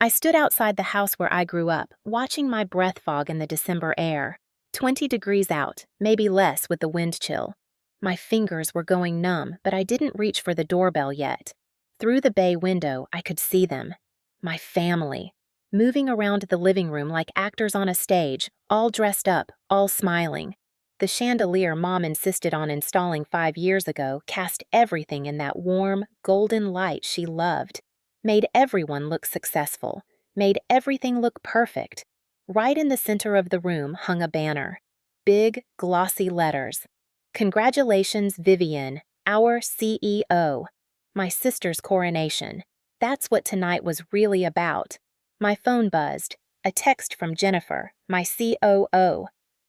I stood outside the house where I grew up, watching my breath fog in the December air. 20 degrees out, maybe less with the wind chill. My fingers were going numb, but I didn't reach for the doorbell yet. Through the bay window, I could see them. My family. Moving around the living room like actors on a stage, all dressed up, all smiling. The chandelier Mom insisted on installing 5 years ago cast everything in that warm, golden light she loved. Made everyone look successful, made everything look perfect. Right in the center of the room hung a banner. Big, glossy letters. Congratulations, Vivian, our CEO. My sister's coronation. That's what tonight was really about. My phone buzzed. A text from Jennifer, my COO.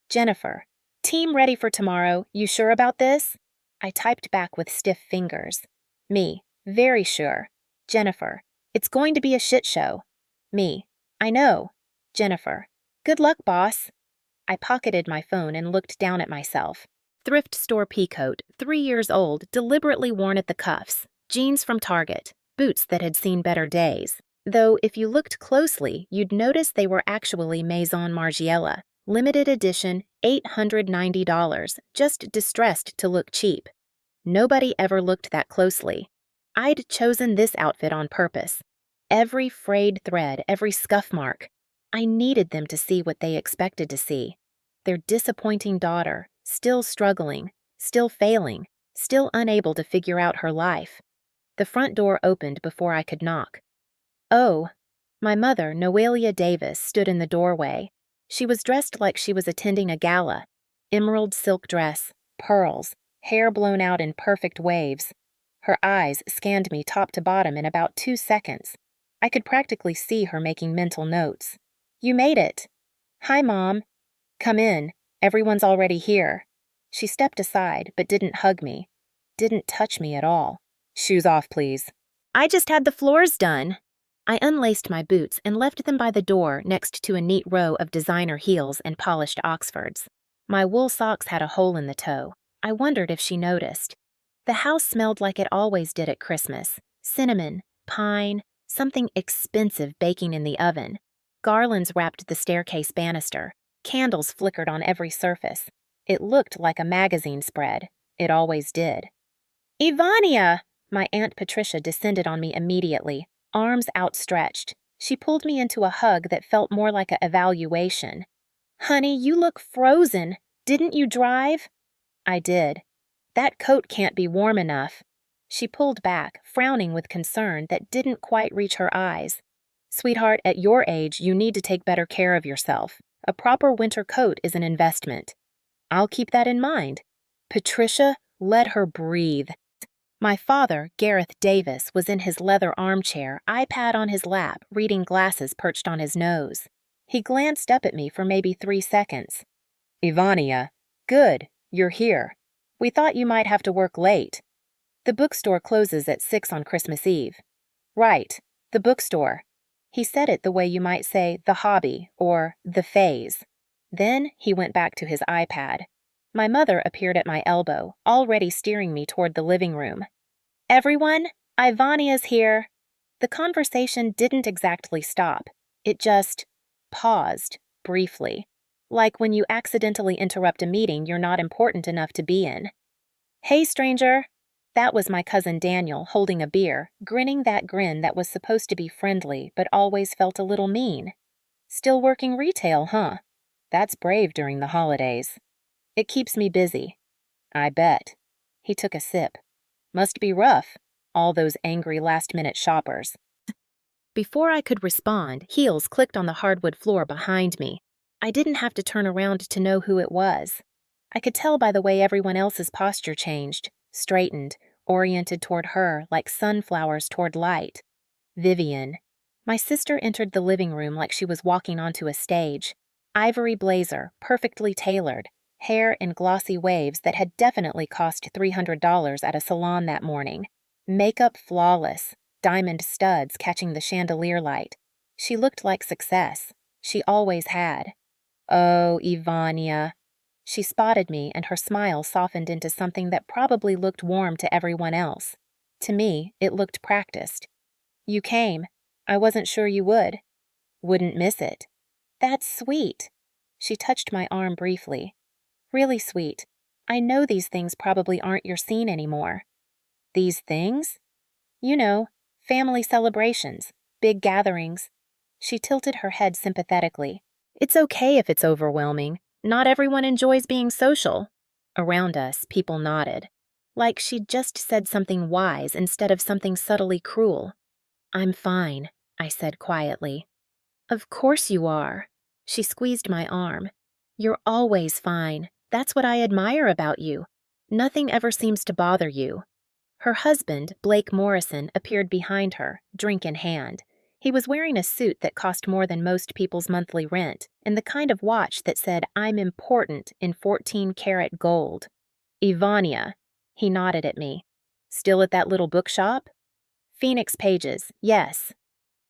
Jennifer, team ready for tomorrow. You sure about this? I typed back with stiff fingers. Me, very sure. Jennifer, it's going to be a shit show. Me, I know. Jennifer, good luck, boss. I pocketed my phone and looked down at myself. Thrift store peacoat, 3 years old, deliberately worn at the cuffs. Jeans from Target, boots that had seen better days. Though if you looked closely, you'd notice they were actually Maison Margiela. Limited edition, $890, just distressed to look cheap. Nobody ever looked that closely. I'd chosen this outfit on purpose. Every frayed thread, every scuff mark. I needed them to see what they expected to see. Their disappointing daughter, still struggling, still failing, still unable to figure out her life. The front door opened before I could knock. Oh, my mother, Noelia Davis, stood in the doorway. She was dressed like she was attending a gala. Emerald silk dress, pearls, hair blown out in perfect waves. Her eyes scanned me top to bottom in about 2 seconds. I could practically see her making mental notes. You made it. Hi, Mom. Come in. Everyone's already here. She stepped aside, but didn't hug me. Didn't touch me at all. Shoes off, please. I just had the floors done. I unlaced my boots and left them by the door next to a neat row of designer heels and polished Oxfords. My wool socks had a hole in the toe. I wondered if she noticed. The house smelled like it always did at Christmas. Cinnamon, pine, something expensive baking in the oven. Garlands wrapped the staircase banister. Candles flickered on every surface. It looked like a magazine spread. It always did. Ivania! My Aunt Patricia descended on me immediately, arms outstretched. She pulled me into a hug that felt more like an evaluation. Honey, you look frozen. Didn't you drive? I did. That coat can't be warm enough. She pulled back, frowning with concern that didn't quite reach her eyes. Sweetheart, at your age, you need to take better care of yourself. A proper winter coat is an investment. I'll keep that in mind. Patricia, let her breathe. My father, Gareth Davis, was in his leather armchair, iPad on his lap, reading glasses perched on his nose. He glanced up at me for maybe 3 seconds. Ivania, good, you're here. We thought you might have to work late. The bookstore closes at 6 on Christmas Eve. Right, the bookstore. He said it the way you might say the hobby or the phase. Then he went back to his iPad. My mother appeared at my elbow, already steering me toward the living room. Everyone, Ivania's here. The conversation didn't exactly stop. It just paused, briefly. Like when you accidentally interrupt a meeting you're not important enough to be in. Hey, stranger. That was my cousin Daniel, holding a beer, grinning that grin that was supposed to be friendly but always felt a little mean. Still working retail, huh? That's brave during the holidays. It keeps me busy. I bet. He took a sip. Must be rough, all those angry last-minute shoppers. Before I could respond, heels clicked on the hardwood floor behind me. I didn't have to turn around to know who it was. I could tell by the way everyone else's posture changed, straightened, oriented toward her like sunflowers toward light. Vivian. My sister entered the living room like she was walking onto a stage. Ivory blazer, perfectly tailored, hair in glossy waves that had definitely cost $300 at a salon that morning. Makeup flawless, diamond studs catching the chandelier light. She looked like success. She always had. Oh, Ivania. She spotted me and her smile softened into something that probably looked warm to everyone else. To me, it looked practiced. You came. I wasn't sure you would. Wouldn't miss it. That's sweet. She touched my arm briefly. Really sweet. I know these things probably aren't your scene anymore. These things? You know, family celebrations, big gatherings. She tilted her head sympathetically. It's okay if it's overwhelming. Not everyone enjoys being social. Around us, people nodded. Like she'd just said something wise instead of something subtly cruel. I'm fine, I said quietly. Of course you are. She squeezed my arm. You're always fine. That's what I admire about you. Nothing ever seems to bother you. Her husband, Blake Morrison, appeared behind her, drink in hand. He was wearing a suit that cost more than most people's monthly rent, and the kind of watch that said, I'm important, in 14-karat gold. Ivania. He nodded at me. Still at that little bookshop? Phoenix Pages, yes.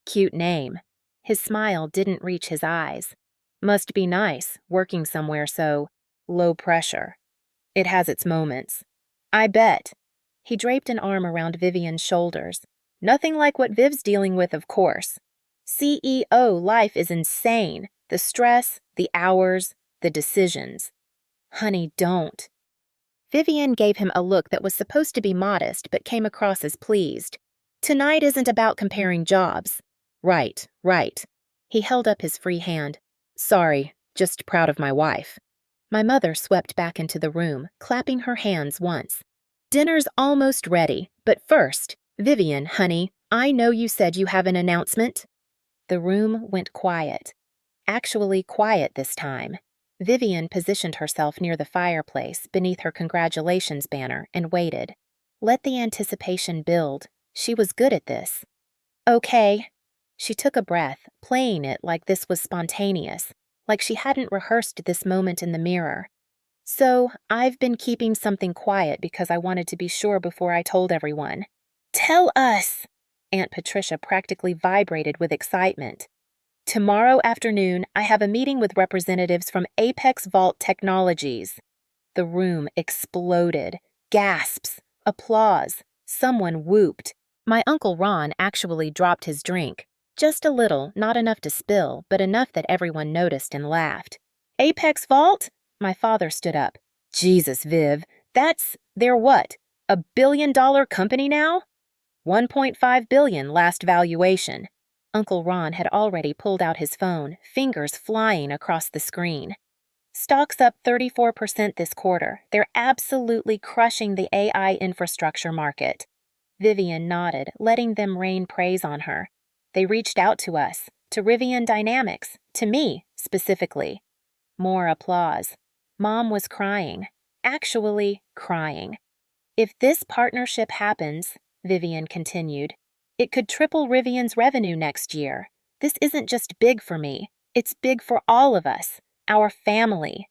Cute name. His smile didn't reach his eyes. Must be nice, working somewhere so low pressure. It has its moments. I bet. He draped an arm around Vivian's shoulders. Nothing like what Viv's dealing with, of course. CEO life is insane. The stress, the hours, the decisions. Honey, don't. Vivian gave him a look that was supposed to be modest but came across as pleased. Tonight isn't about comparing jobs. Right, right. He held up his free hand. Sorry, just proud of my wife. My mother swept back into the room, clapping her hands once. Dinner's almost ready, but first, Vivian, honey, I know you said you have an announcement. The room went quiet. Actually quiet this time. Vivian positioned herself near the fireplace beneath her congratulations banner and waited. Let the anticipation build. She was good at this. Okay. She took a breath, playing it like this was spontaneous, like she hadn't rehearsed this moment in the mirror. So, I've been keeping something quiet because I wanted to be sure before I told everyone. Tell us! Aunt Patricia practically vibrated with excitement. Tomorrow afternoon, I have a meeting with representatives from Apex Vault Technologies. The room exploded. Gasps. Applause. Someone whooped. My Uncle Ron actually dropped his drink. Just a little, not enough to spill, but enough that everyone noticed and laughed. Apex Vault? My father stood up. Jesus, Viv, they're what? $1 billion company now? 1.5 billion last valuation. Uncle Ron had already pulled out his phone, fingers flying across the screen. Stocks up 34% this quarter. They're absolutely crushing the AI infrastructure market. Vivian nodded, letting them rain praise on her. They reached out to us, to Rivian Dynamics, to me, specifically. More applause. Mom was crying. Actually crying. If this partnership happens, Vivian continued, it could triple Rivian's revenue next year. This isn't just big for me. It's big for all of us. Our family.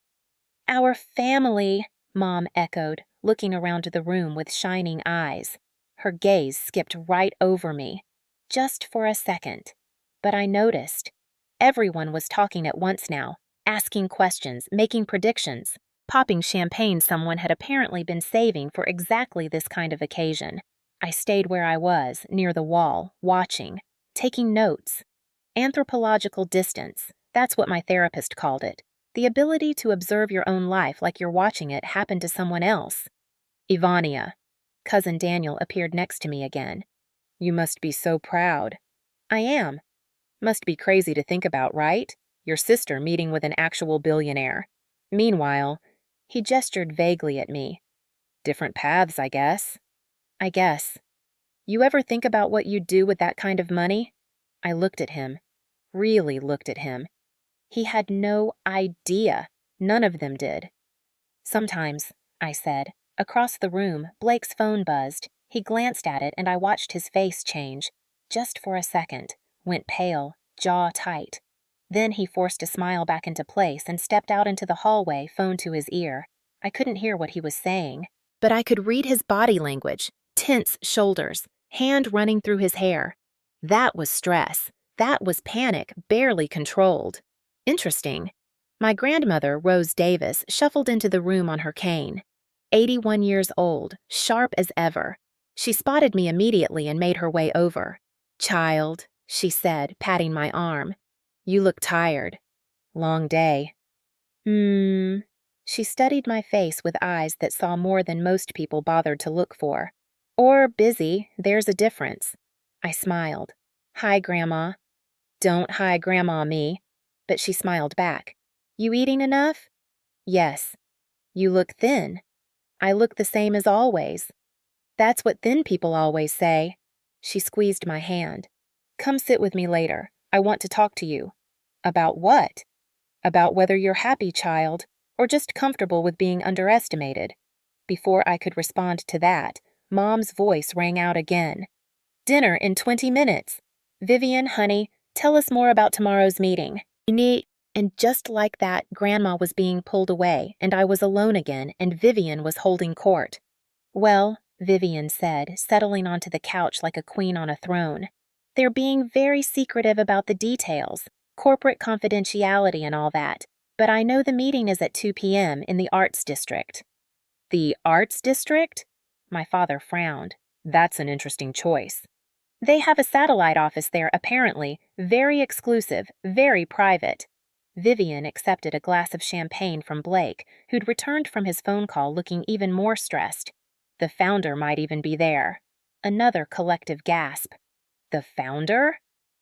Our family, Mom echoed, looking around the room with shining eyes. Her gaze skipped right over me. Just for a second. But I noticed. Everyone was talking at once now, asking questions, making predictions, popping champagne someone had apparently been saving for exactly this kind of occasion. I stayed where I was, near the wall, watching, taking notes. Anthropological distance, that's what my therapist called it. The ability to observe your own life like you're watching it happen to someone else. Ivania. Cousin Daniel appeared next to me again. You must be so proud. I am. Must be crazy to think about, right? Your sister meeting with an actual billionaire. Meanwhile, he gestured vaguely at me. Different paths, I guess. I guess. You ever think about what you'd do with that kind of money? I looked at him. Really looked at him. He had no idea. None of them did. Sometimes, I said. Across the room, Blake's phone buzzed. He glanced at it and I watched his face change. Just for a second. Went pale, jaw tight. Then he forced a smile back into place and stepped out into the hallway, phone to his ear. I couldn't hear what he was saying, but I could read his body language, tense shoulders, hand running through his hair. That was stress. That was panic, barely controlled. Interesting. My grandmother, Rose Davis, shuffled into the room on her cane. 81 years old, sharp as ever. She spotted me immediately and made her way over. Child, she said, patting my arm. You look tired. Long day. She studied my face with eyes that saw more than most people bothered to look for. Or busy, there's a difference. I smiled. Hi, Grandma. Don't hi, Grandma me. But she smiled back. You eating enough? Yes. You look thin. I look the same as always. That's what thin people always say. She squeezed my hand. Come sit with me later. I want to talk to you. About what? About whether you're happy, child, or just comfortable with being underestimated. Before I could respond to that, Mom's voice rang out again. Dinner in 20 minutes. Vivian, honey, tell us more about tomorrow's meeting. And just like that, Grandma was being pulled away, and I was alone again, and Vivian was holding court. Well, Vivian said, settling onto the couch like a queen on a throne. They're being very secretive about the details, corporate confidentiality and all that, but I know the meeting is at 2 p.m. in the Arts District. The Arts District? My father frowned. That's an interesting choice. They have a satellite office there, apparently, very exclusive, very private. Vivian accepted a glass of champagne from Blake, who'd returned from his phone call looking even more stressed. The founder might even be there. Another collective gasp. The founder?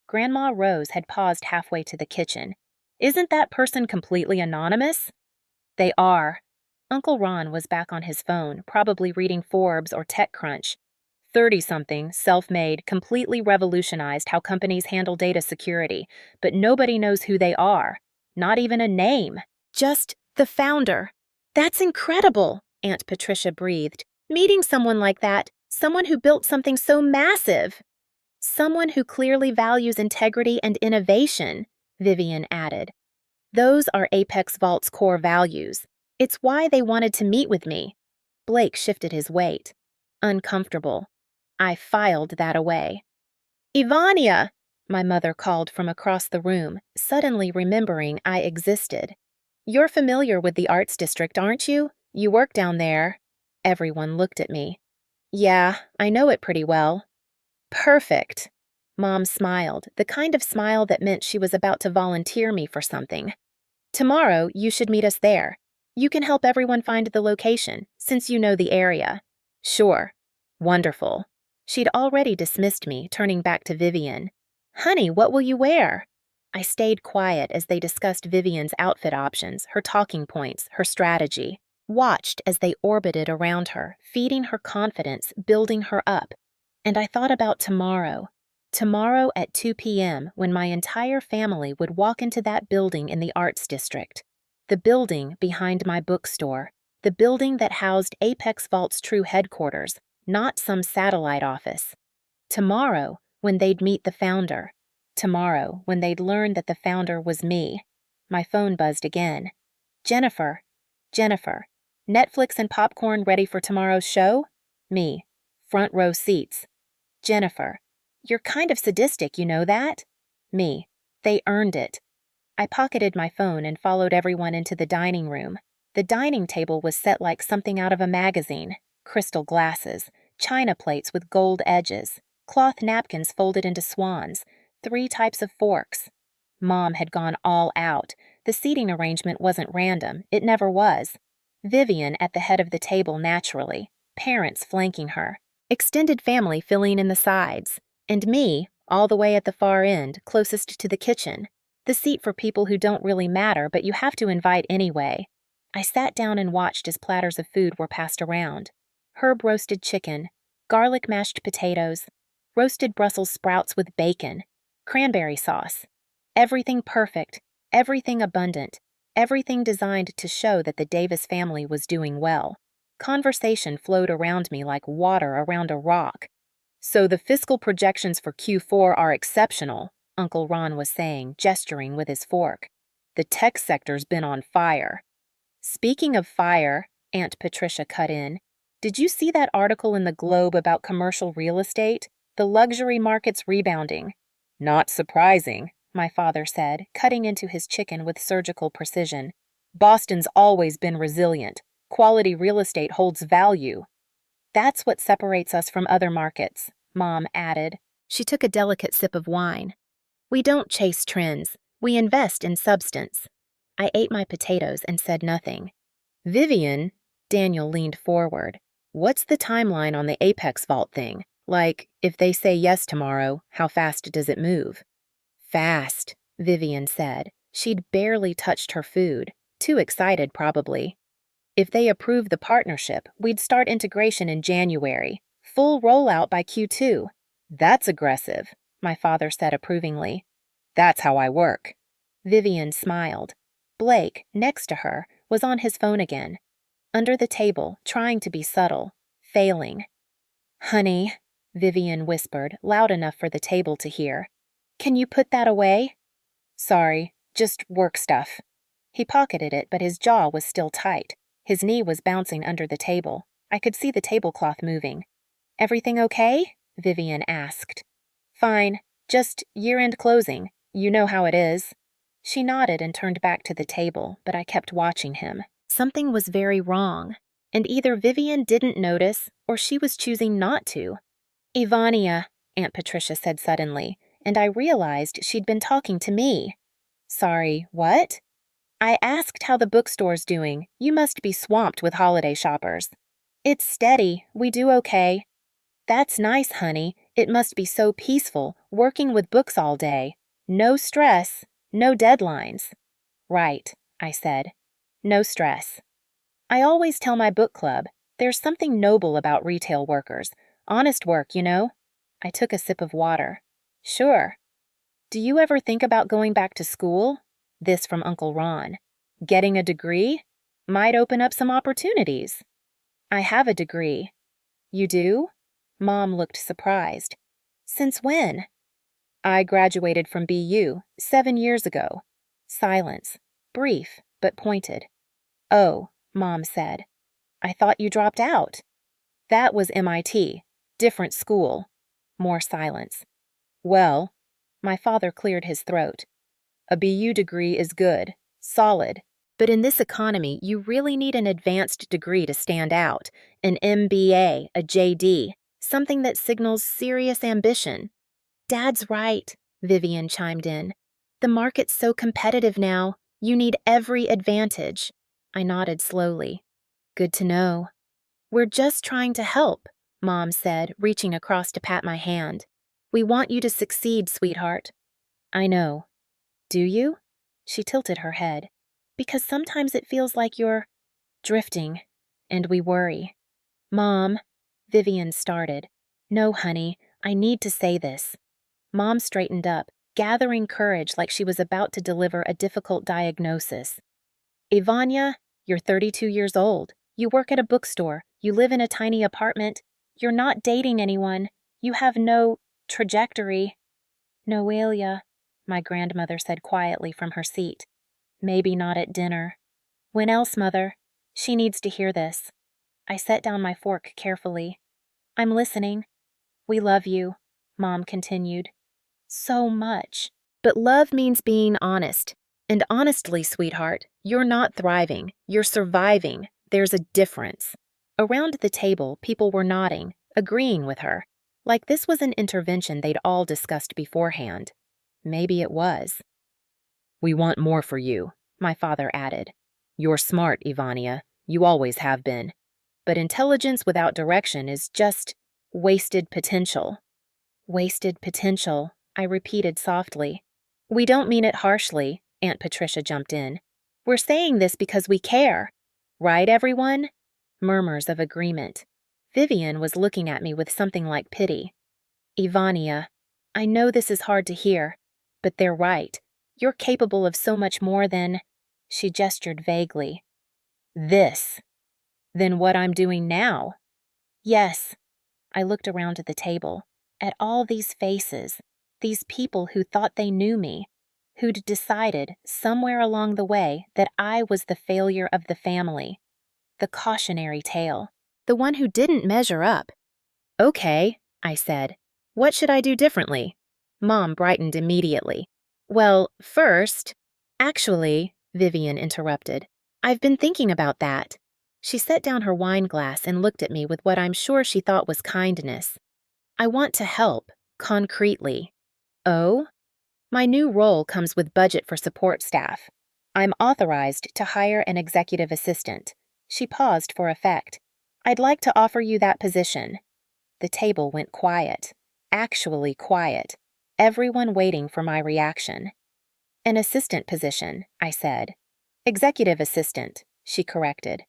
Grandma Rose had paused halfway to the kitchen. Isn't that person completely anonymous? They are. Uncle Ron was back on his phone, probably reading Forbes or TechCrunch. 30-something, self-made, completely revolutionized how companies handle data security, but nobody knows who they are. Not even a name. Just the founder. That's incredible, Aunt Patricia breathed. Meeting someone like that, someone who built something so massive. Someone who clearly values integrity and innovation, Vivian added. Those are Apex Vault's core values. It's why they wanted to meet with me. Blake shifted his weight. Uncomfortable. I filed that away. Ivania, my mother called from across the room, suddenly remembering I existed. You're familiar with the Arts District, aren't you? You work down there. Everyone looked at me. Yeah, I know it pretty well. Perfect. Mom smiled, the kind of smile that meant she was about to volunteer me for something. Tomorrow, you should meet us there. You can help everyone find the location, since you know the area. Sure. Wonderful. She'd already dismissed me, turning back to Vivian. Honey, what will you wear? I stayed quiet as they discussed Vivian's outfit options, her talking points, her strategy. Watched as they orbited around her, feeding her confidence, building her up. And I thought about tomorrow. Tomorrow at 2 p.m. when my entire family would walk into that building in the Arts District. The building behind my bookstore. The building that housed Apex Vault's true headquarters, not some satellite office. Tomorrow, when they'd meet the founder. Tomorrow, when they'd learn that the founder was me. My phone buzzed again. Jennifer. Netflix and popcorn ready for tomorrow's show? Me. Front row seats. Jennifer. You're kind of sadistic, you know that? Me. They earned it. I pocketed my phone and followed everyone into the dining room. The dining table was set like something out of a magazine. Crystal glasses, china plates with gold edges, cloth napkins folded into swans, 3 types of forks. Mom had gone all out. The seating arrangement wasn't random. It never was. Vivian at the head of the table naturally, parents flanking her, extended family filling in the sides, and me, all the way at the far end, closest to the kitchen, the seat for people who don't really matter but you have to invite anyway. I sat down and watched as platters of food were passed around. Herb roasted chicken, garlic mashed potatoes, roasted Brussels sprouts with bacon, cranberry sauce. Everything perfect, everything abundant, everything designed to show that the Davis family was doing well. Conversation flowed around me like water around a rock. So the fiscal projections for Q4 are exceptional, Uncle Ron was saying, gesturing with his fork. The tech sector's been on fire. Speaking of fire, Aunt Patricia cut in, did you see that article in the Globe about commercial real estate? The luxury market's rebounding. Not surprising, my father said, cutting into his chicken with surgical precision. Boston's always been resilient. Quality real estate holds value. That's what separates us from other markets, Mom added. She took a delicate sip of wine. We don't chase trends, we invest in substance. I ate my potatoes and said nothing. Vivian, Daniel leaned forward. What's the timeline on the Apex Vault thing? Like, if they say yes tomorrow, how fast does it move? Fast, Vivian said. She'd barely touched her food. Too excited, probably. If they approve the partnership, we'd start integration in January. Full rollout by Q2. That's aggressive, my father said approvingly. That's how I work. Vivian smiled. Blake, next to her, was on his phone again. Under the table, trying to be subtle. Failing. Honey, Vivian whispered, loud enough for the table to hear. Can you put that away? Sorry, just work stuff. He pocketed it, but his jaw was still tight. His knee was bouncing under the table. I could see the tablecloth moving. Everything okay? Vivian asked. Fine, just year-end closing. You know how it is. She nodded and turned back to the table, but I kept watching him. Something was very wrong, and either Vivian didn't notice or she was choosing not to. Ivania, Aunt Patricia said suddenly, and I realized she'd been talking to me. Sorry, what? I asked how the bookstore's doing. You must be swamped with holiday shoppers. It's steady. We do okay. That's nice, honey. It must be so peaceful, working with books all day. No stress, no deadlines. Right, I said. No stress. I always tell my book club, there's something noble about retail workers. Honest work, you know? I took a sip of water. Sure. Do you ever think about going back to school? This from Uncle Ron. Getting a degree? Might open up some opportunities. I have a degree. You do? Mom looked surprised. Since when? I graduated from BU 7 years ago. Silence. Brief, but pointed. Oh, Mom said. I thought you dropped out. That was MIT. Different school. More silence. Well, my father cleared his throat. A BU degree is good, solid, but in this economy, you really need an advanced degree to stand out. An MBA, a JD, something that signals serious ambition. Dad's right, Vivian chimed in. The market's so competitive now, you need every advantage. I nodded slowly. Good to know. We're just trying to help, Mom said, reaching across to pat my hand. We want you to succeed, sweetheart. I know. Do you? She tilted her head. Because sometimes it feels like you're drifting, and we worry. Mom, Vivian started. No, honey, I need to say this. Mom straightened up, gathering courage like she was about to deliver a difficult diagnosis. Ivania, you're 32 years old. You work at a bookstore. You live in a tiny apartment. You're not dating anyone. You have no trajectory. Noelia, my grandmother said quietly from her seat. Maybe not at dinner. When else, Mother? She needs to hear this. I set down my fork carefully. I'm listening. We love you, Mom continued. So much. But love means being honest. And honestly, sweetheart, you're not thriving. You're surviving. There's a difference. Around the table, people were nodding, agreeing with her. Like this was an intervention they'd all discussed beforehand. Maybe it was. We want more for you, my father added. You're smart, Ivania. You always have been. But intelligence without direction is just wasted potential. Wasted potential, I repeated softly. We don't mean it harshly, Aunt Patricia jumped in. We're saying this because we care. Right, everyone? Murmurs of agreement. Vivian was looking at me with something like pity. Ivania, I know this is hard to hear, but they're right. You're capable of so much more than… She gestured vaguely. This. Than what I'm doing now. Yes. I looked around at the table, at all these faces, these people who thought they knew me, who'd decided somewhere along the way that I was the failure of the family, the cautionary tale, the one who didn't measure up. Okay, I said. What should I do differently? Mom brightened immediately. Well, first… Actually, Vivian interrupted, I've been thinking about that. She set down her wine glass and looked at me with what I'm sure she thought was kindness. I want to help, concretely. Oh? My new role comes with budget for support staff. I'm authorized to hire an executive assistant. She paused for effect. I'd like to offer you that position. The table went quiet. Actually quiet. Everyone waiting for my reaction. An assistant position, I said. Executive assistant, she corrected.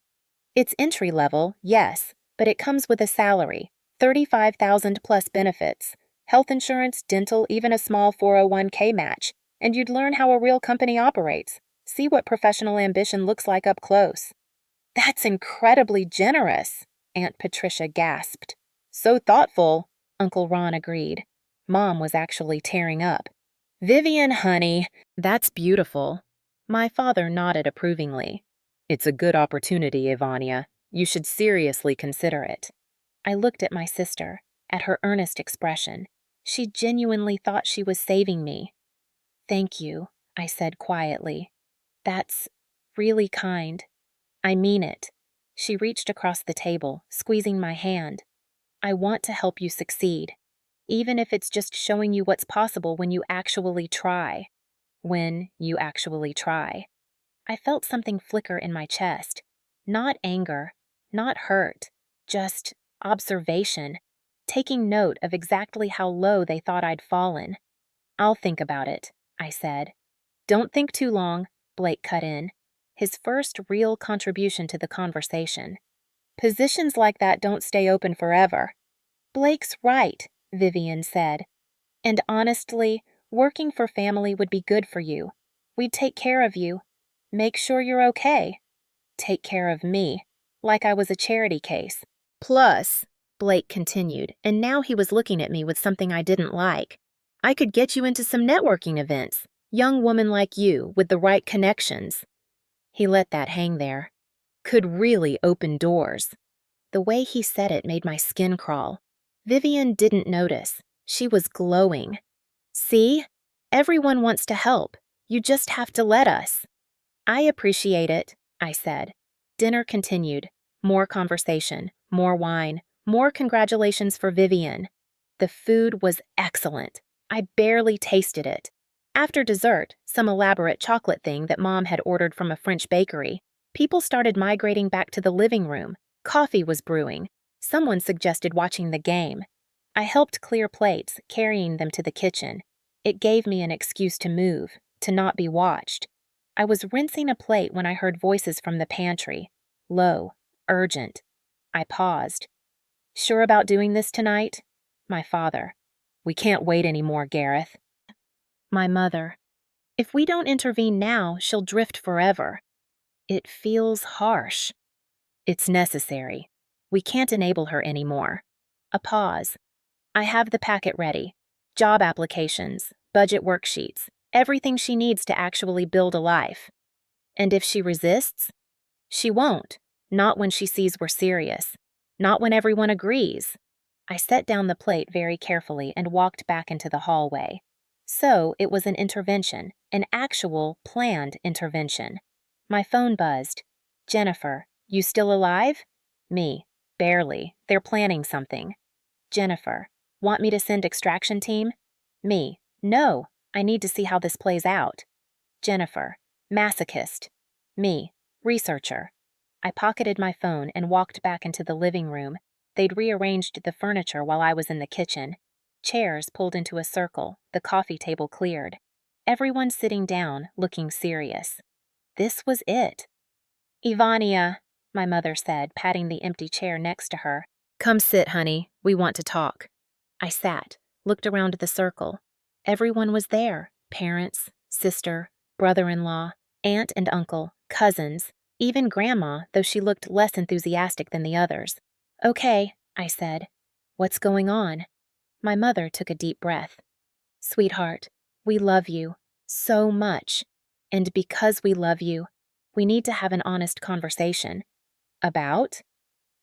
It's entry level, yes, but it comes with a salary, $35,000 plus benefits, health insurance, dental, even a small 401k match, and you'd learn how a real company operates. See what professional ambition looks like up close. That's incredibly generous, Aunt Patricia gasped. So thoughtful, Uncle Ron agreed. Mom was actually tearing up. Vivian, honey, that's beautiful. My father nodded approvingly. It's a good opportunity, Ivania. You should seriously consider it. I looked at my sister, at her earnest expression. She genuinely thought she was saving me. Thank you, I said quietly. That's really kind. I mean it. She reached across the table, squeezing my hand. I want to help you succeed, even if it's just showing you what's possible when you actually try. When you actually try. I felt something flicker in my chest. Not anger, not hurt, just observation, taking note of exactly how low they thought I'd fallen. I'll think about it, I said. Don't think too long, Blake cut in, his first real contribution to the conversation. Positions like that don't stay open forever. Blake's right, Vivian said. And honestly, working for family would be good for you. We'd take care of you. Make sure you're okay. Take care of me, like I was a charity case. Plus, Blake continued, and now he was looking at me with something I didn't like. I could get you into some networking events. Young woman like you, with the right connections. He let that hang there. Could really open doors. The way he said it made my skin crawl. Vivian didn't notice. She was glowing. See? Everyone wants to help. You just have to let us. I appreciate it, I said. Dinner continued. More conversation, more wine, more congratulations for Vivian. The food was excellent. I barely tasted it. After dessert, some elaborate chocolate thing that Mom had ordered from a French bakery, people started migrating back to the living room. Coffee was brewing. Someone suggested watching the game. I helped clear plates, carrying them to the kitchen. It gave me an excuse to move, to not be watched. I was rinsing a plate when I heard voices from the pantry. Low, urgent. I paused. Sure about doing this tonight? My father. We can't wait anymore, Gareth. My mother. If we don't intervene now, she'll drift forever. It feels harsh. It's necessary. We can't enable her anymore. A pause. I have the packet ready. Job applications, budget worksheets, everything she needs to actually build a life. And if she resists? She won't. Not when she sees we're serious. Not when everyone agrees. I set down the plate very carefully and walked back into the hallway. So it was an intervention, an actual, planned intervention. My phone buzzed. Jennifer, you still alive? Me. Barely. They're planning something. Jennifer, want me to send extraction team? Me. No. I need to see how this plays out. Jennifer, masochist. Me. Researcher. I pocketed my phone and walked back into the living room. They'd rearranged the furniture while I was in the kitchen. Chairs pulled into a circle, the coffee table cleared. Everyone sitting down, looking serious. This was it. Ivania, my mother said, patting the empty chair next to her. Come sit, honey. We want to talk. I sat, looked around the circle. Everyone was there. Parents, sister, brother-in-law, aunt and uncle, cousins, even Grandma, though she looked less enthusiastic than the others. Okay, I said. What's going on? My mother took a deep breath. Sweetheart, we love you so much. And because we love you, we need to have an honest conversation. About?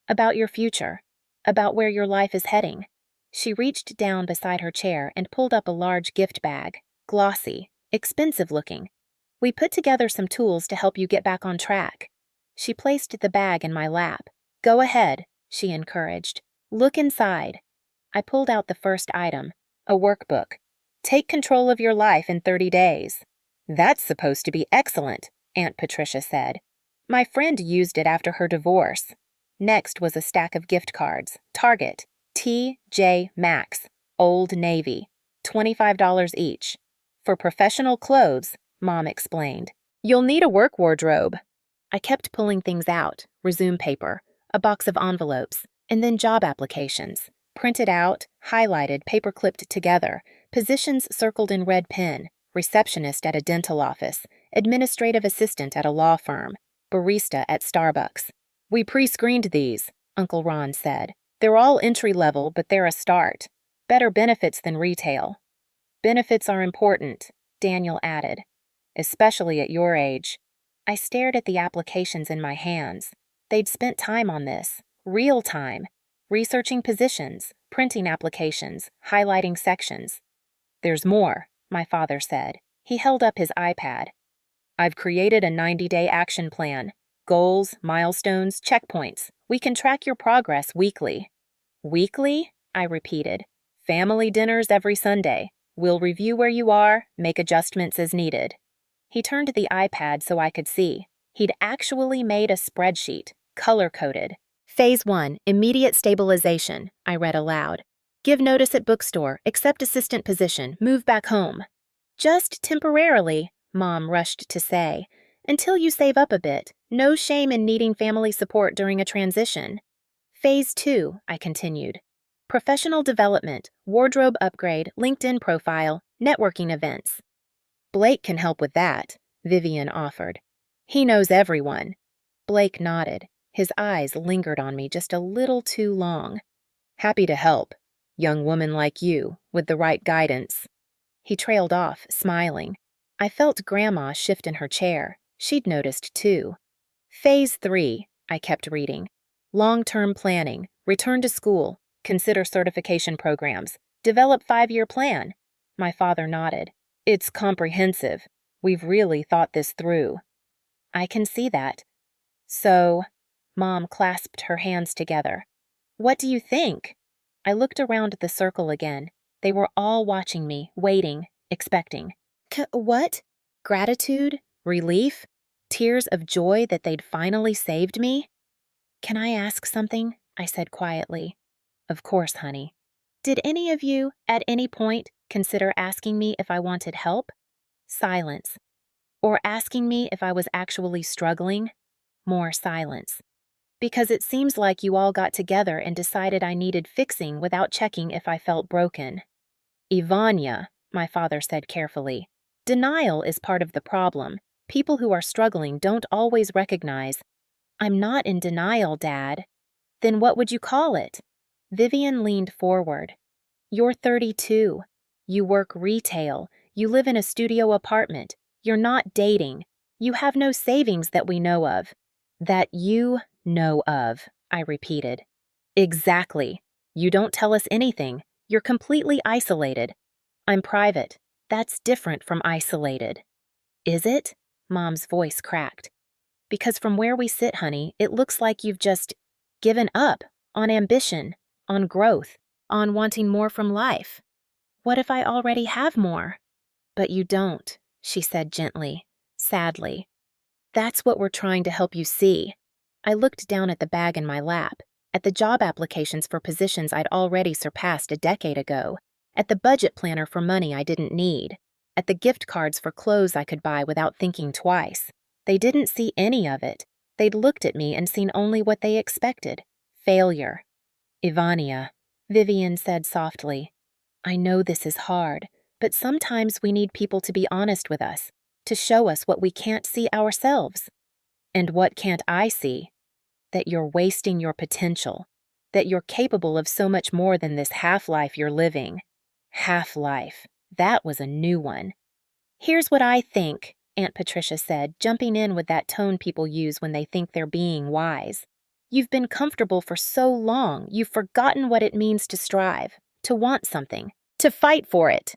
About your future. About where your life is heading. She reached down beside her chair and pulled up a large gift bag, glossy, expensive looking. We put together some tools to help you get back on track. She placed the bag in my lap. Go ahead, she encouraged. Look inside. I pulled out the first item, a workbook. Take control of your life in 30 days. That's supposed to be excellent, Aunt Patricia said. My friend used it after her divorce. Next was a stack of gift cards. Target, TJ Maxx, Old Navy, $25 each. For professional clothes, Mom explained. You'll need a work wardrobe. I kept pulling things out, resume paper, a box of envelopes, and then job applications. Printed out, highlighted, paper-clipped together, positions circled in red pen, receptionist at a dental office, administrative assistant at a law firm, barista at Starbucks. We pre-screened these, Uncle Ron said. They're all entry-level, but they're a start. Better benefits than retail. Benefits are important, Daniel added, especially at your age. I stared at the applications in my hands. They'd spent time on this, real time, researching positions, printing applications, highlighting sections. There's more, my father said. He held up his iPad. I've created a 90-day action plan. Goals, milestones, checkpoints. We can track your progress weekly. Weekly? I repeated. Family dinners every Sunday. We'll review where you are, make adjustments as needed. He turned the iPad so I could see. He'd actually made a spreadsheet, color-coded. Phase 1, immediate stabilization, I read aloud. Give notice at bookstore, accept assistant position, move back home. Just temporarily, Mom rushed to say. Until you save up a bit, no shame in needing family support during a transition. Phase 2, I continued. Professional development, wardrobe upgrade, LinkedIn profile, networking events. Blake can help with that, Vivian offered. He knows everyone. Blake nodded. His eyes lingered on me just a little too long. Happy to help. Young woman like you, with the right guidance. He trailed off, smiling. I felt Grandma shift in her chair. She'd noticed too. Phase 3, I kept reading. Long-term planning, return to school, consider certification programs, develop 5-year plan. My father nodded. It's comprehensive. We've really thought this through. I can see that. So, Mom clasped her hands together. What do you think? I looked around the circle again. They were all watching me, waiting, expecting. What? Gratitude? Relief? Tears of joy that they'd finally saved me? Can I ask something? I said quietly. Of course, honey. Did any of you, at any point, consider asking me if I wanted help? Silence. Or asking me if I was actually struggling? More silence. Because it seems like you all got together and decided I needed fixing without checking if I felt broken. Ivania, my father said carefully, denial is part of the problem. People who are struggling don't always recognize. I'm not in denial, Dad. Then what would you call it? Vivian leaned forward. You're 32. You work retail. You live in a studio apartment. You're not dating. You have no savings that we know of. That you know of, I repeated. Exactly. You don't tell us anything. You're completely isolated. I'm private. That's different from isolated. Is it? Mom's voice cracked. Because from where we sit, honey, it looks like you've just given up on ambition, on growth, on wanting more from life. What if I already have more? But you don't, she said gently, sadly. That's what we're trying to help you see. I looked down at the bag in my lap, at the job applications for positions I'd already surpassed a decade ago, at the budget planner for money I didn't need, at the gift cards for clothes I could buy without thinking twice. They didn't see any of it. They'd looked at me and seen only what they expected. Failure. Ivania, Vivian said softly, I know this is hard, but sometimes we need people to be honest with us, to show us what we can't see ourselves. And what can't I see? That you're wasting your potential, that you're capable of so much more than this half-life you're living. Half-life. That was a new one. Here's what I think, Aunt Patricia said, jumping in with that tone people use when they think they're being wise. You've been comfortable for so long, you've forgotten what it means to strive, to want something, to fight for it.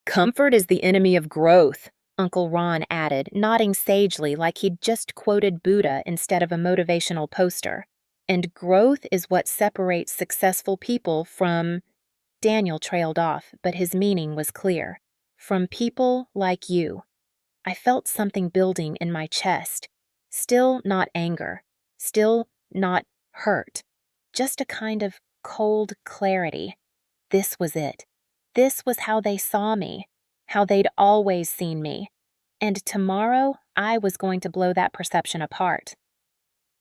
Comfort is the enemy of growth, Uncle Ron added, nodding sagely like he'd just quoted Buddha instead of a motivational poster. And growth is what separates successful people from… Daniel trailed off, but his meaning was clear. From people like you. I felt something building in my chest. Still not anger. Still not hurt. Just a kind of cold clarity. This was it. This was how they saw me. How they'd always seen me. And tomorrow, I was going to blow that perception apart.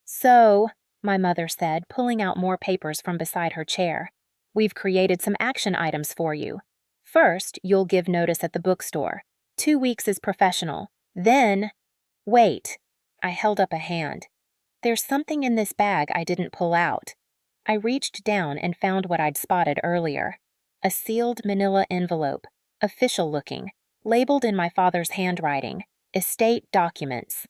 So, my mother said, pulling out more papers from beside her chair, we've created some action items for you. First, you'll give notice at the bookstore. 2 weeks is professional. Then, wait. I held up a hand. There's something in this bag I didn't pull out. I reached down and found what I'd spotted earlier. A sealed manila envelope, official looking, labeled in my father's handwriting, estate documents.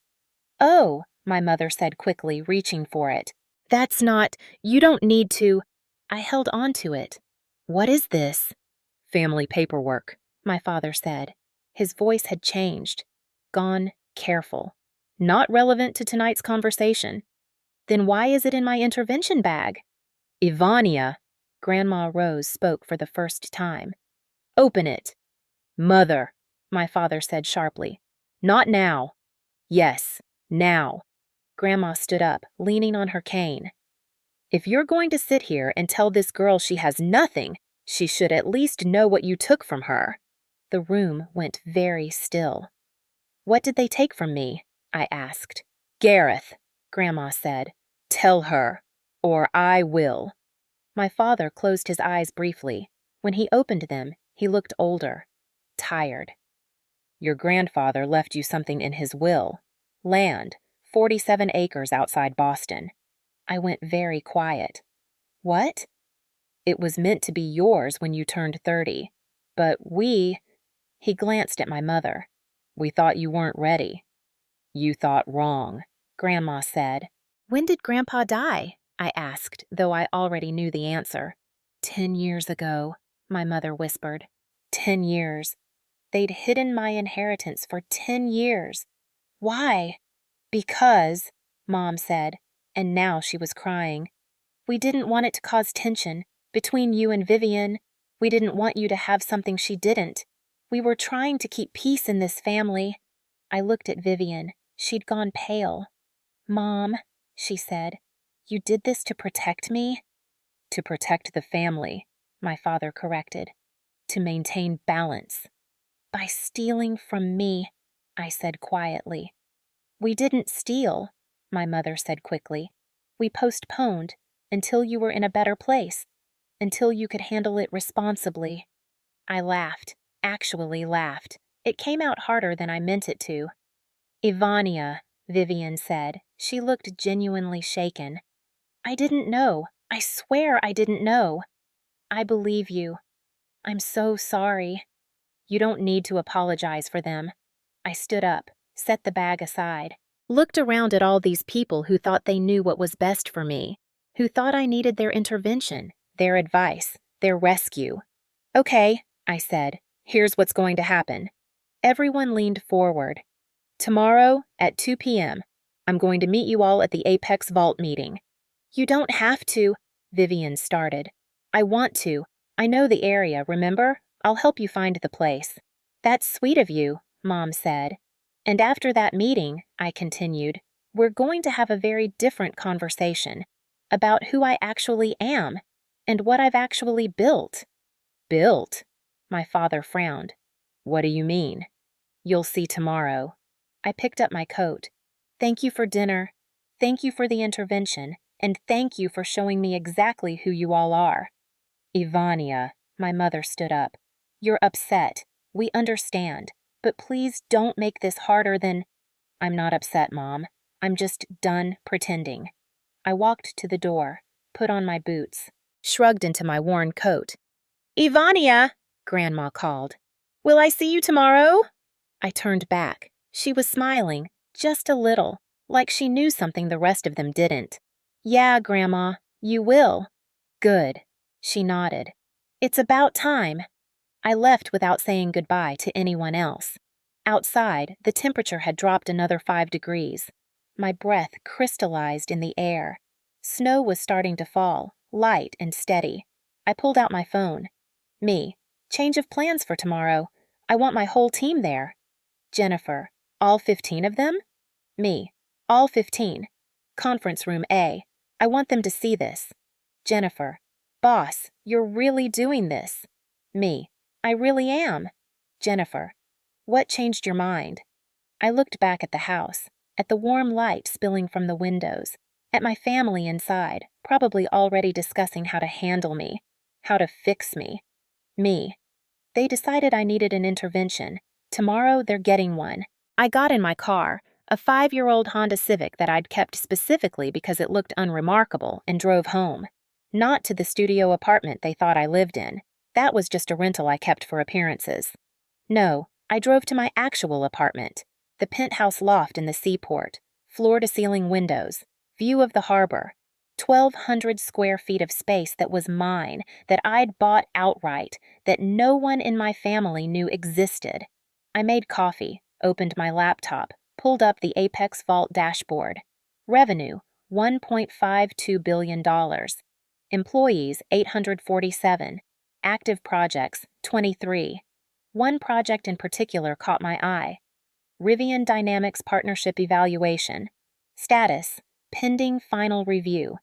Oh, my mother said quickly, reaching for it. That's not, you don't need to. I held on to it. What is this? Family paperwork, my father said. His voice had changed. Gone careful. Not relevant to tonight's conversation. Then why is it in my intervention bag? Ivania, Grandma Rose spoke for the first time. Open it. Mother, my father said sharply. Not now. Yes, now. Grandma stood up, leaning on her cane. If you're going to sit here and tell this girl she has nothing, she should at least know what you took from her. The room went very still. What did they take from me? I asked. Gareth, Grandma said. Tell her, or I will. My father closed his eyes briefly. When he opened them, he looked older, tired. Your grandfather left you something in his will. Land, 47 acres outside Boston. I went very quiet. What? It was meant to be yours when you turned 30. But he glanced at my mother. We thought you weren't ready. You thought wrong, Grandma said. When did Grandpa die? I asked, though I already knew the answer. 10 years ago, my mother whispered. 10 years. They'd hidden my inheritance for 10 years. Why? Because, Mom said, and now she was crying. We didn't want it to cause tension between you and Vivian. We didn't want you to have something she didn't. We were trying to keep peace in this family. I looked at Vivian. She'd gone pale. Mom, she said, you did this to protect me? To protect the family, my father corrected. To maintain balance. By stealing from me, I said quietly. We didn't steal, my mother said quickly. We postponed until you were in a better place, until you could handle it responsibly. I laughed, actually laughed. It came out harder than I meant it to. Ivania, Vivian said. She looked genuinely shaken. I didn't know. I swear I didn't know. I believe you. I'm so sorry. You don't need to apologize for them. I stood up, set the bag aside, looked around at all these people who thought they knew what was best for me, who thought I needed their intervention, their advice, their rescue. Okay, I said, here's what's going to happen. Everyone leaned forward. Tomorrow at 2 p.m., I'm going to meet you all at the Apex Vault meeting. You don't have to, Vivian started. I want to. I know the area, remember? I'll help you find the place. That's sweet of you, Mom said. And after that meeting, I continued, we're going to have a very different conversation about who I actually am and what I've actually built. Built? My father frowned. What do you mean? You'll see tomorrow. I picked up my coat. Thank you for dinner. Thank you for the intervention. And thank you for showing me exactly who you all are. Ivania, my mother stood up. You're upset. We understand. But please don't make this harder than... I'm not upset, Mom. I'm just done pretending. I walked to the door, put on my boots, shrugged into my worn coat. Ivania, Grandma called. Will I see you tomorrow? I turned back. She was smiling, just a little, like she knew something the rest of them didn't. Yeah, Grandma, you will. Good. She nodded. It's about time. I left without saying goodbye to anyone else. Outside, the temperature had dropped another 5 degrees. My breath crystallized in the air. Snow was starting to fall, light and steady. I pulled out my phone. Me. Change of plans for tomorrow. I want my whole team there. Jennifer, all 15 of them? Me, all 15. Conference room A. I want them to see this. Jennifer, boss, you're really doing this. Me, I really am. Jennifer, what changed your mind? I looked back at the house, at the warm light spilling from the windows, at my family inside, probably already discussing how to handle me, how to fix me. Me. They decided I needed an intervention. Tomorrow they're getting one. I got in my car, a 5-year-old Honda Civic that I'd kept specifically because it looked unremarkable, and drove home. Not to the studio apartment they thought I lived in. That was just a rental I kept for appearances. No, I drove to my actual apartment, the penthouse loft in the seaport, floor-to-ceiling windows, view of the harbor, 1,200 square feet of space that was mine, that I'd bought outright, that no one in my family knew existed. I made coffee, opened my laptop, pulled up the Apex Vault dashboard. Revenue, $1.52 billion. Employees, 847. Active projects, 23. One project in particular caught my eye. Rivian Dynamics Partnership Evaluation. Status, pending final review.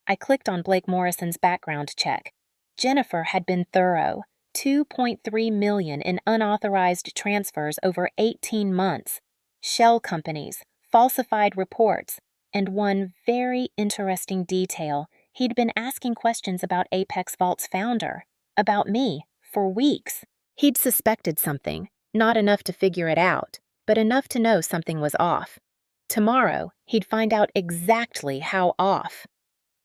I clicked on Blake Morrison's background check. Jennifer had been thorough. $2.3 million in unauthorized transfers over 18 months. Shell companies, falsified reports, and one very interesting detail. He'd been asking questions about Apex Vault's founder, about me, for weeks. He'd suspected something, not enough to figure it out, but enough to know something was off. Tomorrow, he'd find out exactly how off.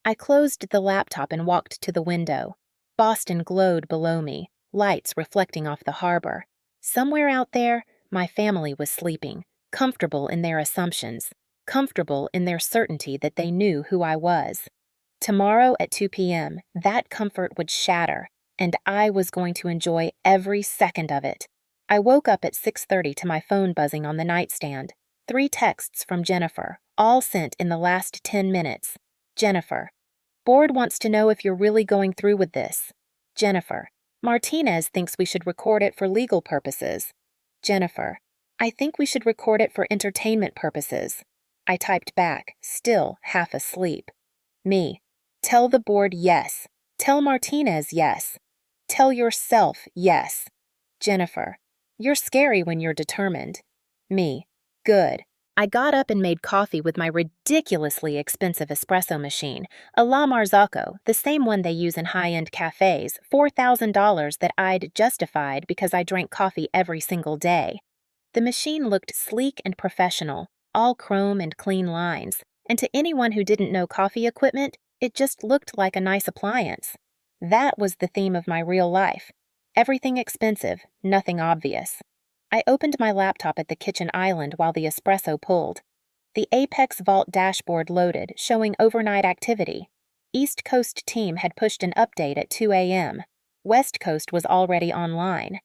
I closed the laptop and walked to the window. Boston glowed below me, lights reflecting off the harbor. Somewhere out there, my family was sleeping, comfortable in their assumptions, comfortable in their certainty that they knew who I was. Tomorrow at 2 p.m., that comfort would shatter, and I was going to enjoy every second of it. I woke up at 6:30 to my phone buzzing on the nightstand. 3 texts from Jennifer, all sent in the last 10 minutes. Jennifer, board wants to know if you're really going through with this. Jennifer, Martinez thinks we should record it for legal purposes. Jennifer, I think we should record it for entertainment purposes. I typed back, still half asleep. Me, tell the board yes. Tell Martinez yes. Tell yourself yes. Jennifer, you're scary when you're determined. Me, good. I got up and made coffee with my ridiculously expensive espresso machine, a La Marzocco, the same one they use in high-end cafes, $4,000 that I'd justified because I drank coffee every single day. The machine looked sleek and professional, all chrome and clean lines, and to anyone who didn't know coffee equipment, it just looked like a nice appliance. That was the theme of my real life. Everything expensive, nothing obvious. I opened my laptop at the kitchen island while the espresso pulled. The Apex Vault dashboard loaded, showing overnight activity. East Coast team had pushed an update at 2 a.m. West Coast was already online.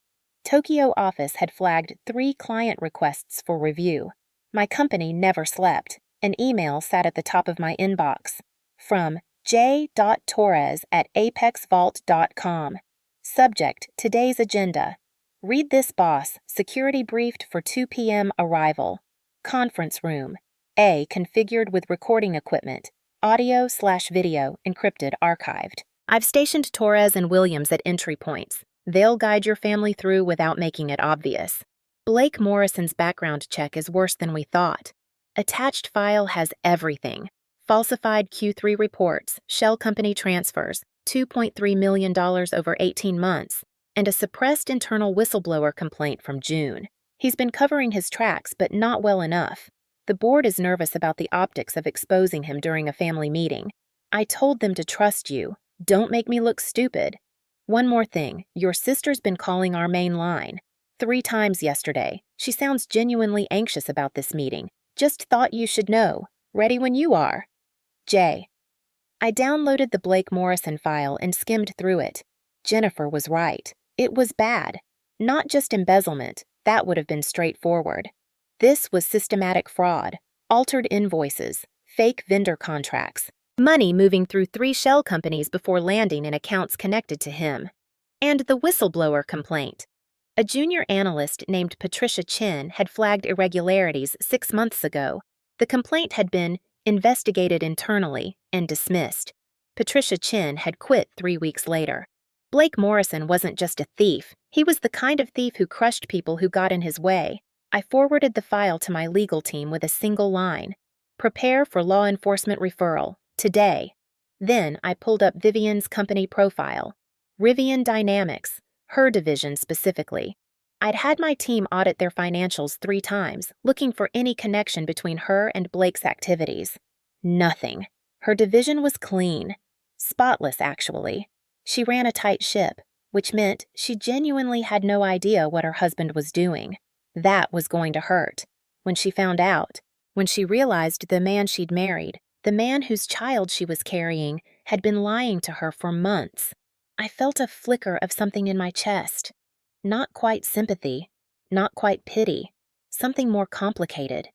Tokyo office had flagged 3 client requests for review. My company never slept. An email sat at the top of my inbox. From j.torres@apexvault.com. Subject, today's agenda. Read this, boss. Security briefed for 2 p.m. arrival. Conference room. A configured with recording equipment. Audio/video encrypted archived. I've stationed Torres and Williams at entry points. They'll guide your family through without making it obvious. Blake Morrison's background check is worse than we thought. Attached file has everything. Falsified Q3 reports, shell company transfers, $2.3 million over 18 months, and a suppressed internal whistleblower complaint from June. He's been covering his tracks, but not well enough. The board is nervous about the optics of exposing him during a family meeting. I told them to trust you. Don't make me look stupid. One more thing, your sister's been calling our main line. 3 times yesterday. She sounds genuinely anxious about this meeting. Just thought you should know. Ready when you are. J. I downloaded the Blake Morrison file and skimmed through it. Jennifer was right. It was bad. Not just embezzlement. That would have been straightforward. This was systematic fraud, altered invoices, fake vendor contracts, money moving through 3 shell companies before landing in accounts connected to him. And the whistleblower complaint. A junior analyst named Patricia Chin had flagged irregularities 6 months ago. The complaint had been investigated internally and dismissed. Patricia Chin had quit 3 weeks later. Blake Morrison wasn't just a thief. He was the kind of thief who crushed people who got in his way. I forwarded the file to my legal team with a single line: "Prepare for law enforcement referral. Today." Then I pulled up Vivian's company profile. Rivian Dynamics, her division specifically. I'd had my team audit their financials 3 times, looking for any connection between her and Blake's activities. Nothing. Her division was clean. Spotless, actually. She ran a tight ship, which meant she genuinely had no idea what her husband was doing. That was going to hurt. When she found out, when she realized the man she'd married, the man whose child she was carrying, had been lying to her for months, I felt a flicker of something in my chest. Not quite sympathy, not quite pity, something more complicated.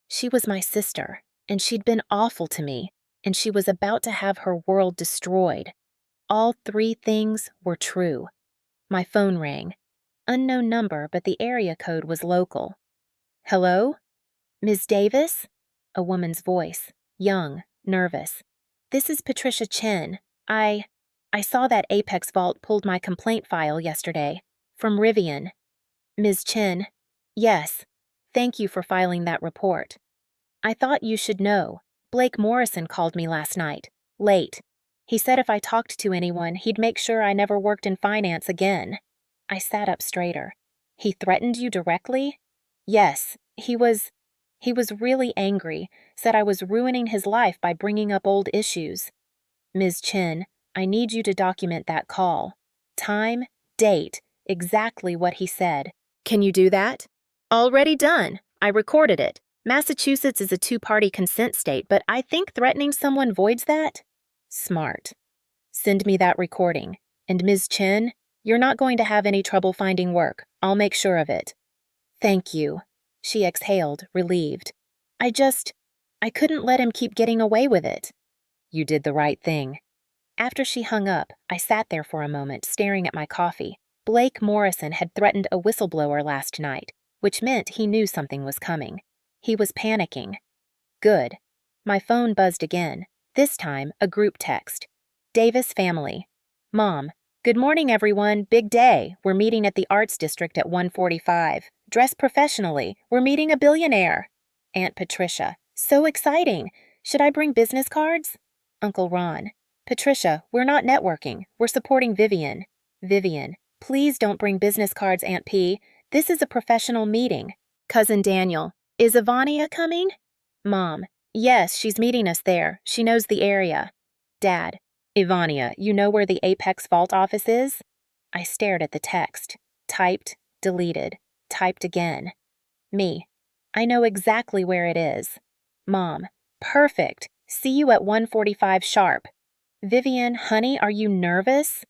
She was my sister, and she'd been awful to me, and she was about to have her world destroyed. All 3 things were true. My phone rang. Unknown number, but the area code was local. "Hello? Ms. Davis?" A woman's voice, young, nervous. "This is Patricia Chen. I saw that Apex Vault pulled my complaint file yesterday. From Rivian." "Ms. Chen, yes. Thank you for filing that report. I thought you should know. Blake Morrison called me last night, late. He said if I talked to anyone, he'd make sure I never worked in finance again." I sat up straighter. "He threatened you directly?" "Yes, he was really angry, said I was ruining his life by bringing up old issues." "Ms. Chen, I need you to document that call. Time, date, exactly what he said." "Can you do that?" "Already done. I recorded it. Massachusetts is a 2-party consent state, but I think threatening someone voids that." "Smart. Send me that recording. And Ms. Chen, you're not going to have any trouble finding work. I'll make sure of it." "Thank you." She exhaled, relieved. I couldn't let him keep getting away with it." "You did the right thing." After she hung up, I sat there for a moment, staring at my coffee. Blake Morrison had threatened a whistleblower last night, which meant he knew something was coming. He was panicking. Good. My phone buzzed again, this time a group text. "Davis family. Mom, good morning everyone, big day. We're meeting at the Arts District at 1:45. Dress professionally. We're meeting a billionaire." Aunt Patricia, so exciting. Should I bring business cards? Uncle Ron, Patricia, we're not networking. We're supporting Vivian. Vivian, please don't bring business cards, Aunt P. This is a professional meeting. Cousin Daniel, is Ivania coming? Mom, yes, she's meeting us there. She knows the area. Dad, Ivania, you know where the Apex Vault office is? I stared at the text. Typed, deleted, typed again. Me, I know exactly where it is. Mom, perfect. See you at 1:45 sharp. Vivian, honey, are you nervous?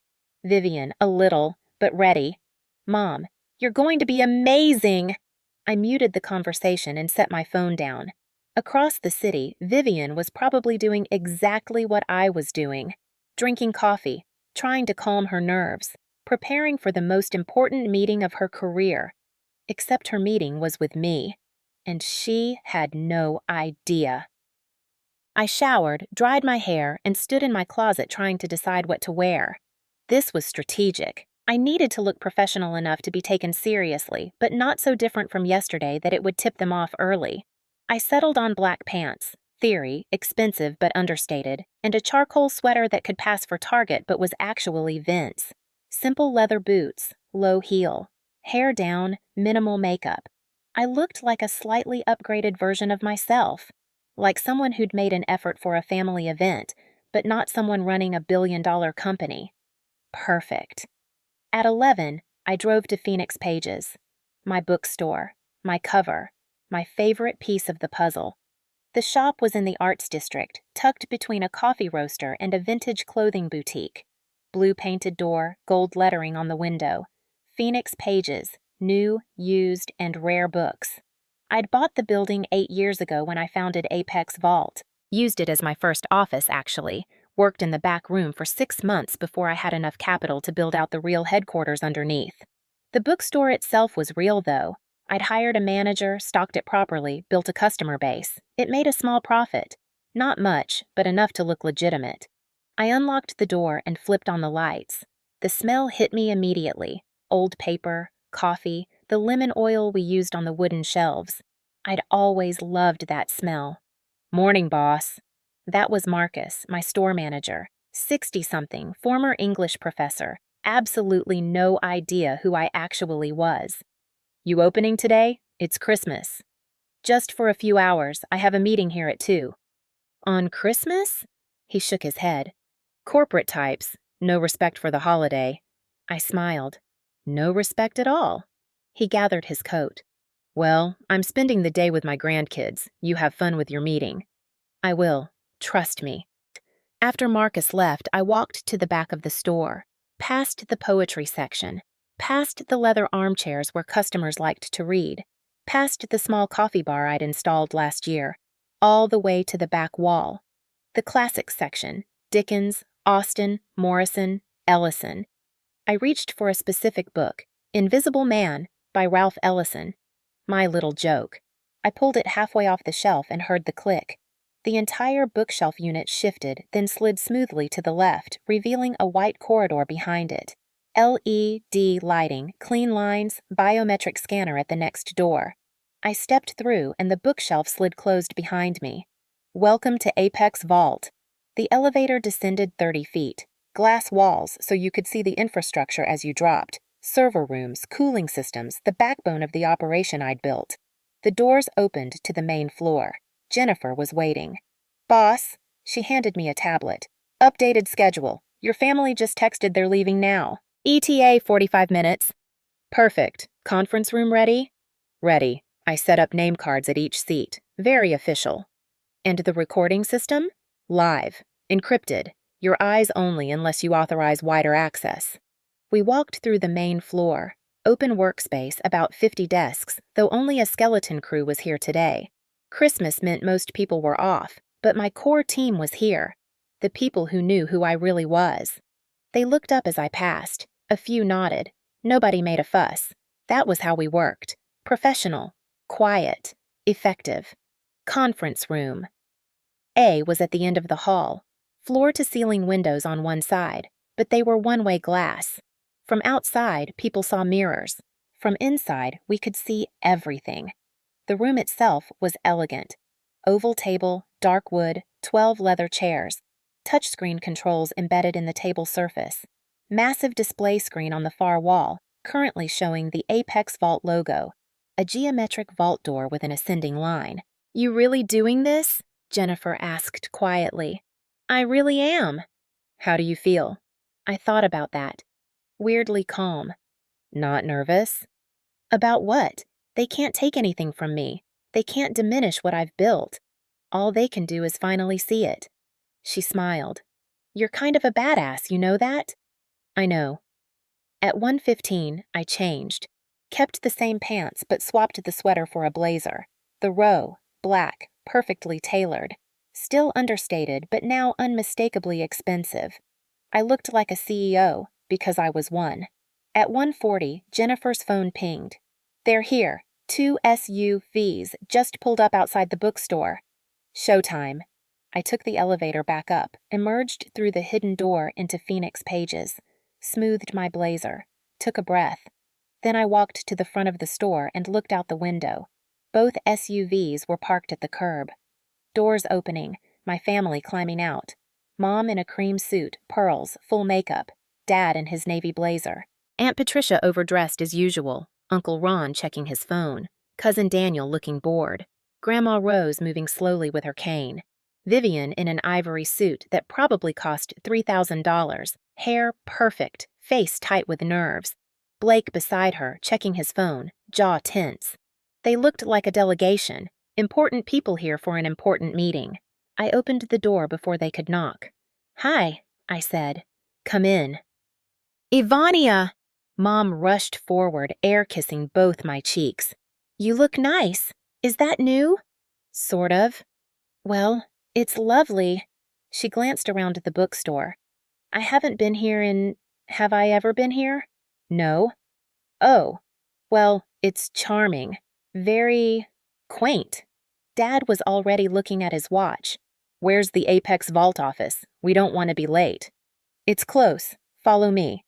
Vivian, a little, but ready. Mom, you're going to be amazing. I muted the conversation and set my phone down. Across the city, Vivian was probably doing exactly what I was doing. Drinking coffee, trying to calm her nerves, preparing for the most important meeting of her career. Except her meeting was with me. And she had no idea. I showered, dried my hair, and stood in my closet trying to decide what to wear. This was strategic. I needed to look professional enough to be taken seriously, but not so different from yesterday that it would tip them off early. I settled on black pants, theory, expensive but understated, and a charcoal sweater that could pass for Target but was actually Vince. Simple leather boots, low heel. Hair down, minimal makeup. I looked like a slightly upgraded version of myself. Like someone who'd made an effort for a family event, but not someone running a billion-dollar company. Perfect. At 11, I drove to Phoenix Pages. My bookstore, my cover, my favorite piece of the puzzle. The shop was in the Arts District, tucked between a coffee roaster and a vintage clothing boutique. Blue painted door, gold lettering on the window. Phoenix Pages, new, used, and rare books. I'd bought the building 8 years ago when I founded Apex Vault. Used it as my first office, actually. Worked in the back room for 6 months before I had enough capital to build out the real headquarters underneath. The bookstore itself was real, though. I'd hired a manager, stocked it properly, built a customer base. It made a small profit. Not much, but enough to look legitimate. I unlocked the door and flipped on the lights. The smell hit me immediately. Old paper, coffee, the lemon oil we used on the wooden shelves. I'd always loved that smell. "Morning, boss." That was Marcus, my store manager. 60-something, former English professor. Absolutely no idea who I actually was. "You opening today? It's Christmas." "Just for a few hours. I have a meeting here at 2. "On Christmas?" He shook his head. "Corporate types. No respect for the holiday." I smiled. "No respect at all." He gathered his coat. "Well, I'm spending the day with my grandkids. You have fun with your meeting." "I will. Trust me." After Marcus left, I walked to the back of the store, past the poetry section, past the leather armchairs where customers liked to read, past the small coffee bar I'd installed last year, all the way to the back wall. The classics section: Dickens, Austen, Morrison, Ellison. I reached for a specific book, Invisible Man by Ralph Ellison. My little joke. I pulled it halfway off the shelf and heard the click. The entire bookshelf unit shifted, then slid smoothly to the left, revealing a white corridor behind it. LED lighting, clean lines, biometric scanner at the next door. I stepped through, and the bookshelf slid closed behind me. "Welcome to Apex Vault." The elevator descended 30 feet. Glass walls so you could see the infrastructure as you dropped. Server rooms, cooling systems, the backbone of the operation I'd built. The doors opened to the main floor. Jennifer was waiting. "Boss," she handed me a tablet. "Updated schedule. Your family just texted they're leaving now. ETA 45 minutes. "Perfect. Conference room ready?" "Ready." I set up name cards at each seat. Very official. "And the recording system?" "Live. Encrypted. Your eyes only unless you authorize wider access." We walked through the main floor. Open workspace, about 50 desks, though only a skeleton crew was here today. Christmas meant most people were off, but my core team was here. The people who knew who I really was. They looked up as I passed. A few nodded. Nobody made a fuss. That was how we worked. Professional. Quiet. Effective. Conference room. A was at the end of the hall. Floor-to-ceiling windows on one side, but they were one-way glass. From outside, people saw mirrors. From inside, we could see everything. The room itself was elegant. Oval table, dark wood, 12 leather chairs. Touchscreen controls embedded in the table surface. Massive display screen on the far wall, currently showing the Apex Vault logo. A geometric vault door with an ascending line. "You really doing this?" Jennifer asked quietly. "I really am." "How do you feel?" I thought about that. Weirdly calm. "Not nervous?" "About what? They can't take anything from me. They can't diminish what I've built. All they can do is finally see it." She smiled. "You're kind of a badass, you know that?" "I know." At 1:15, I changed. Kept the same pants, but swapped the sweater for a blazer. The row, black, perfectly tailored. Still understated, but now unmistakably expensive. I looked like a CEO, because I was one. At 1:40, Jennifer's phone pinged. "They're here. 2 SUVs just pulled up outside the bookstore." Showtime. I took the elevator back up, emerged through the hidden door into Phoenix Pages, smoothed my blazer, took a breath. Then I walked to the front of the store and looked out the window. Both SUVs were parked at the curb. Doors opening, my family climbing out. Mom in a cream suit, pearls, full makeup. Dad in his navy blazer. Aunt Patricia overdressed as usual. Uncle Ron checking his phone. Cousin Daniel looking bored. Grandma Rose moving slowly with her cane. Vivian in an ivory suit that probably cost $3,000. Hair perfect, face tight with nerves. Blake beside her, checking his phone, jaw tense. They looked like a delegation. Important people here for an important meeting. I opened the door before they could knock. "Hi," I said. "Come in." "Ivania!" Mom rushed forward, air-kissing both my cheeks. "You look nice. Is that new?" "Sort of." "Well, it's lovely." She glanced around the bookstore. "I haven't been here in... Have I ever been here?" "No." Oh, well, it's charming. Very quaint. Dad was already looking at his watch. Where's the Apex Vault office? We don't want to be late. It's close. Follow me.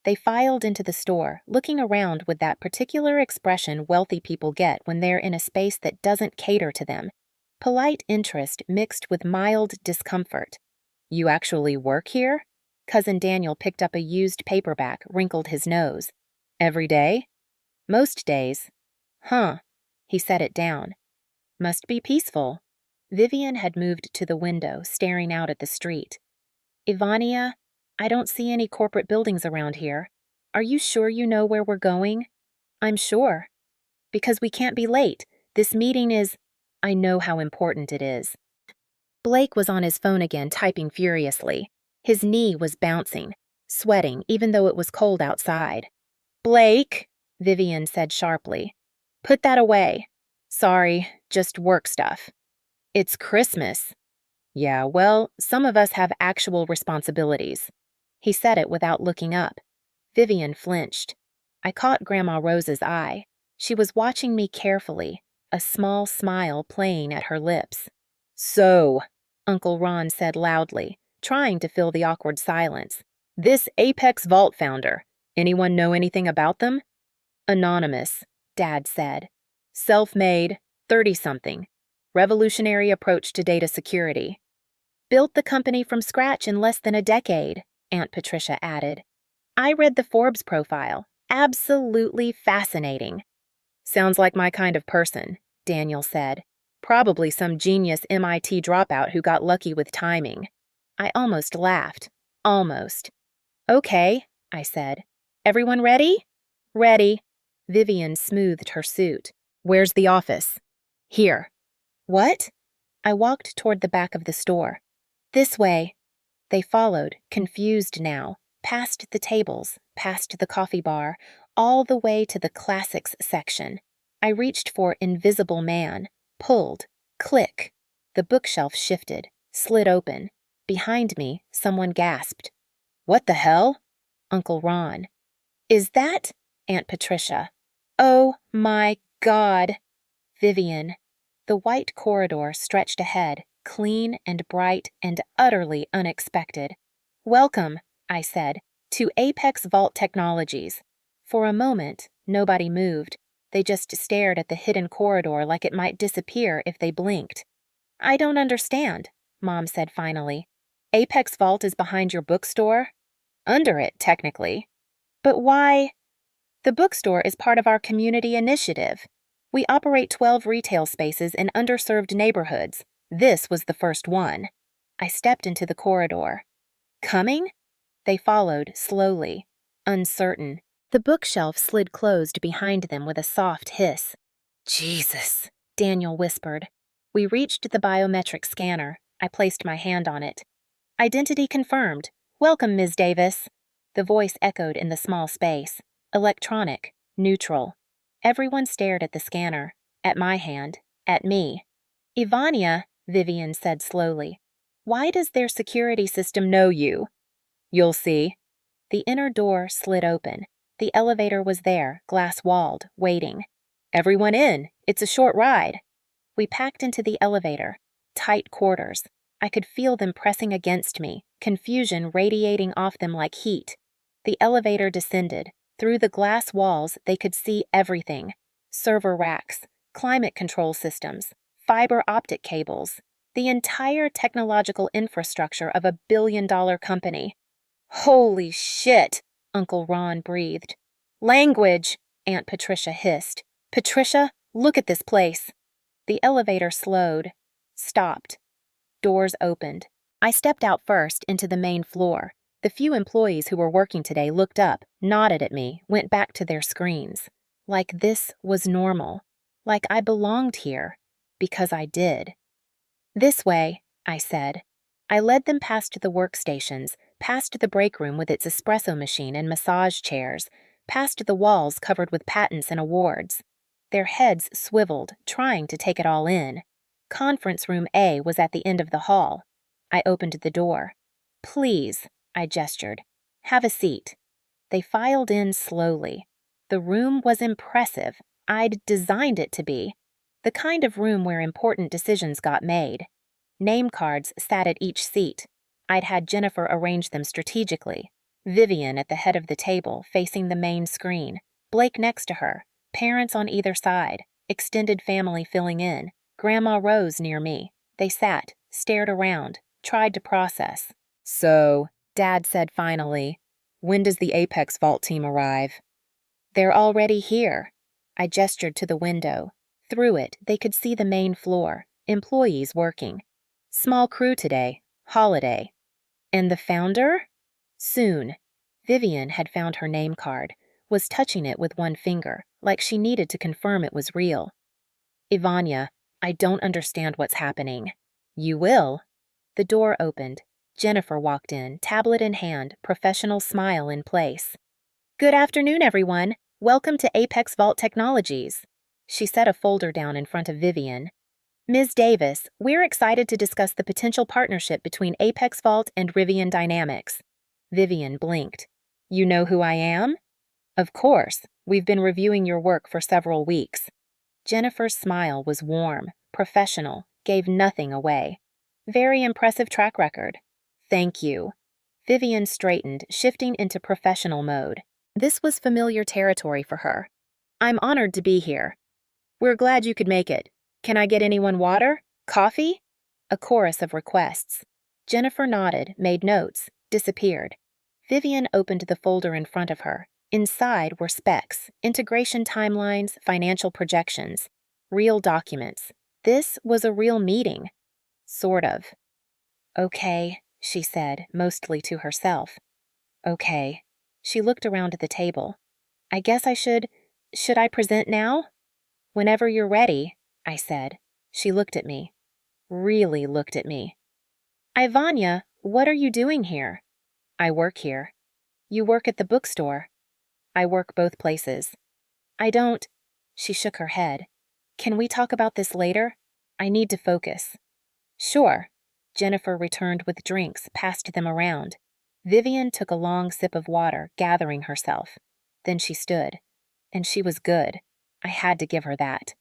They filed into the store, looking around with that particular expression wealthy people get when they're in a space that doesn't cater to them. Polite interest mixed with mild discomfort. You actually work here? Cousin Daniel picked up a used paperback, wrinkled his nose. Every day? Most days. Huh. He set it down. Must be peaceful. Vivian had moved to the window, staring out at the street. Ivania, I don't see any corporate buildings around here. Are you sure you know where we're going? I'm sure. Because we can't be late. This meeting is... I know how important it is. Blake was on his phone again, typing furiously. His knee was bouncing, sweating even though it was cold outside. Blake, Vivian said sharply. Put that away. Sorry, just work stuff. It's Christmas. Yeah, well, some of us have actual responsibilities. He said it without looking up. Vivian flinched. I caught Grandma Rose's eye. She was watching me carefully, a small smile playing at her lips. So, Uncle Ron said loudly, trying to fill the awkward silence. This Apex Vault founder. Anyone know anything about them? Anonymous, Dad said. Self-made, 30-something. Revolutionary approach to data security. Built the company from scratch in less than a decade, Aunt Patricia added. I read the Forbes profile. Absolutely fascinating. Sounds like my kind of person, Daniel said. Probably some genius MIT dropout who got lucky with timing. I almost laughed. Almost. Okay, I said. Everyone ready? Ready. Vivian smoothed her suit. Where's the office? Here. What? I walked toward the back of the store. This way. They followed, confused now, past the tables, past the coffee bar, all the way to the classics section. I reached for Invisible Man, pulled, click. The bookshelf shifted, slid open. Behind me, someone gasped. What the hell? Uncle Ron. Is that Aunt Patricia? Oh my God. Vivian. The white corridor stretched ahead, clean and bright and utterly unexpected. Welcome, I said, to Apex Vault Technologies. For a moment, nobody moved. They just stared at the hidden corridor like it might disappear if they blinked. I don't understand, Mom said finally. Apex Vault is behind your bookstore? Under it, technically. But why? The bookstore is part of our community initiative. We operate 12 retail spaces in underserved neighborhoods. This was the first one. I stepped into the corridor. Coming? They followed, slowly, uncertain. The bookshelf slid closed behind them with a soft hiss. Jesus, Daniel whispered. We reached the biometric scanner. I placed my hand on it. Identity confirmed. Welcome, Ms. Davis. The voice echoed in the small space. Electronic, neutral. Everyone stared at the scanner, at my hand, at me. Ivania, Vivian said slowly, why does their security system know you? You'll see. The inner door slid open. The elevator was there, glass-walled, waiting. Everyone in. It's a short ride. We packed into the elevator. Tight quarters. I could feel them pressing against me, confusion radiating off them like heat. The elevator descended. Through the glass walls, they could see everything. Server racks, climate control systems, fiber optic cables, the entire technological infrastructure of a billion-dollar company. Holy shit, Uncle Ron breathed. Language, Aunt Patricia hissed. Patricia, look at this place. The elevator slowed, stopped. Doors opened. I stepped out first into the main floor. The few employees who were working today looked up, nodded at me, went back to their screens. Like this was normal. Like I belonged here. Because I did. This way, I said. I led them past the workstations, past the break room with its espresso machine and massage chairs, past the walls covered with patents and awards. Their heads swiveled, trying to take it all in. Conference room A was at the end of the hall. I opened the door. Please, I gestured. Have a seat. They filed in slowly. The room was impressive. I'd designed it to be. The kind of room where important decisions got made. Name cards sat at each seat. I'd had Jennifer arrange them strategically. Vivian at the head of the table, facing the main screen. Blake next to her. Parents on either side. Extended family filling in. Grandma Rose near me. They sat, stared around, tried to process. "So," Dad said finally, "when does the Apex Vault team arrive?" "They're already here." I gestured to the window. Through it, they could see the main floor, employees working. Small crew today, holiday. And the founder? Soon. Vivian had found her name card, was touching it with one finger, like she needed to confirm it was real. "Ivania, I don't understand what's happening." "You will." The door opened. Jennifer walked in, tablet in hand, professional smile in place. "Good afternoon, everyone. Welcome to Apex Vault Technologies." She set a folder down in front of Vivian. "Ms. Davis, we're excited to discuss the potential partnership between Apex Vault and Rivian Dynamics." Vivian blinked. "You know who I am?" "Of course. We've been reviewing your work for several weeks." Jennifer's smile was warm, professional, gave nothing away. "Very impressive track record." "Thank you." Vivian straightened, shifting into professional mode. This was familiar territory for her. "I'm honored to be here." "We're glad you could make it. Can I get anyone water? Coffee?" A chorus of requests. Jennifer nodded, made notes, disappeared. Vivian opened the folder in front of her. Inside were specs, integration timelines, financial projections. Real documents. This was a real meeting. Sort of. "Okay," she said, mostly to herself. "Okay." She looked around at the table. "I guess I should I present now?" "Whenever you're ready," I said. She looked at me. Really looked at me. "Ivania, what are you doing here?" "I work here." "You work at the bookstore?" "I work both places." "I don't..." She shook her head. "Can we talk about this later? I need to focus." "Sure." Jennifer returned with drinks, passed them around. Vivian took a long sip of water, gathering herself. Then she stood. And she was good. I had to give her that.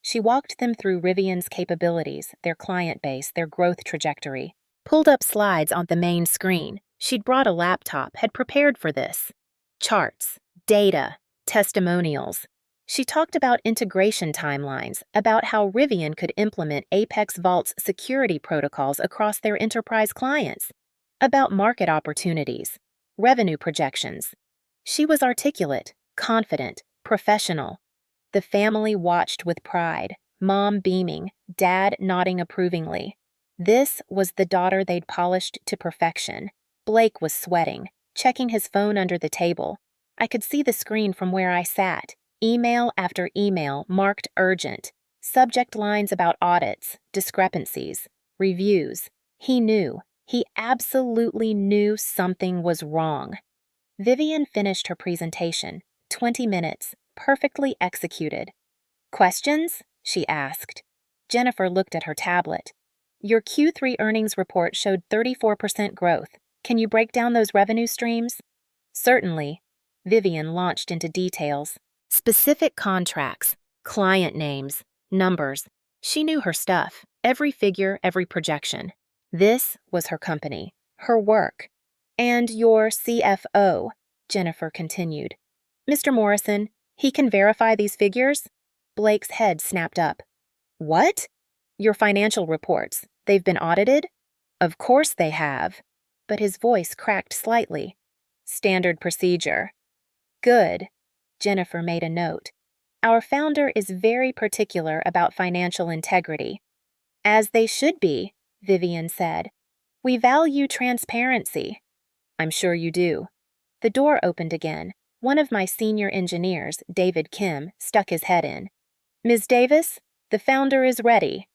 She walked them through Rivian's capabilities, their client base, their growth trajectory. Pulled up slides on the main screen. She'd brought a laptop, had prepared for this. Charts, data, testimonials. She talked about integration timelines, about how Rivian could implement Apex Vault's security protocols across their enterprise clients, about market opportunities, revenue projections. She was articulate, confident, professional. The family watched with pride, Mom beaming, Dad nodding approvingly. This was the daughter they'd polished to perfection. Blake was sweating, checking his phone under the table. I could see the screen from where I sat. Email after email marked urgent. Subject lines about audits, discrepancies, reviews. He knew. He absolutely knew something was wrong. Vivian finished her presentation. 20 minutes, perfectly executed. "Questions?" she asked. Jennifer looked at her tablet. "Your Q3 earnings report showed 34% growth. Can you break down those revenue streams?" "Certainly." Vivian launched into details. Specific contracts, client names, numbers. She knew her stuff, every figure, every projection. This was her company, her work. "And your CFO," Jennifer continued. "Mr. Morrison, he can verify these figures?" Blake's head snapped up. "What?" "Your financial reports. They've been audited?" "Of course they have." But his voice cracked slightly. "Standard procedure." "Good." Jennifer made a note. "Our founder is very particular about financial integrity." "As they should be," Vivian said. "We value transparency." "I'm sure you do." The door opened again. One of my senior engineers, David Kim, stuck his head in. "Ms. Davis, the founder is ready."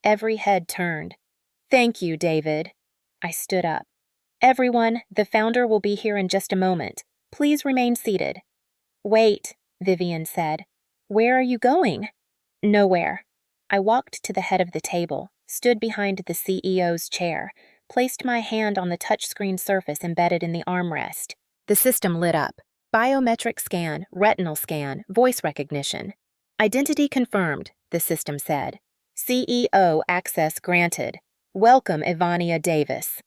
Every head turned. "Thank you, David." I stood up. "Everyone, the founder will be here in just a moment. Please remain seated." "Wait," Vivian said. "Where are you going?" "Nowhere." I walked to the head of the table, stood behind the CEO's chair, placed my hand on the touchscreen surface embedded in the armrest. The system lit up. Biometric scan, retinal scan, voice recognition. Identity confirmed, the system said. CEO access granted. Welcome, Ivania Davis.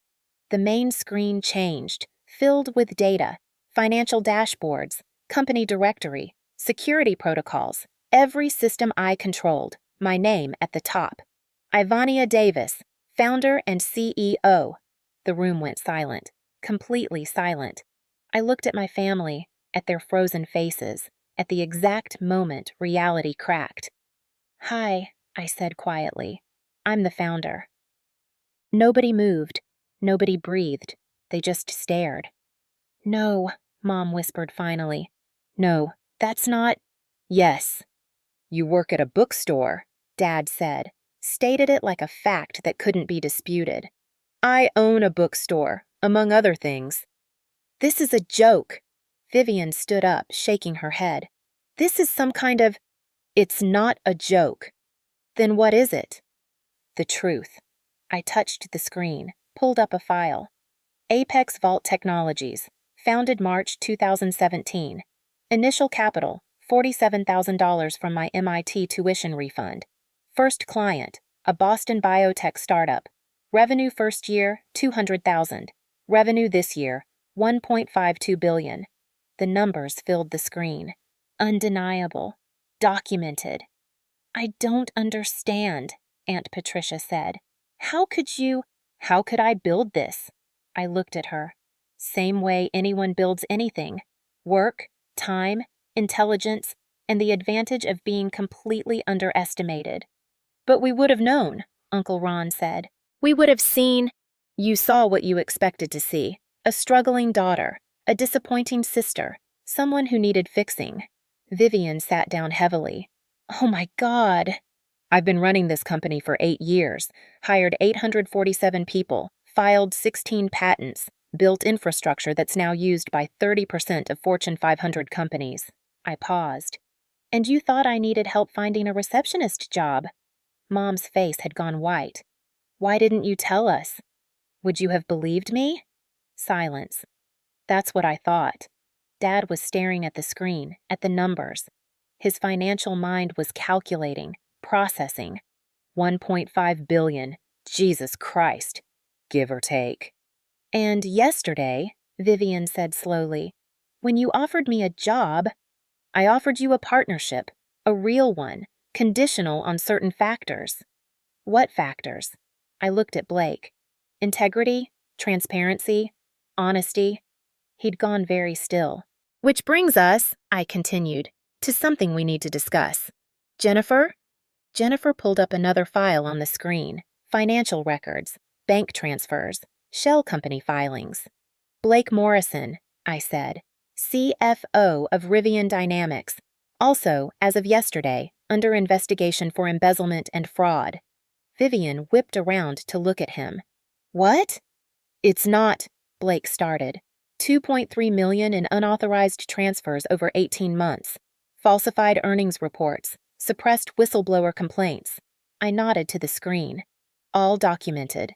The main screen changed, filled with data, financial dashboards, company directory, security protocols, every system I controlled, my name at the top. Ivania Davis, founder and CEO. The room went silent, completely silent. I looked at my family, at their frozen faces, at the exact moment reality cracked. Hi, I said quietly. I'm the founder. Nobody moved. Nobody breathed. They just stared. No, Mom whispered finally. No, that's not. Yes. You work at a bookstore, Dad said, stated it like a fact that couldn't be disputed. I own a bookstore, among other things. This is a joke. Vivian stood up, shaking her head. This is some kind of... It's not a joke. Then what is it? The truth. I touched the screen, pulled up a file. Apex Vault Technologies, founded March 2017. Initial capital, $47,000 from my MIT tuition refund. First client, a Boston biotech startup. Revenue first year, $200,000. Revenue this year, $1.52 billion. The numbers filled the screen. Undeniable. Documented. I don't understand, Aunt Patricia said. How could I build this? I looked at her. Same way anyone builds anything. Work, time, intelligence, and the advantage of being completely underestimated. But we would have known, Uncle Ron said. We would have seen. You saw what you expected to see. A struggling daughter, a disappointing sister, someone who needed fixing. Vivian sat down heavily. Oh my God. I've been running this company for 8 years, hired 847 people, filed 16 patents, built infrastructure that's now used by 30% of Fortune 500 companies. I paused. And you thought I needed help finding a receptionist job? Mom's face had gone white. Why didn't you tell us? Would you have believed me? Silence. That's what I thought. Dad was staring at the screen, at the numbers. His financial mind was calculating, processing. 1.5 billion. Jesus Christ. Give or take. And yesterday, Vivian said slowly, when you offered me a job, I offered you a partnership, a real one, conditional on certain factors. What factors? I looked at Blake. Integrity, transparency, honesty. He'd gone very still. Which brings us, I continued, to something we need to discuss. Jennifer? Jennifer pulled up another file on the screen. Financial records, bank transfers, shell company filings. Blake Morrison, I said, CFO of Rivian Dynamics, also, as of yesterday, under investigation for embezzlement and fraud. Vivian whipped around to look at him. What? It's not, Blake started. $2.3 million in unauthorized transfers over 18 months. Falsified earnings reports. Suppressed whistleblower complaints. I nodded to the screen. All documented.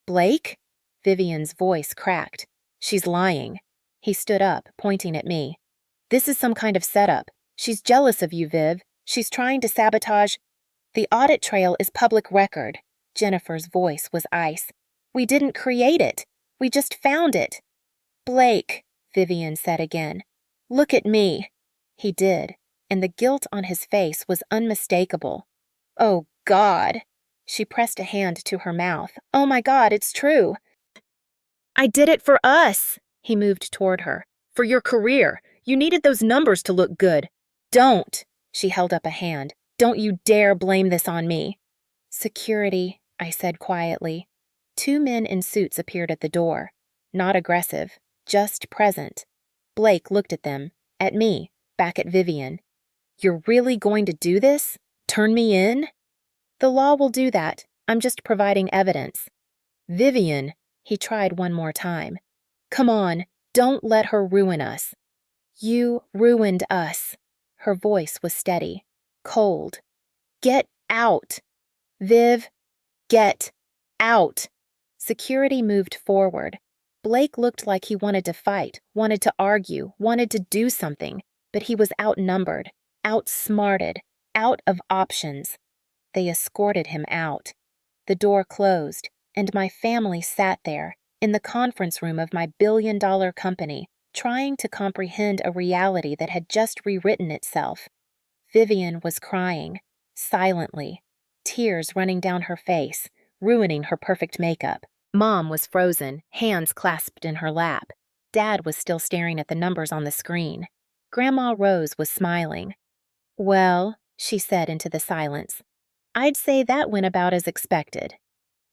Blake? Vivian's voice cracked. She's lying. He stood up, pointing at me. This is some kind of setup. She's jealous of you, Viv. She's trying to sabotage. The audit trail is public record. Jennifer's voice was ice. We didn't create it. We just found it. Blake, Vivian said again. Look at me. He did, and the guilt on his face was unmistakable. Oh, God. She pressed a hand to her mouth. Oh, my God, it's true. I did it for us. He moved toward her. For your career. You needed those numbers to look good. Don't. She held up a hand. Don't you dare blame this on me. Security, I said quietly. 2 men in suits appeared at the door. Not aggressive, just present. Blake looked at them, at me, back at Vivian. You're really going to do this? Turn me in? The law will do that. I'm just providing evidence. Vivian, he tried one more time. Come on, don't let her ruin us. You ruined us. Her voice was steady, cold. Get out. Viv, get out. Security moved forward. Blake looked like he wanted to fight, wanted to argue, wanted to do something, but he was outnumbered, outsmarted, out of options. They escorted him out. The door closed, and my family sat there, in the conference room of my billion-dollar company, trying to comprehend a reality that had just rewritten itself. Vivian was crying, silently, tears running down her face, ruining her perfect makeup. Mom was frozen, hands clasped in her lap. Dad was still staring at the numbers on the screen. Grandma Rose was smiling. "Well," she said into the silence, "I'd say that went about as expected."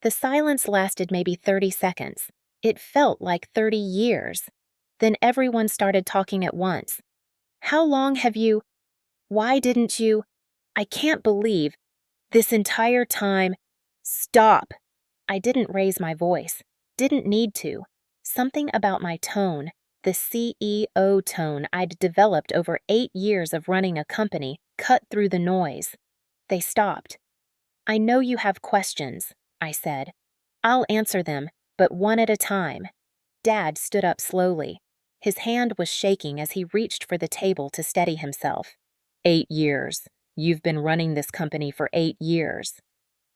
The silence lasted maybe 30 seconds. It felt like 30 years. Then everyone started talking at once. "How long have you? Why didn't you? I can't believe. This entire time. Stop!" I didn't raise my voice. Didn't need to. Something about my tone, the CEO tone I'd developed over 8 years of running a company, cut through the noise. They stopped. "I know you have questions," I said. "I'll answer them, but one at a time." Dad stood up slowly. His hand was shaking as he reached for the table to steady himself. 8 years. You've been running this company for 8 years.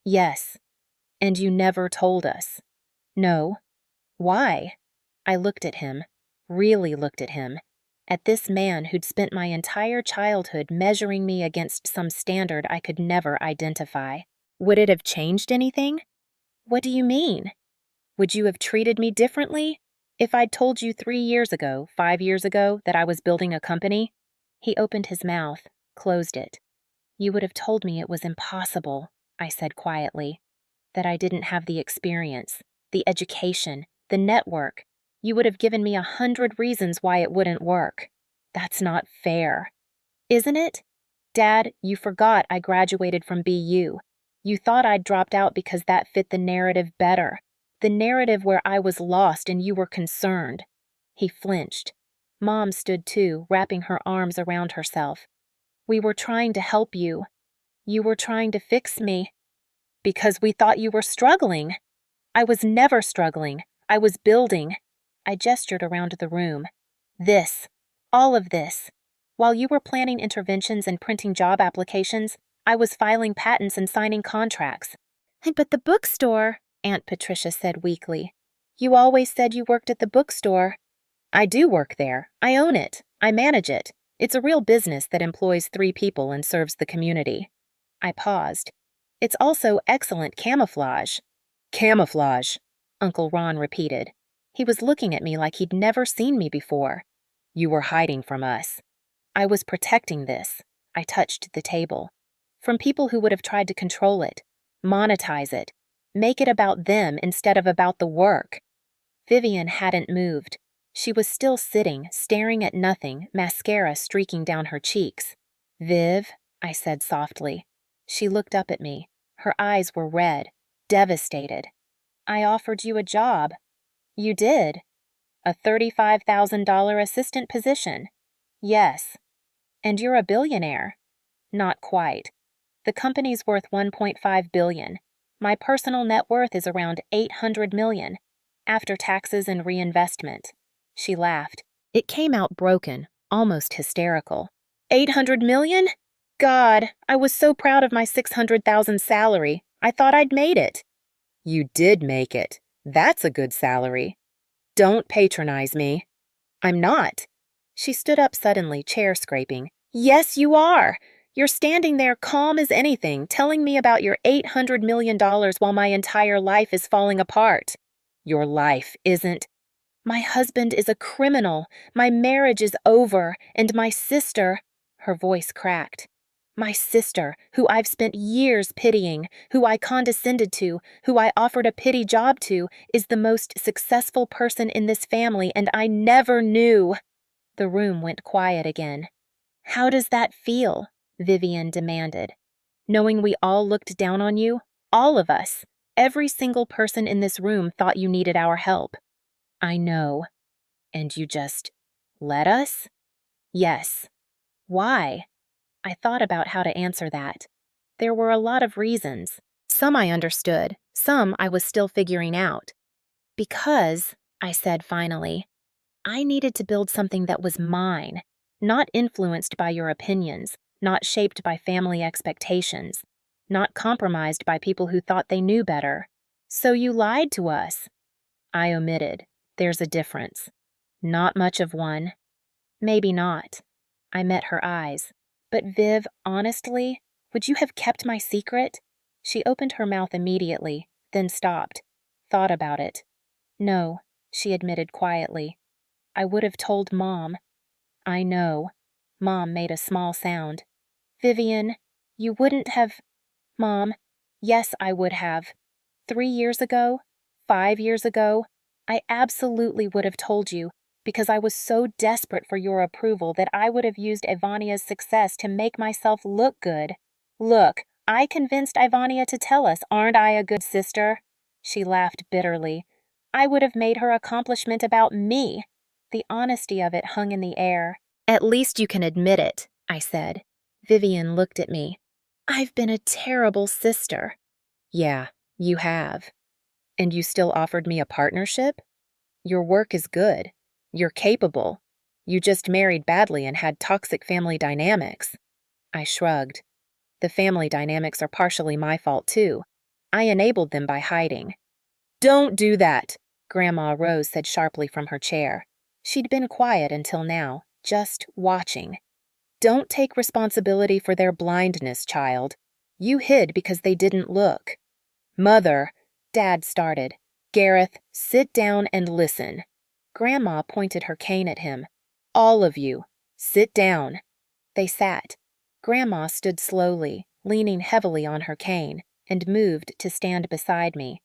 "Yes. And you never told us." "No." "Why?" I looked at him, really looked at him, at this man who'd spent my entire childhood measuring me against some standard I could never identify. Would it have changed anything? "What do you mean? Would you have treated me differently? If I'd told you 3 years ago, 5 years ago, that I was building a company?" He opened his mouth, closed it. "You would have told me it was impossible," I said quietly. "That I didn't have the experience, the education, the network. You would have given me 100 reasons why it wouldn't work. That's not fair." "Isn't it? Dad, you forgot I graduated from BU. You thought I'd dropped out because that fit the narrative better. The narrative where I was lost and you were concerned." He flinched. Mom stood too, wrapping her arms around herself. "We were trying to help you. You were trying to fix me. Because we thought you were struggling." "I was never struggling. I was building." I gestured around the room. "This. All of this. While you were planning interventions and printing job applications, I was filing patents and signing contracts." "But the bookstore," Aunt Patricia said weakly. "You always said you worked at the bookstore." "I do work there. I own it. I manage it. It's a real business that employs 3 people and serves the community." I paused. "It's also excellent camouflage." "Camouflage," Uncle Ron repeated. He was looking at me like he'd never seen me before. "You were hiding from us." "I was protecting this." I touched the table. "From people who would have tried to control it, monetize it, make it about them instead of about the work." Vivian hadn't moved. She was still sitting, staring at nothing, mascara streaking down her cheeks. "Viv," I said softly. She looked up at me. Her eyes were red, devastated. "I offered you a job." "You did?" "A $35,000 assistant position." "Yes." "And you're a billionaire." "Not quite. The company's worth $1.5 billion. My personal net worth is around $800 million, after taxes and reinvestment." She laughed. It came out broken, almost hysterical. $800 million? God, I was so proud of my $600,000 salary. I thought I'd made it." "You did make it. That's a good salary." "Don't patronize me." "I'm not." She stood up suddenly, chair scraping. "Yes, you are. You're standing there calm as anything, telling me about your $800 million while my entire life is falling apart." "Your life isn't." "My husband is a criminal. My marriage is over. And my sister," her voice cracked. "My sister, who I've spent years pitying, who I condescended to, who I offered a pity job to, is the most successful person in this family, and I never knew." The room went quiet again. "How does that feel?" Vivian demanded. "Knowing we all looked down on you? All of us. Every single person in this room thought you needed our help." "I know." "And you just let us?" "Yes." "Why?" I thought about how to answer that. There were a lot of reasons. Some I understood, some I was still figuring out. "Because," I said finally. I needed to build something that was mine, not influenced by your opinions, not shaped by family expectations, not compromised by people who thought they knew better. So you lied to us. I omitted. There's a difference. Not much of one. Maybe not. I met her eyes. But Viv, honestly, would you have kept my secret? She opened her mouth immediately, then stopped. Thought about it. No, she admitted quietly. I would have told Mom. I know. Mom made a small sound. Vivian, you wouldn't have... Mom, yes, I would have. 3 years ago, 5 years ago, I absolutely would have told you because I was so desperate for your approval that I would have used Ivania's success to make myself look good. Look, I convinced Ivania to tell us, aren't I a good sister? She laughed bitterly. I would have made her accomplishment about me. The honesty of it hung in the air. At least you can admit it, I said. Vivian looked at me. I've been a terrible sister. Yeah, you have. And you still offered me a partnership? Your work is good. You're capable. You just married badly and had toxic family dynamics. I shrugged. The family dynamics are partially my fault, too. I enabled them by hiding. Don't do that, Grandma Rose said sharply from her chair. She'd been quiet until now, just watching. Don't take responsibility for their blindness, child. You hid because they didn't look. Mother, Dad started. Gareth, sit down and listen. Grandma pointed her cane at him. All of you, sit down. They sat. Grandma stood slowly, leaning heavily on her cane, and moved to stand beside me.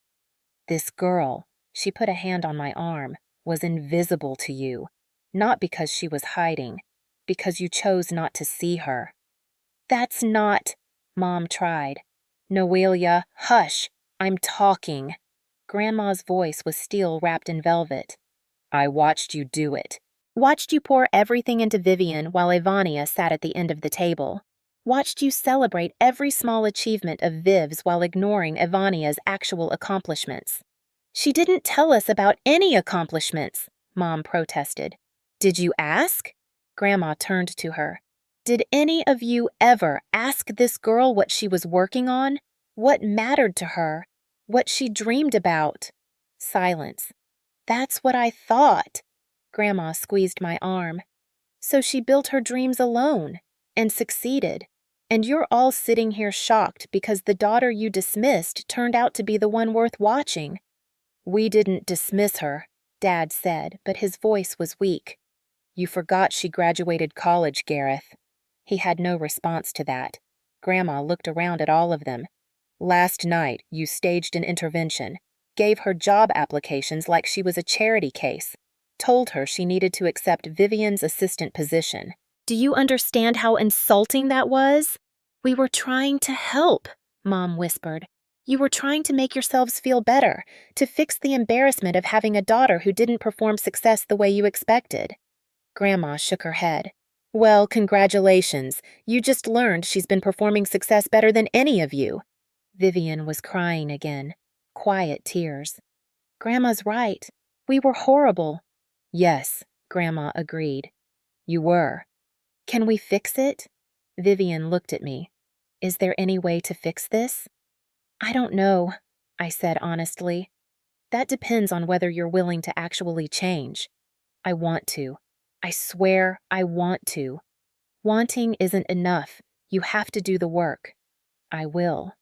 This girl, she put a hand on my arm, was invisible to you. Not because she was hiding, because you chose not to see her. That's not... Mom tried. Noelia, hush. I'm talking. Grandma's voice was steel wrapped in velvet. I watched you do it. Watched you pour everything into Vivian while Ivania sat at the end of the table. Watched you celebrate every small achievement of Viv's while ignoring Ivania's actual accomplishments. She didn't tell us about any accomplishments, Mom protested. Did you ask? Grandma turned to her. Did any of you ever ask this girl what she was working on? What mattered to her? What she dreamed about? Silence. That's what I thought. Grandma squeezed my arm. So she built her dreams alone and succeeded. And you're all sitting here shocked because the daughter you dismissed turned out to be the one worth watching. We didn't dismiss her, Dad said, but his voice was weak. You forgot she graduated college, Gareth. He had no response to that. Grandma looked around at all of them. Last night, you staged an intervention, gave her job applications like she was a charity case, told her she needed to accept Vivian's assistant position. Do you understand how insulting that was? We were trying to help, Mom whispered. You were trying to make yourselves feel better, to fix the embarrassment of having a daughter who didn't perform success the way you expected. Grandma shook her head. Well, congratulations. You just learned she's been performing success better than any of you. Vivian was crying again. Quiet tears. Grandma's right. We were horrible. Yes, Grandma agreed. You were. Can we fix it? Vivian looked at me. Is there any way to fix this? I don't know, I said honestly. That depends on whether you're willing to actually change. I want to. I swear I want to. Wanting isn't enough. You have to do the work. I will.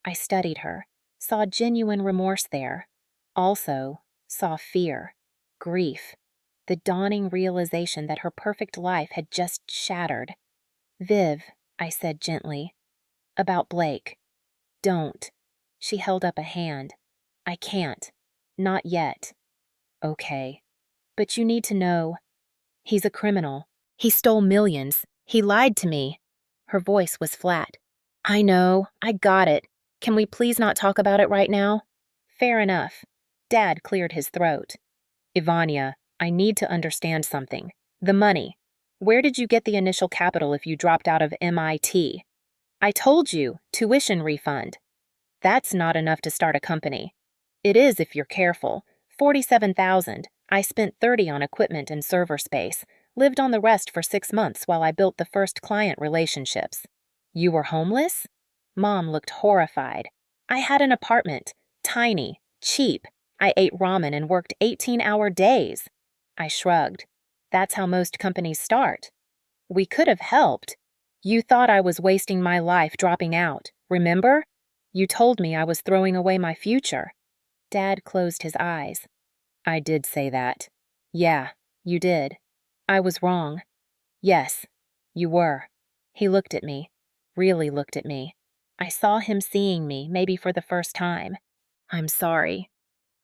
I studied her, saw genuine remorse there. Also, saw fear, grief, the dawning realization that her perfect life had just shattered. Viv, I said gently, about Blake. Don't. She held up a hand. I can't. Not yet. Okay. But you need to know. He's a criminal. He stole millions. He lied to me. Her voice was flat. I know. I got it. Can we please not talk about it right now? Fair enough. Dad cleared his throat. Ivania, I need to understand something. The money. Where did you get the initial capital if you dropped out of MIT? I told you, tuition refund. That's not enough to start a company. It is if you're careful. $47,000 I spent 30 on equipment and server space, lived on the rest for 6 months while I built the first client relationships. You were homeless? Mom looked horrified. I had an apartment, tiny, cheap. I ate ramen and worked 18-hour days. I shrugged. That's how most companies start. We could have helped. You thought I was wasting my life dropping out, remember? You told me I was throwing away my future. Dad closed his eyes. I did say that. Yeah, you did. I was wrong. Yes, you were. He looked at me, really looked at me. I saw him seeing me, maybe for the first time. I'm sorry.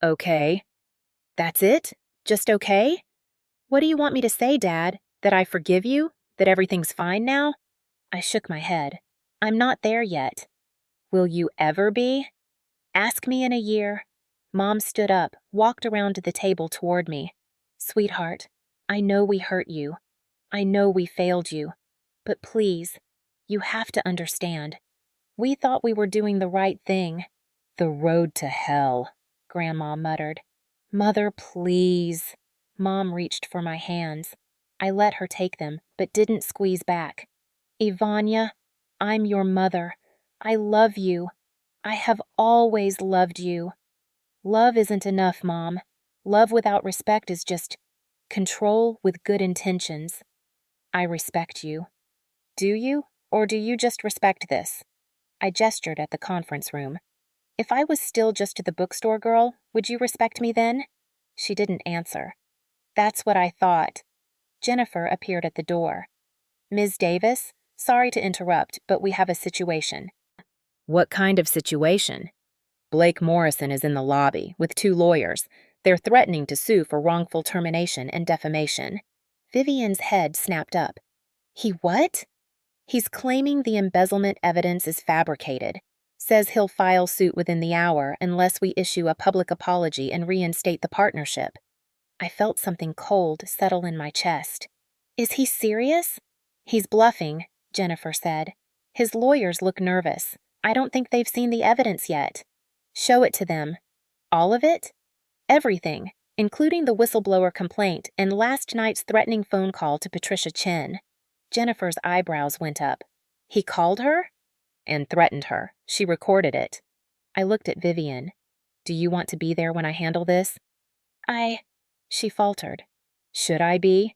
Okay. That's it? Just okay? What do you want me to say, Dad? That I forgive you? That everything's fine now? I shook my head. I'm not there yet. Will you ever be? Ask me in a year. Mom stood up, walked around to the table toward me. Sweetheart, I know we hurt you. I know we failed you. But please, you have to understand. We thought we were doing the right thing. The road to hell, Grandma muttered. Mother, please. Mom reached for my hands. I let her take them, but didn't squeeze back. Ivania, I'm your mother. I love you. I have always loved you. Love isn't enough, Mom. Love without respect is just control with good intentions. I respect you. Do you, or do you just respect this? I gestured at the conference room. If I was still just the bookstore girl, would you respect me then? She didn't answer. That's what I thought. Jennifer appeared at the door. Ms. Davis, sorry to interrupt, but we have a situation. What kind of situation? Blake Morrison is in the lobby with 2 lawyers. They're threatening to sue for wrongful termination and defamation. Vivian's head snapped up. He what? He's claiming the embezzlement evidence is fabricated. Says he'll file suit within the hour unless we issue a public apology and reinstate the partnership. I felt something cold settle in my chest. Is he serious? He's bluffing, Jennifer said. His lawyers look nervous. I don't think they've seen the evidence yet. Show it to them. All of it? Everything, including the whistleblower complaint and last night's threatening phone call to Patricia Chin. Jennifer's eyebrows went up. He called her? And threatened her. She recorded it. I looked at Vivian. Do you want to be there when I handle this? She faltered. Should I be?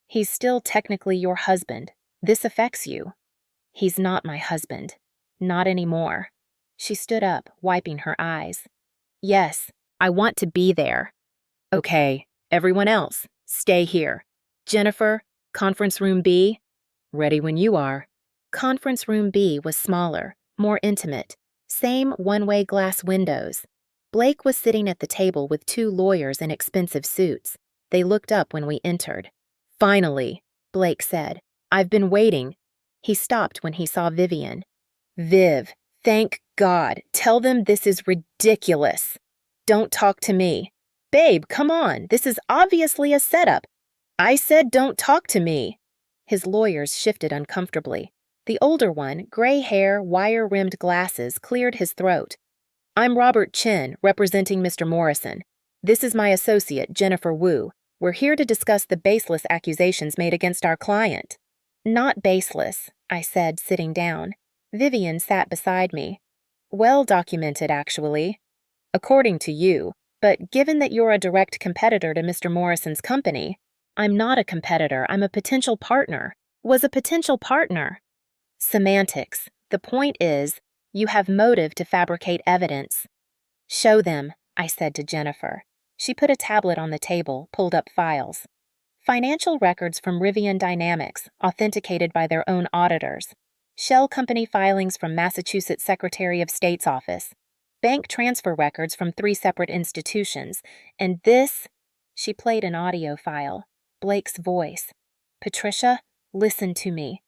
He's still technically your husband. This affects you. He's not my husband. Not anymore. She stood up, wiping her eyes. Yes, I want to be there. Okay, everyone else, stay here. Jennifer, conference room B. Ready when you are. Conference room B was smaller, more intimate. Same one-way glass windows. Blake was sitting at the table with 2 lawyers in expensive suits. They looked up when we entered. Finally, Blake said. I've been waiting. He stopped when he saw Vivian. Viv, thank God. Tell them this is ridiculous. Don't talk to me. Babe, come on. This is obviously a setup. I said don't talk to me. His lawyers shifted uncomfortably. The older one, gray hair, wire-rimmed glasses, cleared his throat. I'm Robert Chin, representing Mr. Morrison. This is my associate, Jennifer Wu. We're here to discuss the baseless accusations made against our client. Not baseless, I said, sitting down. Vivian sat beside me. Well documented, actually. According to you, but given that you're a direct competitor to Mr. Morrison's company, I'm not a competitor, I'm a potential partner. Was a potential partner. Semantics. The point is, you have motive to fabricate evidence. Show them, I said to Jennifer. She put a tablet on the table, pulled up files. Financial records from Rivian Dynamics, authenticated by their own auditors. Shell company filings from Massachusetts Secretary of State's office. Bank transfer records from 3 separate institutions. And this, she played an audio file. Blake's voice. Patricia, listen to me.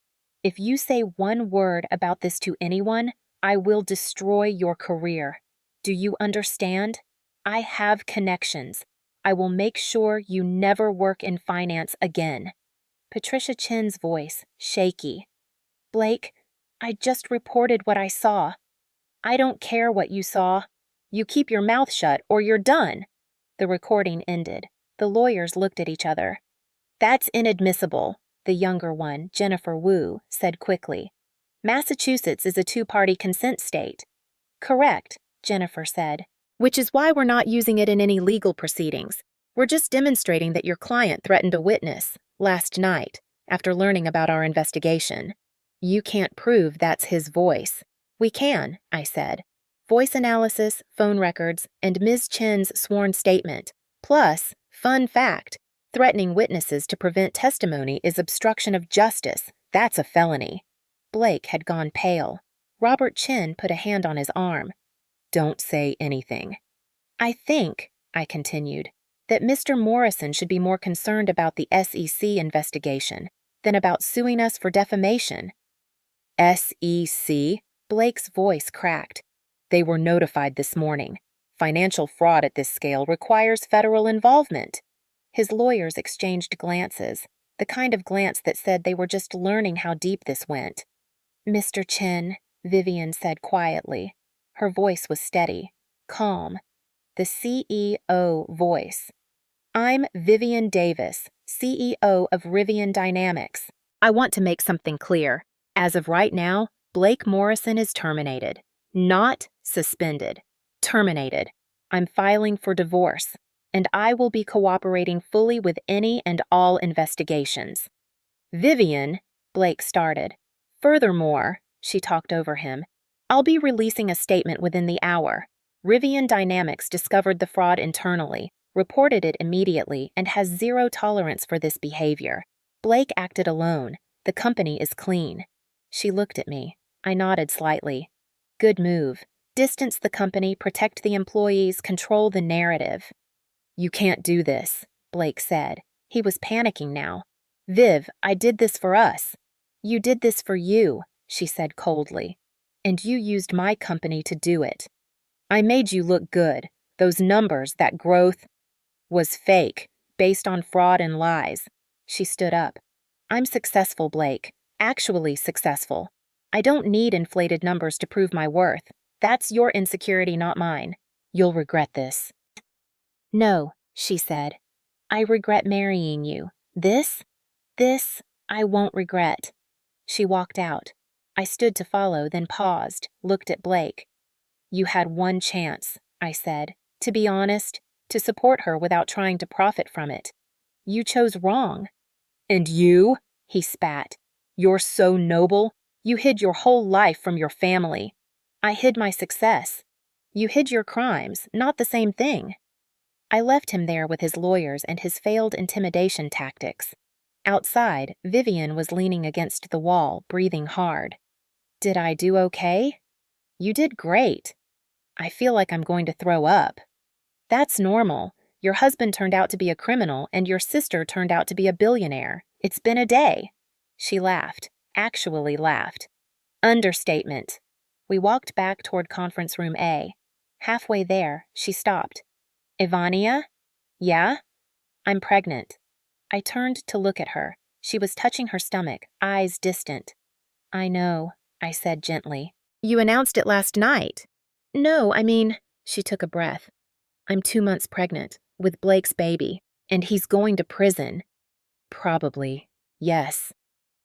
If you say one word about this to anyone, I will destroy your career. Do you understand? I have connections. I will make sure you never work in finance again. Patricia Chin's voice, shaky. Blake, I just reported what I saw. I don't care what you saw. You keep your mouth shut or you're done. The recording ended. The lawyers looked at each other. "That's inadmissible," the younger one, Jennifer Wu, said quickly. "Massachusetts is a two-party consent state." "Correct," Jennifer said. "Which is why we're not using it in any legal proceedings. We're just demonstrating that your client threatened a witness last night after learning about our investigation. You can't prove that's his voice." "We can," I said. "Voice analysis, phone records, and Ms. Chen's sworn statement. Plus, fun fact, threatening witnesses to prevent testimony is obstruction of justice. That's a felony." Blake had gone pale. Robert Chen put a hand on his arm. "Don't say anything." "I think," I continued, "that Mr. Morrison should be more concerned about the SEC investigation than about suing us for defamation." "SEC?" Blake's voice cracked. "They were notified this morning. Financial fraud at this scale requires federal involvement." His lawyers exchanged glances, the kind of glance that said they were just learning how deep this went. "Mr. Chen," Vivian said quietly. Her voice was steady, calm. The CEO voice. "I'm Vivian Davis, CEO of Rivian Dynamics. I want to make something clear. As of right now, Blake Morrison is terminated. Not suspended. Terminated. I'm filing for divorce, and I will be cooperating fully with any and all investigations." "Vivian," Blake started. "Furthermore," she talked over him, "I'll be releasing a statement within the hour. Rivian Dynamics discovered the fraud internally, reported it immediately, and has zero tolerance for this behavior. Blake acted alone. The company is clean." She looked at me. I nodded slightly. "Good move. Distance the company, protect the employees, control the narrative." "You can't do this," Blake said. He was panicking now. "Viv, I did this for us." "You did this for you," she said coldly. "And you used my company to do it. I made you look good. Those numbers, that growth, was fake, based on fraud and lies." She stood up. "I'm successful, Blake. Actually successful. I don't need inflated numbers to prove my worth. That's your insecurity, not mine. You'll regret this." "No," she said. "I regret marrying you. This, I won't regret." She walked out. I stood to follow, then paused, looked at Blake. "You had one chance," I said, "to be honest, to support her without trying to profit from it. You chose wrong." "And you?" he spat. "You're so noble. You hid your whole life from your family." "I hid my success. You hid your crimes, not the same thing." I left him there with his lawyers and his failed intimidation tactics. Outside, Vivian was leaning against the wall, breathing hard. "Did I do okay?" "You did great." "I feel like I'm going to throw up." "That's normal. Your husband turned out to be a criminal, and your sister turned out to be a billionaire. It's been a day." She laughed, actually laughed. "Understatement." We walked back toward conference room A. Halfway there, she stopped. "Ivania?" "Yeah?" "I'm pregnant." I turned to look at her. She was touching her stomach, eyes distant. "I know," I said gently. "You announced it last night." "No, I mean," she took a breath. "I'm 2 months pregnant, with Blake's baby, and he's going to prison." "Probably, yes."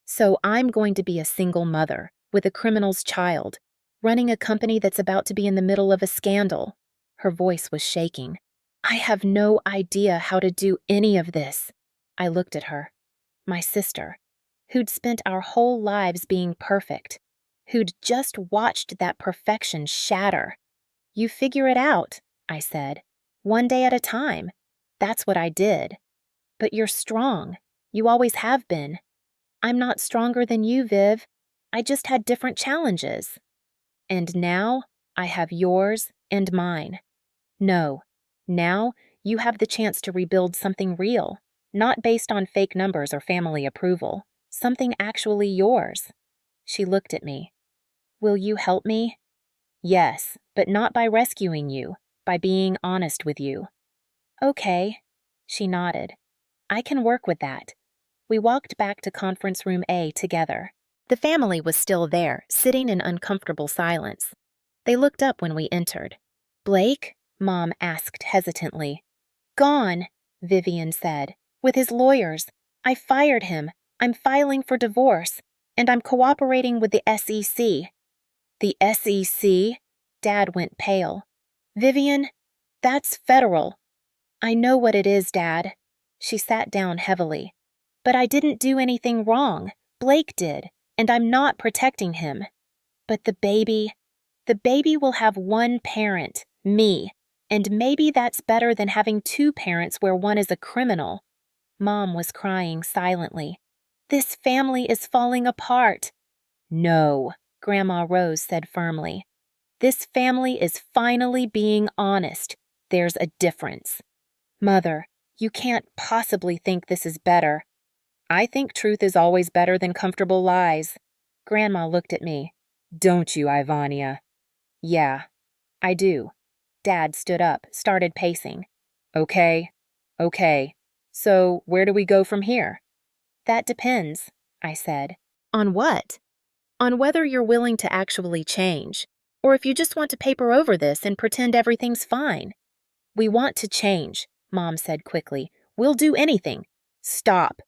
"So I'm going to be a single mother, with a criminal's child, running a company that's about to be in the middle of a scandal." Her voice was shaking. "I have no idea how to do any of this." I looked at her. My sister, who'd spent our whole lives being perfect, who'd just watched that perfection shatter. "You figure it out," I said. "One day at a time." That's what I did. "But you're strong. You always have been." "I'm not stronger than you, Viv. I just had different challenges." "And now I have yours and mine." "No. Now you have the chance to rebuild something real, not based on fake numbers or family approval. Something actually yours." She looked at me. "Will you help me?" "Yes, but not by rescuing you, by being honest with you." "Okay." She nodded. "I can work with that." We walked back to conference room A together. The family was still there, sitting in uncomfortable silence. They looked up when we entered. "Blake?" Mom asked hesitantly. "Gone," Vivian said. With his lawyers. I fired him. I'm filing for divorce. And I'm cooperating with the SEC. The SEC? Dad went pale. Vivian, that's federal. I know what it is, Dad. She sat down heavily. But I didn't do anything wrong. Blake did, and I'm not protecting him. But the baby will have one parent, me, and maybe that's better than having two parents where one is a criminal. Mom was crying silently. This family is falling apart. No, Grandma Rose said firmly. This family is finally being honest. There's a difference. Mother, you can't possibly think this is better. I think truth is always better than comfortable lies. Grandma looked at me. Don't you, Ivania? Yeah, I do. Dad stood up, started pacing. Okay. So, where do we go from here? That depends, I said. On what? On whether you're willing to actually change, or if you just want to paper over this and pretend everything's fine. We want to change, Mom said quickly. We'll do anything. Stop.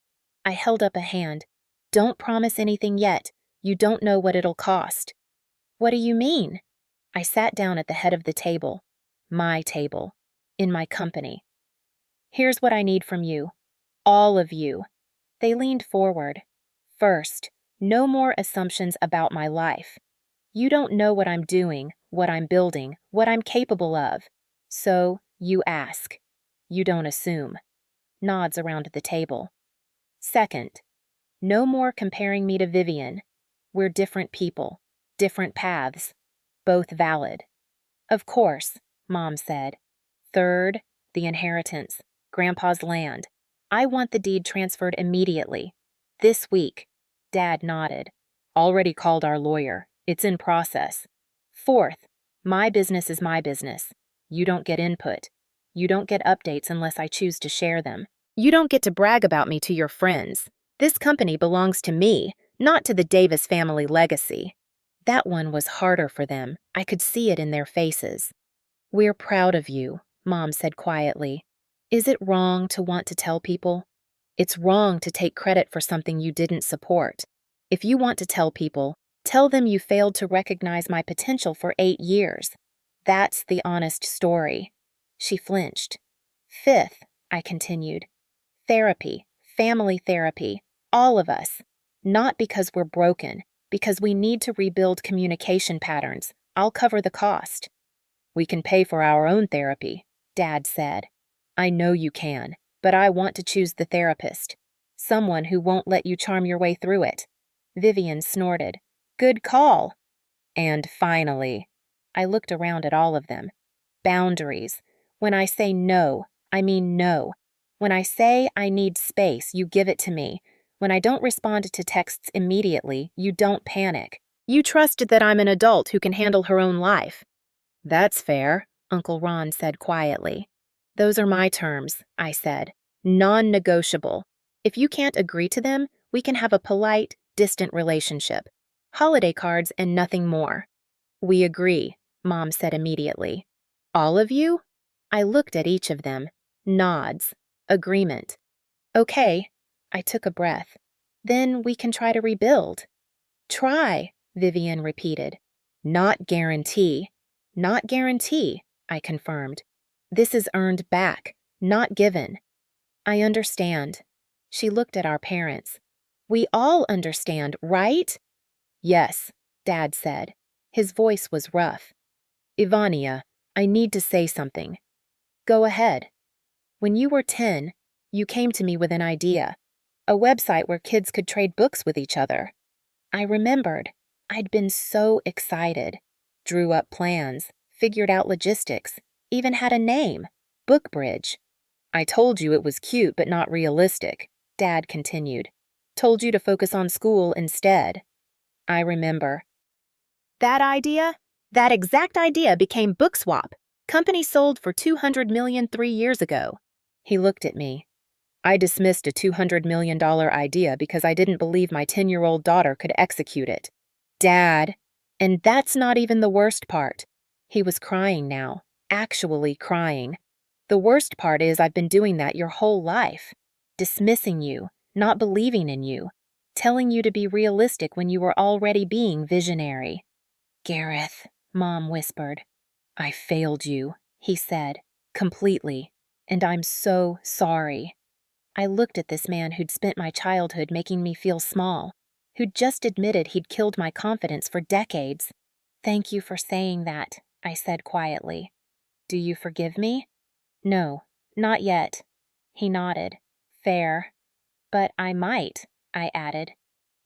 I held up a hand. Don't promise anything yet. You don't know what it'll cost. What do you mean? I sat down at the head of the table. My table. In my company. Here's what I need from you. All of you. They leaned forward. First, no more assumptions about my life. You don't know what I'm doing, what I'm building, what I'm capable of. So, you ask. You don't assume. Nods around the table. Second, no more comparing me to Vivian. We're different people, different paths, both valid. Of course, Mom said. Third, the inheritance, Grandpa's land. I want the deed transferred immediately. This week. Dad nodded. Already called our lawyer. It's in process. Fourth, my business is my business. You don't get input. You don't get updates unless I choose to share them. You don't get to brag about me to your friends. This company belongs to me, not to the Davis family legacy. That one was harder for them. I could see it in their faces. We're proud of you, Mom said quietly. Is it wrong to want to tell people? It's wrong to take credit for something you didn't support. If you want to tell people, tell them you failed to recognize my potential for 8 years. That's the honest story. She flinched. Fifth, I continued. Therapy, family therapy, all of us. Not because we're broken, because we need to rebuild communication patterns. I'll cover the cost. We can pay for our own therapy, Dad said. I know you can, but I want to choose the therapist. Someone who won't let you charm your way through it. Vivian snorted. Good call. And finally, I looked around at all of them. Boundaries. When I say no, I mean no. When I say I need space, you give it to me. When I don't respond to texts immediately, you don't panic. You trust that I'm an adult who can handle her own life. That's fair, Uncle Ron said quietly. Those are my terms, I said. Non-negotiable. If you can't agree to them, we can have a polite, distant relationship. Holiday cards and nothing more. We agree, Mom said immediately. All of you? I looked at each of them. Nods. Agreement. Okay. I took a breath. Then we can try to rebuild. Try, Vivian repeated. Not guarantee. Not guarantee, I confirmed. This is earned back, not given. I understand. She looked at our parents. We all understand, right? Yes, Dad said. His voice was rough. Ivania, I need to say something. Go ahead. When you were 10, you came to me with an idea. A website where kids could trade books with each other. I remembered. I'd been so excited. Drew up plans, figured out logistics, even had a name, Bookbridge. I told you it was cute but not realistic, Dad continued. Told you to focus on school instead. I remember. That exact idea became BookSwap. Company sold for $200 million 3 years ago. He looked at me. I dismissed a $200 million idea because I didn't believe my 10-year-old daughter could execute it. Dad, and that's not even the worst part. He was crying now, actually crying. The worst part is I've been doing that your whole life. Dismissing you, not believing in you, telling you to be realistic when you were already being visionary. Gareth, Mom whispered. I failed you, he said, completely, and I'm so sorry. I looked at this man who'd spent my childhood making me feel small, who'd just admitted he'd killed my confidence for decades. Thank you for saying that, I said quietly. Do you forgive me? No, not yet. He nodded. Fair. But I might, I added.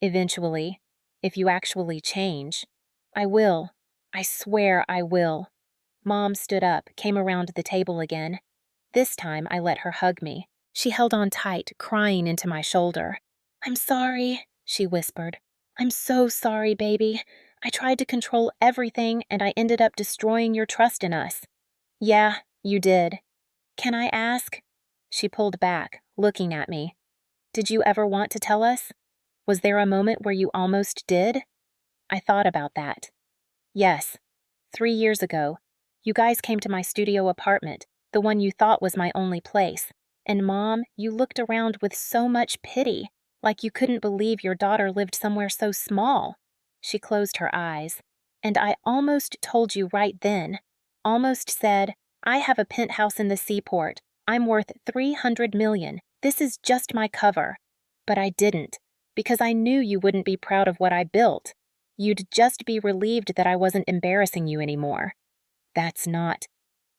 Eventually, if you actually change. I will. I swear I will. Mom stood up, came around the table again. This time I let her hug me. She held on tight, crying into my shoulder. I'm sorry, she whispered. I'm so sorry, baby. I tried to control everything and I ended up destroying your trust in us. Yeah, you did. Can I ask? She pulled back, looking at me. Did you ever want to tell us? Was there a moment where you almost did? I thought about that. Yes. 3 years ago, you guys came to my studio apartment, the one you thought was my only place. And Mom, you looked around with so much pity, like you couldn't believe your daughter lived somewhere so small. She closed her eyes. And I almost told you right then. Almost said, I have a penthouse in the seaport. I'm worth $300 million. This is just my cover. But I didn't, because I knew you wouldn't be proud of what I built. You'd just be relieved that I wasn't embarrassing you anymore. That's not.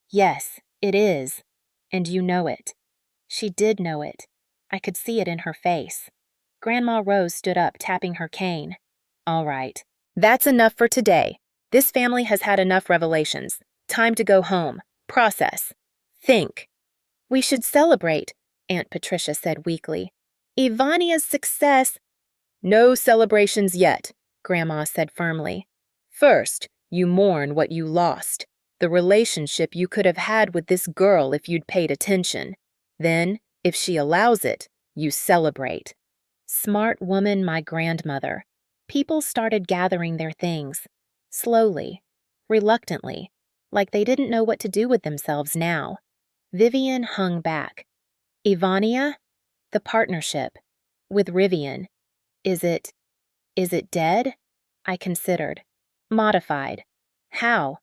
Yes, it is. And you know it. She did know it. I could see it in her face. Grandma Rose stood up, tapping her cane. All right. That's enough for today. This family has had enough revelations. Time to go home. Process. Think. We should celebrate, Aunt Patricia said weakly. Ivania's success. No celebrations yet, Grandma said firmly. First, you mourn what you lost, the relationship you could have had with this girl if you'd paid attention. Then, if she allows it, you celebrate. Smart woman, my grandmother. People started gathering their things. Slowly. Reluctantly. Like they didn't know what to do with themselves now. Vivian hung back. Ivania? The partnership. With Rivian. Is it dead? I considered. Modified. How?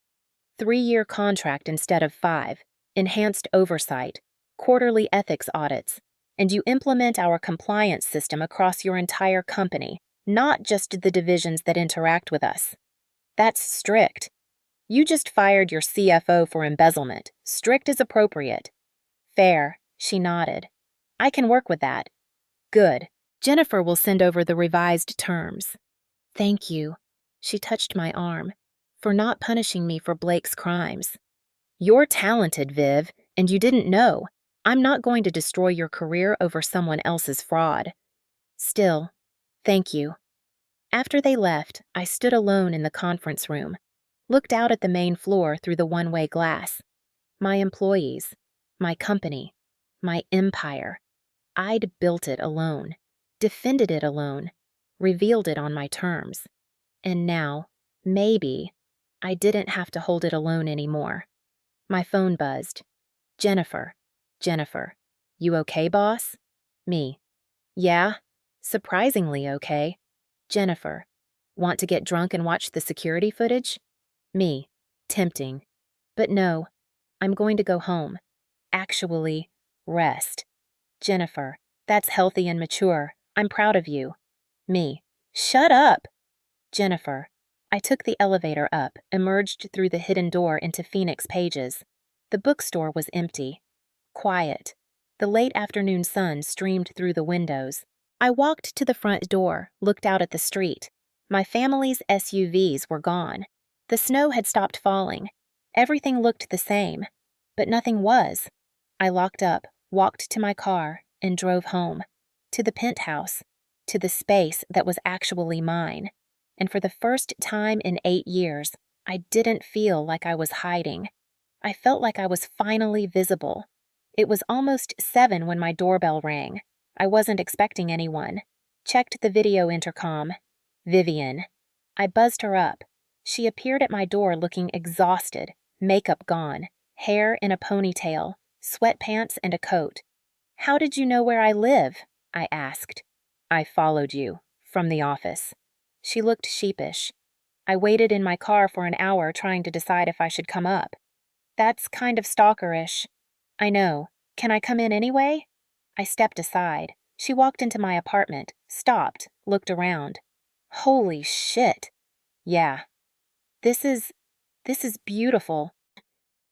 3-year contract instead of 5. Enhanced oversight. Quarterly ethics audits. And you implement our compliance system across your entire company, not just the divisions that interact with us. That's strict. You just fired your CFO for embezzlement. Strict is appropriate. Fair, she nodded. I can work with that. Good. Jennifer will send over the revised terms. Thank you, she touched my arm, for not punishing me for Blake's crimes. You're talented, Viv, and you didn't know. I'm not going to destroy your career over someone else's fraud. Still, thank you. After they left, I stood alone in the conference room, looked out at the main floor through the one-way glass. My employees, my company, my empire. I'd built it alone, defended it alone, revealed it on my terms. And now, maybe, I didn't have to hold it alone anymore. My phone buzzed. Jennifer. Jennifer. You okay, boss? Me. Yeah, surprisingly okay. Jennifer. Want to get drunk and watch the security footage? Me. Tempting. But no, I'm going to go home. Actually, rest. Jennifer. That's healthy and mature. I'm proud of you. Me. Shut up! Jennifer. I took the elevator up, emerged through the hidden door into Phoenix Pages. The bookstore was empty. Quiet. The late afternoon sun streamed through the windows. I walked to the front door, looked out at the street. My family's SUVs were gone. The snow had stopped falling. Everything looked the same, but nothing was. I locked up, walked to my car, and drove home. To the penthouse. To the space that was actually mine. And for the first time in 8 years, I didn't feel like I was hiding. I felt like I was finally visible. It was almost 7 when my doorbell rang. I wasn't expecting anyone. Checked the video intercom. Vivian. I buzzed her up. She appeared at my door looking exhausted, makeup gone, hair in a ponytail, sweatpants and a coat. How did you know where I live? I asked. I followed you, from the office. She looked sheepish. I waited in my car for an hour trying to decide if I should come up. That's kind of stalkerish. I know. Can I come in anyway? I stepped aside. She walked into my apartment, stopped, looked around. Holy shit. Yeah. This is beautiful.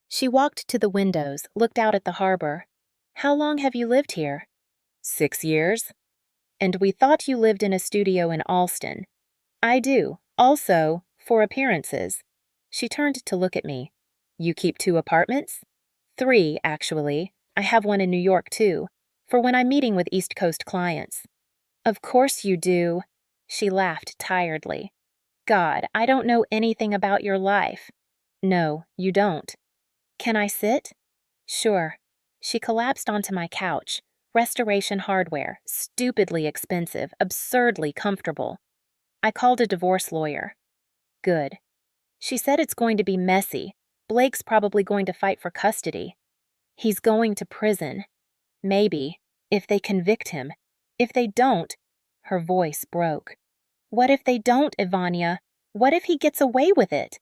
She walked to the windows, looked out at the harbor. How long have you lived here? 6 years. And we thought you lived in a studio in Alston. I do, also, for appearances. She turned to look at me. You keep 2 apartments? 3, actually. I have one in New York, too, for when I'm meeting with East Coast clients. Of course you do. She laughed tiredly. God, I don't know anything about your life. No, you don't. Can I sit? Sure. She collapsed onto my couch. Restoration hardware, stupidly expensive, absurdly comfortable. I called a divorce lawyer. Good. She said it's going to be messy. Blake's probably going to fight for custody. He's going to prison. Maybe, if they convict him. If they don't, her voice broke. What if they don't, Ivania? What if he gets away with it?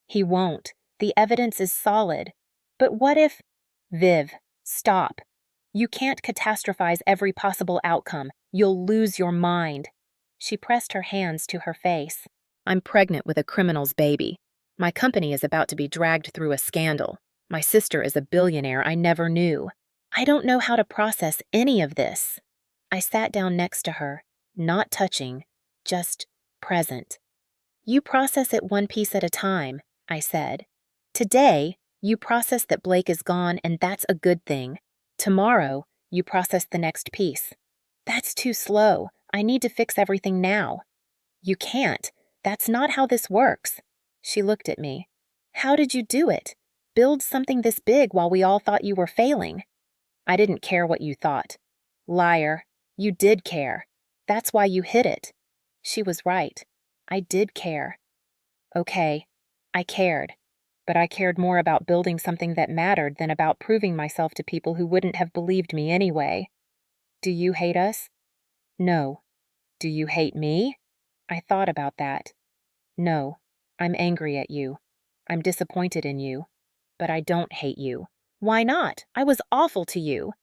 He won't. The evidence is solid. But what if... Viv, stop. You can't catastrophize every possible outcome. You'll lose your mind. She pressed her hands to her face. I'm pregnant with a criminal's baby. My company is about to be dragged through a scandal. My sister is a billionaire I never knew. I don't know how to process any of this. I sat down next to her, not touching, just present. You process it one piece at a time, I said. Today, you process that Blake is gone, and that's a good thing. Tomorrow, you process the next piece. That's too slow. I need to fix everything now. You can't. That's not how this works. She looked at me. How did you do it? Build something this big while we all thought you were failing. I didn't care what you thought. Liar. You did care. That's why you hid it. She was right. I did care. Okay, I cared. But I cared more about building something that mattered than about proving myself to people who wouldn't have believed me anyway. Do you hate us? No. Do you hate me? I thought about that. No, I'm angry at you. I'm disappointed in you. But I don't hate you. Why not? I was awful to you.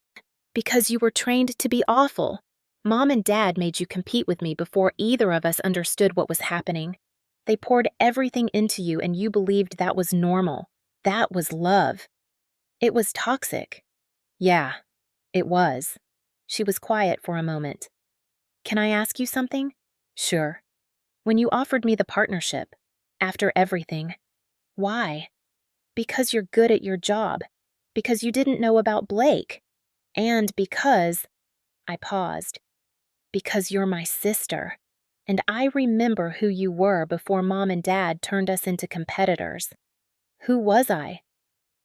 Because you were trained to be awful. Mom and Dad made you compete with me before either of us understood what was happening. They poured everything into you and you believed that was normal. That was love. It was toxic. Yeah, it was. She was quiet for a moment. Can I ask you something? Sure. When you offered me the partnership, after everything, why? Because you're good at your job. Because you didn't know about Blake. And because... I paused. Because you're my sister. And I remember who you were before Mom and Dad turned us into competitors. Who was I?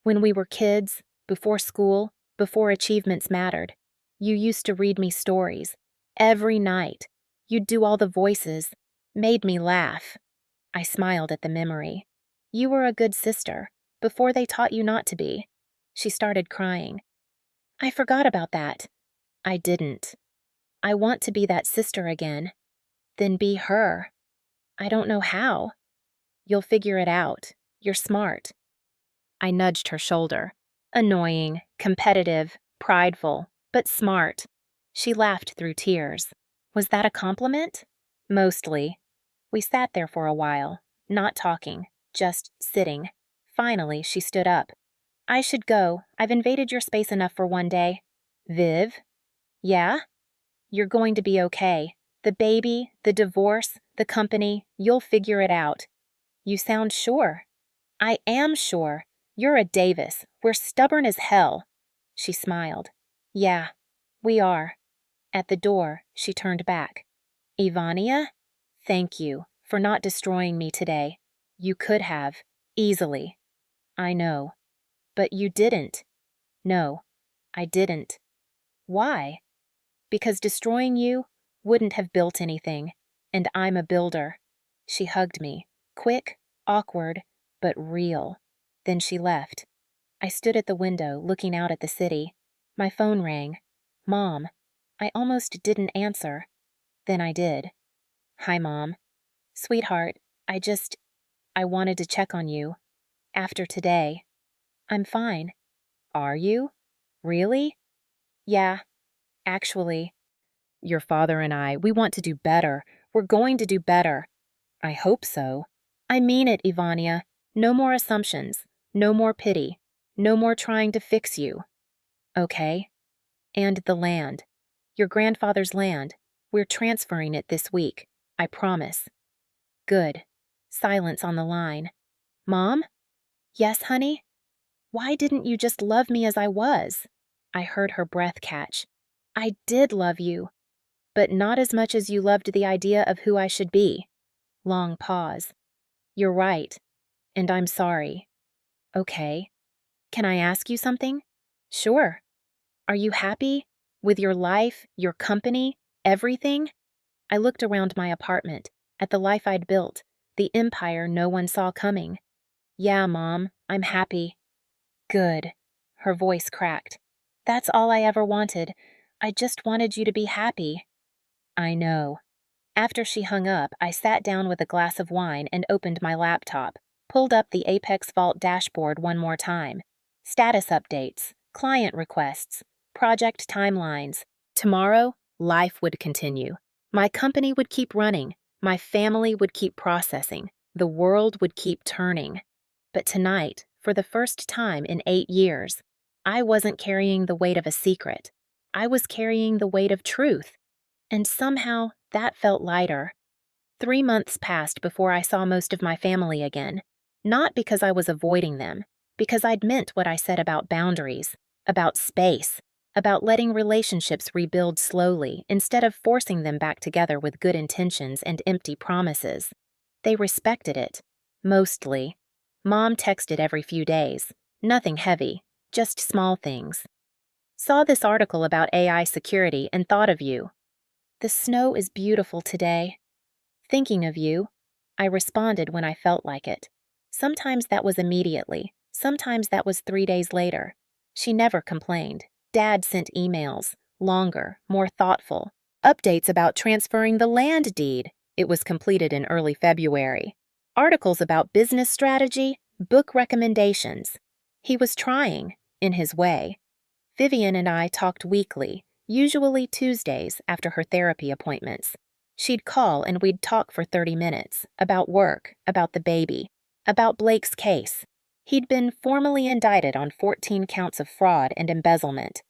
When we were kids, before school, before achievements mattered, you used to read me stories. Every night. You'd do all the voices. Made me laugh. I smiled at the memory. You were a good sister, before they taught you not to be. She started crying. I forgot about that. I didn't. I want to be that sister again. Then be her. I don't know how. You'll figure it out. You're smart. I nudged her shoulder. Annoying, competitive, prideful, but smart. She laughed through tears. Was that a compliment? Mostly. We sat there for a while, not talking, just sitting. Finally, she stood up. I should go. I've invaded your space enough for one day. Viv? Yeah? You're going to be okay. The baby, the divorce, the company, you'll figure it out. You sound sure. I am sure. You're a Davis. We're stubborn as hell. She smiled. Yeah, we are. At the door, she turned back. Ivania? Thank you for not destroying me today. You could have. Easily. I know. But you didn't. No, I didn't. Why? Because destroying you wouldn't have built anything, and I'm a builder. She hugged me, quick, awkward, but real. Then she left. I stood at the window, looking out at the city. My phone rang. Mom. I almost didn't answer. Then I did. Hi, Mom. Sweetheart, I wanted to check on you. After today. I'm fine. Are you? Really? Yeah, actually. Your father and we want to do better. We're going to do better. I hope so. I mean it, Ivania. No more assumptions. No more pity. No more trying to fix you. Okay. And the land. Your grandfather's land. We're transferring it this week. I promise. Good. Silence on the line. Mom? Yes, honey? Why didn't you just love me as I was? I heard her breath catch. I did love you, but not as much as you loved the idea of who I should be. Long pause. You're right, and I'm sorry. Okay. Can I ask you something? Sure. Are you happy? With your life, your company, everything? I looked around my apartment, at the life I'd built, the empire no one saw coming. Yeah, Mom, I'm happy. Good. Her voice cracked. That's all I ever wanted. I just wanted you to be happy. I know. After she hung up, I sat down with a glass of wine and opened my laptop, pulled up the Apex Vault dashboard one more time. Status updates, client requests, project timelines. Tomorrow, life would continue. My company would keep running. My family would keep processing. The world would keep turning. But tonight, for the first time in 8 years, I wasn't carrying the weight of a secret. I was carrying the weight of truth. And somehow, that felt lighter. 3 months passed before I saw most of my family again. Not because I was avoiding them, because I'd meant what I said about boundaries, about space, about letting relationships rebuild slowly instead of forcing them back together with good intentions and empty promises. They respected it. Mostly. Mom texted every few days. Nothing heavy, just small things. Saw this article about AI security and thought of you. The snow is beautiful today. Thinking of you, I responded when I felt like it. Sometimes that was immediately, sometimes that was 3 days later. She never complained. Dad sent emails, longer, more thoughtful. Updates about transferring the land deed. It was completed in early February. Articles about business strategy, book recommendations. He was trying, in his way. Vivian and I talked weekly, usually Tuesdays after her therapy appointments. She'd call and we'd talk for 30 minutes, about work, about the baby, about Blake's case. He'd been formally indicted on 14 counts of fraud and embezzlement.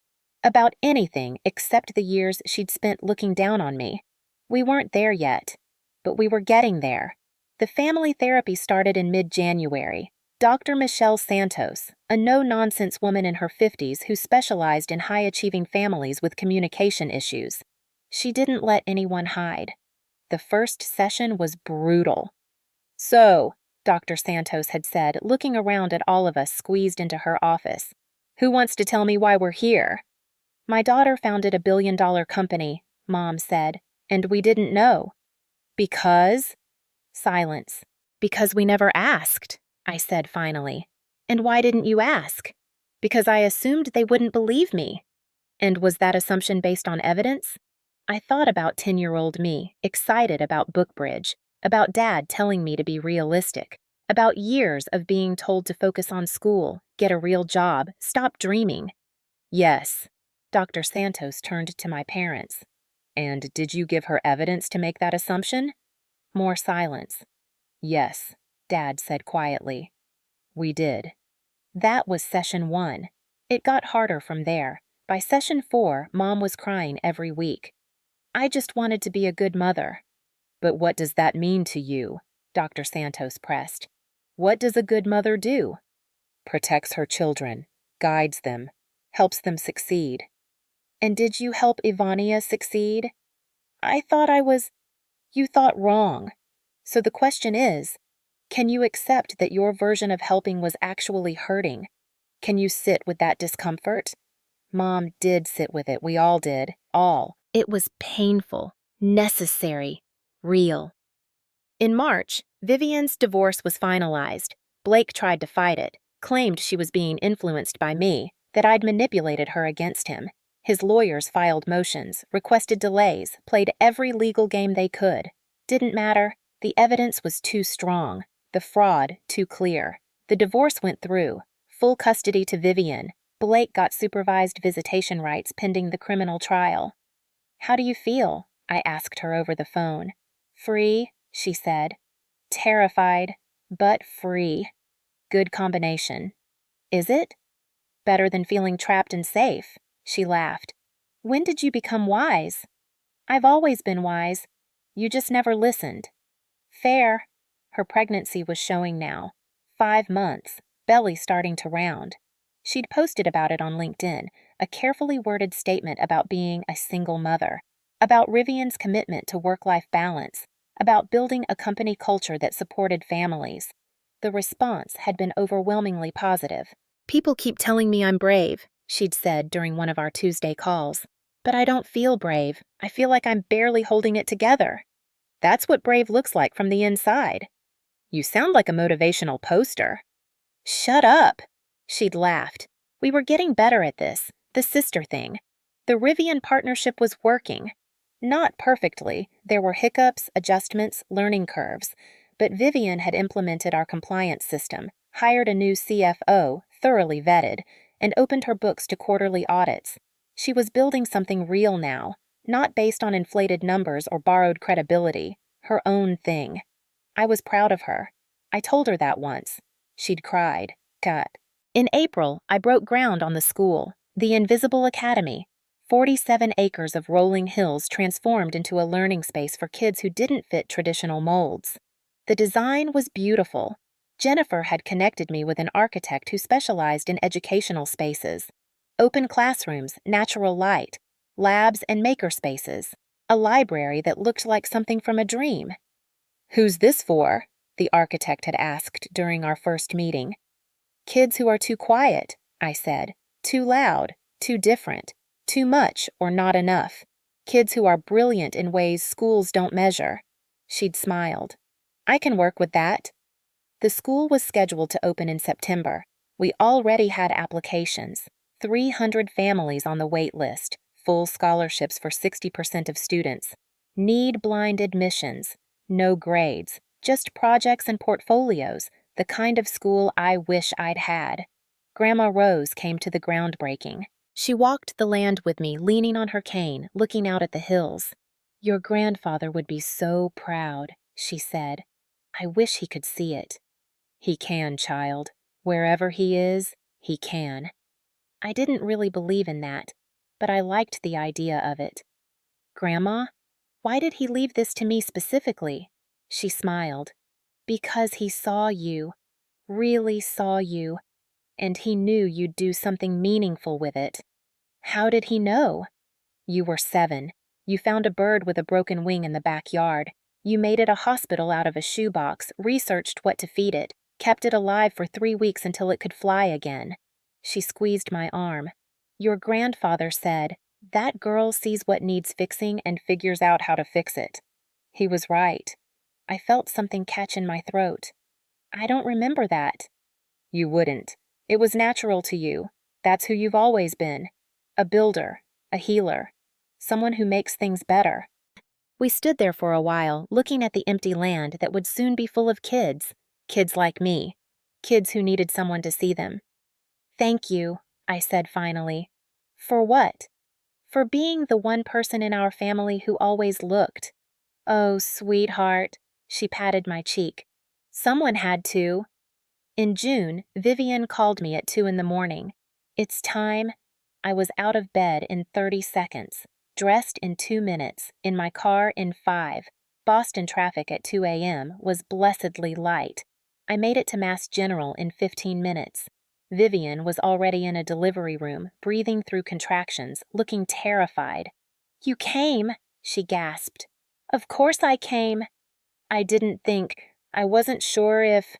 About anything except the years she'd spent looking down on me. We weren't there yet, but we were getting there. The family therapy started in mid-January. Dr. Michelle Santos, a no-nonsense woman in her 50s who specialized in high-achieving families with communication issues. She didn't let anyone hide. The first session was brutal. So, Dr. Santos had said, looking around at all of us squeezed into her office, who wants to tell me why we're here? My daughter founded a billion-dollar company, Mom said, and we didn't know. Because? Silence. Because we never asked, I said finally. And why didn't you ask? Because I assumed they wouldn't believe me. And was that assumption based on evidence? I thought about 10-year-old me, excited about Bookbridge, about Dad telling me to be realistic, about years of being told to focus on school, get a real job, stop dreaming. Yes. Dr. Santos turned to my parents. And did you give her evidence to make that assumption? More silence. Yes, Dad said quietly. We did. That was session 1. It got harder from there. By session 4, Mom was crying every week. I just wanted to be a good mother. But what does that mean to you? Dr. Santos pressed. What does a good mother do? Protects her children, guides them, helps them succeed. And did you help Ivania succeed? I thought You thought wrong. So the question is, can you accept that your version of helping was actually hurting? Can you sit with that discomfort? Mom did sit with it. We all did. All. It was painful, necessary, real. In March, Vivian's divorce was finalized. Blake tried to fight it, claimed she was being influenced by me, that I'd manipulated her against him. His lawyers filed motions, requested delays, played every legal game they could. Didn't matter. The evidence was too strong, the fraud too clear. The divorce went through, full custody to Vivian. Blake got supervised visitation rights pending the criminal trial. "How do you feel?" I asked her over the phone. "Free," she said. "Terrified, but free. Good combination." "Is it?" "Better than feeling trapped and safe." She laughed. "When did you become wise?" "I've always been wise. You just never listened." "Fair." Her pregnancy was showing now. 5 months, belly starting to round. She'd posted about it on LinkedIn, a carefully worded statement about being a single mother, about Rivian's commitment to work-life balance, about building a company culture that supported families. The response had been overwhelmingly positive. "People keep telling me I'm brave," she'd said during one of our Tuesday calls. "But I don't feel brave. I feel like I'm barely holding it together." "That's what brave looks like from the inside." "You sound like a motivational poster." "Shut up." She'd laughed. We were getting better at this, the sister thing. The Rivian partnership was working. Not perfectly. There were hiccups, adjustments, learning curves. But Vivian had implemented our compliance system, hired a new CFO, thoroughly vetted, and opened her books to quarterly audits. She was building something real now, not based on inflated numbers or borrowed credibility, her own thing. I was proud of her. I told her that once. She'd cried. Cut. In April, I broke ground on the school, the Invisible Academy. 47 acres of rolling hills transformed into a learning space for kids who didn't fit traditional molds. The design was beautiful. Jennifer had connected me with an architect who specialized in educational spaces. Open classrooms, natural light, labs and maker spaces, a library that looked like something from a dream. "Who's this for?" the architect had asked during our first meeting. "Kids who are too quiet," I said, "too loud, too different, too much or not enough. Kids who are brilliant in ways schools don't measure." She'd smiled. "I can work with that." The school was scheduled to open in September. We already had applications, 300 families on the wait list, full scholarships for 60% of students, need-blind admissions, no grades, just projects and portfolios, the kind of school I wish I'd had. Grandma Rose came to the groundbreaking. She walked the land with me, leaning on her cane, looking out at the hills. "Your grandfather would be so proud," she said. "I wish he could see it." "He can, child. Wherever he is, he can." I didn't really believe in that, but I liked the idea of it. "Grandma, why did he leave this to me specifically?" She smiled. "Because he saw you, really saw you, and he knew you'd do something meaningful with it." "How did he know?" "You were 7. You found a bird with a broken wing in the backyard. You made it a hospital out of a shoebox, researched what to feed it, kept it alive for 3 weeks until it could fly again." She squeezed my arm. "Your grandfather said, 'That girl sees what needs fixing and figures out how to fix it.'" He was right. I felt something catch in my throat. "I don't remember that." "You wouldn't. It was natural to you. That's who you've always been. A builder, a healer, someone who makes things better." We stood there for a while, looking at the empty land that would soon be full of kids. Kids like me. Kids who needed someone to see them. "Thank you," I said finally. "For what?" "For being the one person in our family who always looked." "Oh, sweetheart." She patted my cheek. "Someone had to." In June, Vivian called me at 2 in the morning. "It's time." I was out of bed in 30 seconds, dressed in 2 minutes, in my car in 5. Boston traffic at 2 a.m. was blessedly light. I made it to Mass General in 15 minutes. Vivian was already in a delivery room, breathing through contractions, looking terrified. "You came," she gasped. "Of course I came." I wasn't sure if—"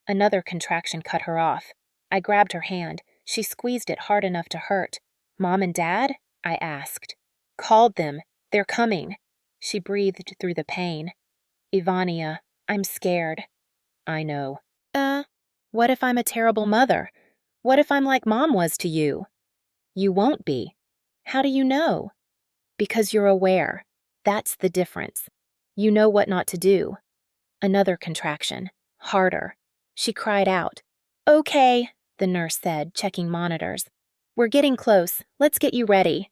Another contraction cut her off. I grabbed her hand. She squeezed it hard enough to hurt. "Mom and Dad?" I asked. "Called them. They're coming." She breathed through the pain. "Ivania, I'm scared." "I know." What if I'm a terrible mother? What if I'm like Mom was to you? You won't be. How do you know? Because you're aware. That's the difference. You know what not to do. Another contraction. Harder. She cried out. Okay, the nurse said, checking monitors. We're getting close. Let's get you ready.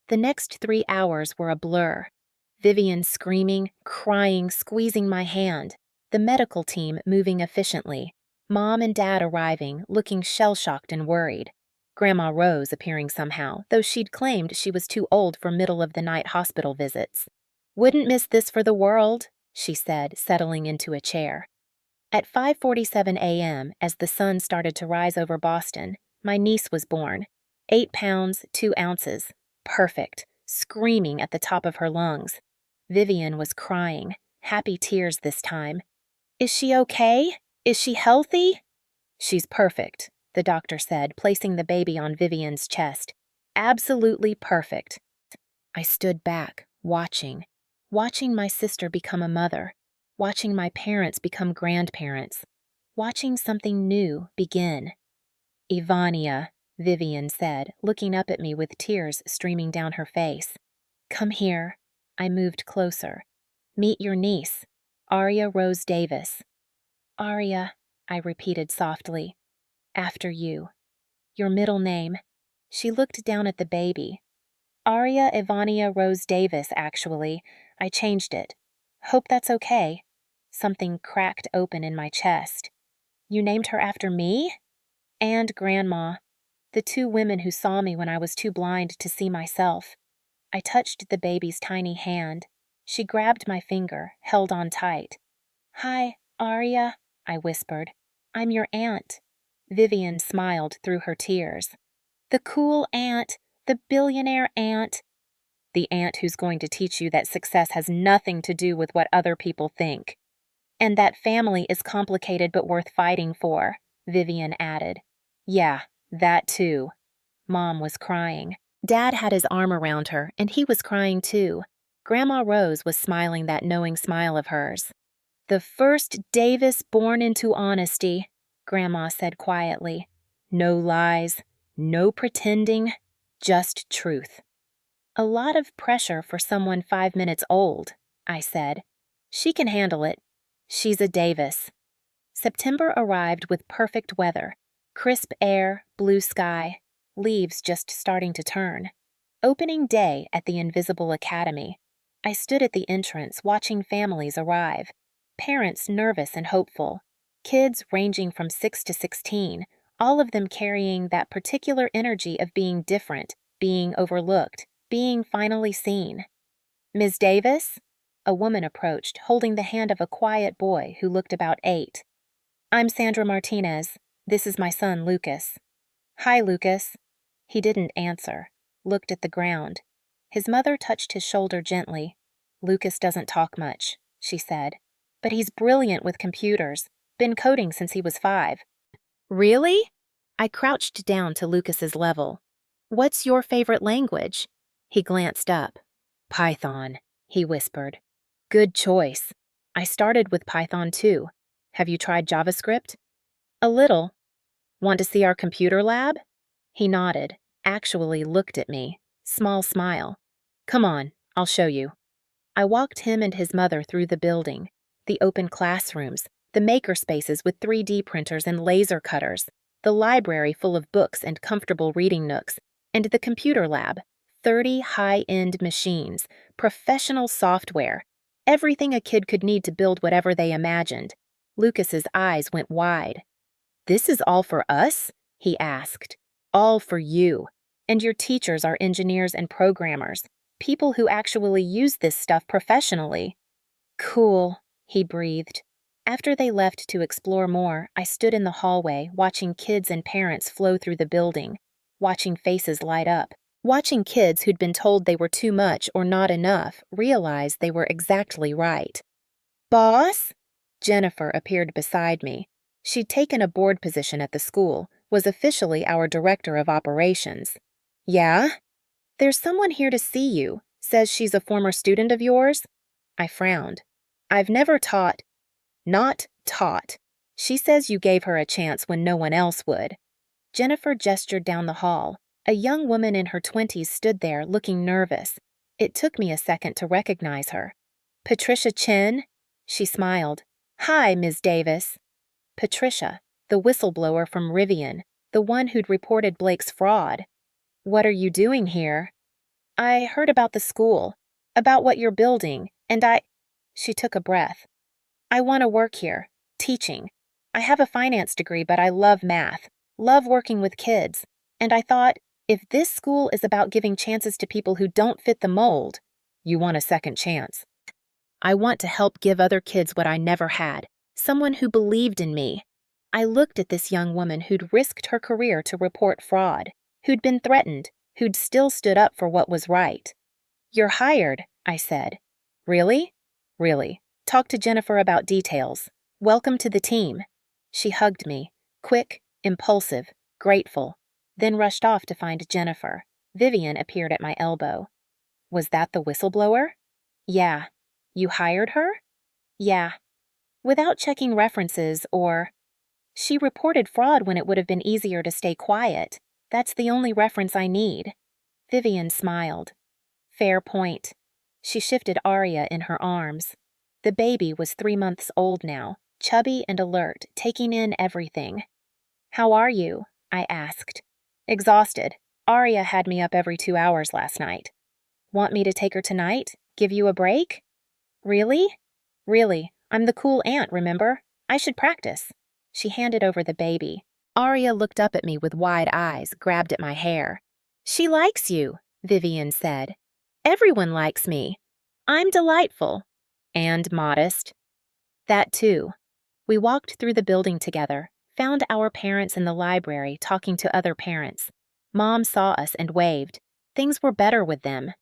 The next 3 hours were a blur. Vivian screaming, crying, squeezing my hand. The medical team moving efficiently. Mom and Dad arriving, looking shell-shocked and worried. Grandma Rose appearing somehow, though she'd claimed she was too old for middle-of-the-night hospital visits. Wouldn't miss this for the world, she said, settling into a chair. At 5:47 a.m., as the sun started to rise over Boston, my niece was born. 8 pounds, 2 ounces. Perfect, screaming at the top of her lungs. Vivian was crying, happy tears this time. Is she okay? Is she healthy? She's perfect, the doctor said, placing the baby on Vivian's chest. Absolutely perfect. I stood back, watching my sister become a mother, watching my parents become grandparents, watching something new begin. Ivania, Vivian said, looking up at me with tears streaming down her face. Come here. I moved closer. Meet your niece, Aria Rose Davis. Aria, I repeated softly. After you. Your middle name. She looked down at the baby. Aria Ivania Rose Davis, actually. I changed it. Hope that's okay. Something cracked open in my chest. You named her after me? And Grandma. The 2 women who saw me when I was too blind to see myself. I touched the baby's tiny hand. She grabbed my finger, held on tight. Hi, Aria, I whispered. I'm your aunt. Vivian smiled through her tears. The cool aunt, the billionaire aunt. The aunt who's going to teach you that success has nothing to do with what other people think. And that family is complicated but worth fighting for, Vivian added. Yeah, that too. Mom was crying. Dad had his arm around her, and he was crying too. Grandma Rose was smiling that knowing smile of hers. The first Davis born into honesty, Grandma said quietly. No lies, no pretending, just truth. A lot of pressure for someone 5 minutes old, I said. She can handle it. She's a Davis. September arrived with perfect weather. Crisp air, blue sky, leaves just starting to turn. Opening day at the Invisible Academy. I stood at the entrance watching families arrive. Parents nervous and hopeful. Kids ranging from 6 to 16, all of them carrying that particular energy of being different, being overlooked, being finally seen. Ms. Davis? A woman approached, holding the hand of a quiet boy who looked about 8. I'm Sandra Martinez. This is my son, Lucas. Hi, Lucas. He didn't answer, looked at the ground. His mother touched his shoulder gently. Lucas doesn't talk much, she said. But he's brilliant with computers. Been coding since he was 5. Really? I crouched down to Lucas's level. What's your favorite language? He glanced up. Python, he whispered. Good choice. I started with Python too. Have you tried JavaScript? A little. Want to see our computer lab? He nodded, actually looked at me. Small smile. Come on, I'll show you. I walked him and his mother through the building. The open classrooms, the maker spaces with 3D printers and laser cutters, the library full of books and comfortable reading nooks, and the computer lab, 30 high-end machines, professional software, everything a kid could need to build whatever they imagined. Lucas's eyes went wide. This is all for us? He asked. All for you. And your teachers are engineers and programmers, people who actually use this stuff professionally. Cool, he breathed. After they left to explore more, I stood in the hallway watching kids and parents flow through the building, watching faces light up, watching kids who'd been told they were too much or not enough realize they were exactly right. Boss? Jennifer appeared beside me. She'd taken a board position at the school, was officially our director of operations. Yeah? There's someone here to see you. Says she's a former student of yours? I frowned. I've never taught. Not taught. She says you gave her a chance when no one else would. Jennifer gestured down the hall. A young woman in her 20s stood there, looking nervous. It took me a second to recognize her. Patricia Chen? She smiled. Hi, Ms. Davis. Patricia, the whistleblower from Rivian, the one who'd reported Blake's fraud. What are you doing here? I heard about the school, about what you're building, and She took a breath. I want to work here, teaching. I have a finance degree, but I love math, love working with kids, and I thought, if this school is about giving chances to people who don't fit the mold, you want a second chance. I want to help give other kids what I never had, someone who believed in me. I looked at this young woman who'd risked her career to report fraud, who'd been threatened, who'd still stood up for what was right. You're hired, I said. Really? Really. Talk to Jennifer about details. Welcome to the team. She hugged me, quick, impulsive, grateful, then rushed off to find Jennifer. Vivian appeared at my elbow. Was that the whistleblower? Yeah. You hired her? Yeah. Without checking references or... She reported fraud when it would have been easier to stay quiet. That's the only reference I need. Vivian smiled. Fair point. She shifted Arya in her arms. The baby was 3 months old now, chubby and alert, taking in everything. How are you? I asked. Exhausted. Arya had me up every 2 hours last night. Want me to take her tonight? Give you a break? Really? Really. I'm the cool aunt, remember? I should practice. She handed over the baby. Arya looked up at me with wide eyes, grabbed at my hair. She likes you, Vivian said. Everyone likes me. I'm delightful. And modest. That too. We walked through the building together, found our parents in the library talking to other parents. Mom saw us and waved. Things were better with them.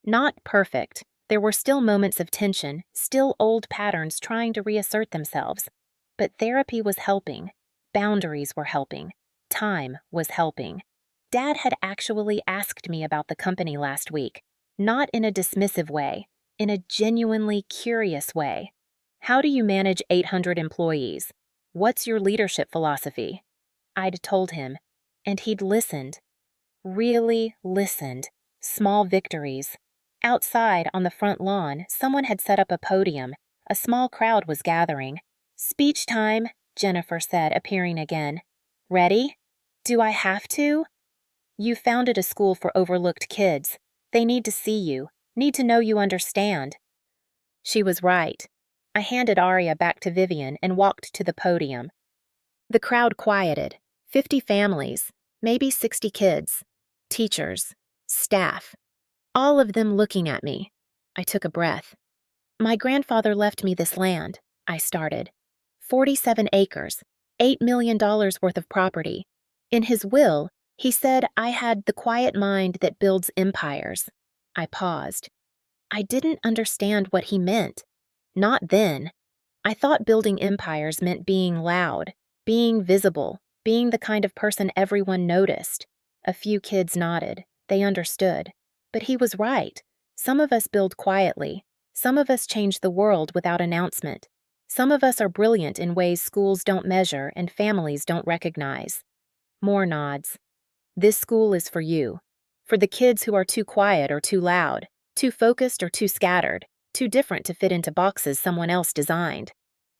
Not perfect. There were still moments of tension, still old patterns trying to reassert themselves. But therapy was helping. Boundaries were helping. Time was helping. Dad had actually asked me about the company last week, not in a dismissive way, in a genuinely curious way. How do you manage 800 employees? What's your leadership philosophy? I'd told him, and he'd listened. Really listened. Small victories. Outside, on the front lawn, someone had set up a podium. A small crowd was gathering. Speech time, Jennifer said, appearing again. Ready? Do I have to? You founded a school for overlooked kids. They need to see you, need to know you understand. She was right. I handed Arya back to Vivian and walked to the podium. The crowd quieted. 50 families, maybe 60 kids, teachers, staff, all of them looking at me. I took a breath. My grandfather left me this land, I started. 47 acres, $8 million worth of property. In his will, he said I had the quiet mind that builds empires. I paused. I didn't understand what he meant. Not then. I thought building empires meant being loud, being visible, being the kind of person everyone noticed. A few kids nodded. They understood. But he was right. Some of us build quietly. Some of us change the world without announcement. Some of us are brilliant in ways schools don't measure and families don't recognize. More nods. This school is for you. For the kids who are too quiet or too loud, too focused or too scattered, too different to fit into boxes someone else designed.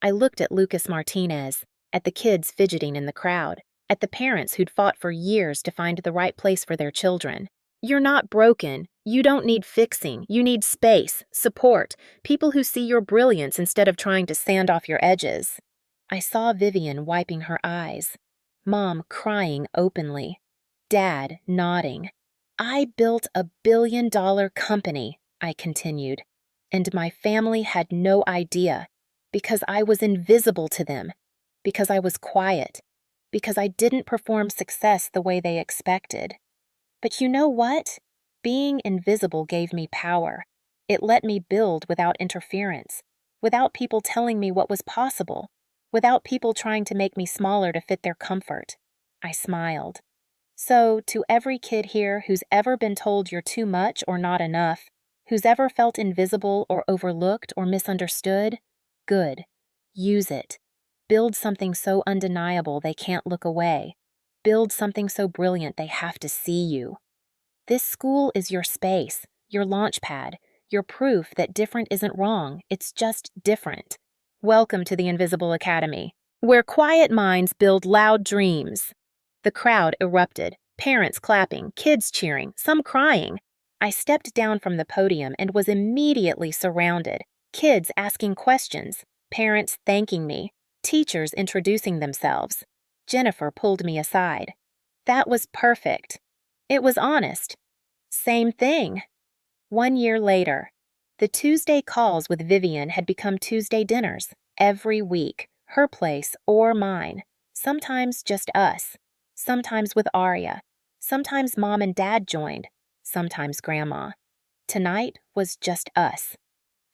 I looked at Lucas Martinez, at the kids fidgeting in the crowd, at the parents who'd fought for years to find the right place for their children. You're not broken. You don't need fixing. You need space, support, people who see your brilliance instead of trying to sand off your edges. I saw Vivian wiping her eyes, Mom crying openly, Dad nodding. I built a billion-dollar company, I continued, and my family had no idea because I was invisible to them, because I was quiet, because I didn't perform success the way they expected. But you know what? Being invisible gave me power. It let me build without interference, without people telling me what was possible, without people trying to make me smaller to fit their comfort. I smiled. So, to every kid here who's ever been told you're too much or not enough, who's ever felt invisible or overlooked or misunderstood, good. Use it. Build something so undeniable they can't look away. Build something so brilliant they have to see you. This school is your space, your launch pad, your proof that different isn't wrong, it's just different. Welcome to the Invisible Academy, where quiet minds build loud dreams. The crowd erupted, parents clapping, kids cheering, some crying. I stepped down from the podium and was immediately surrounded. Kids asking questions, parents thanking me, teachers introducing themselves. Jennifer pulled me aside. That was perfect. It was honest. Same thing. 1 year later, the Tuesday calls with Vivian had become Tuesday dinners every week, her place or mine. Sometimes just us. Sometimes with Aria. Sometimes Mom and Dad joined. Sometimes Grandma. Tonight was just us.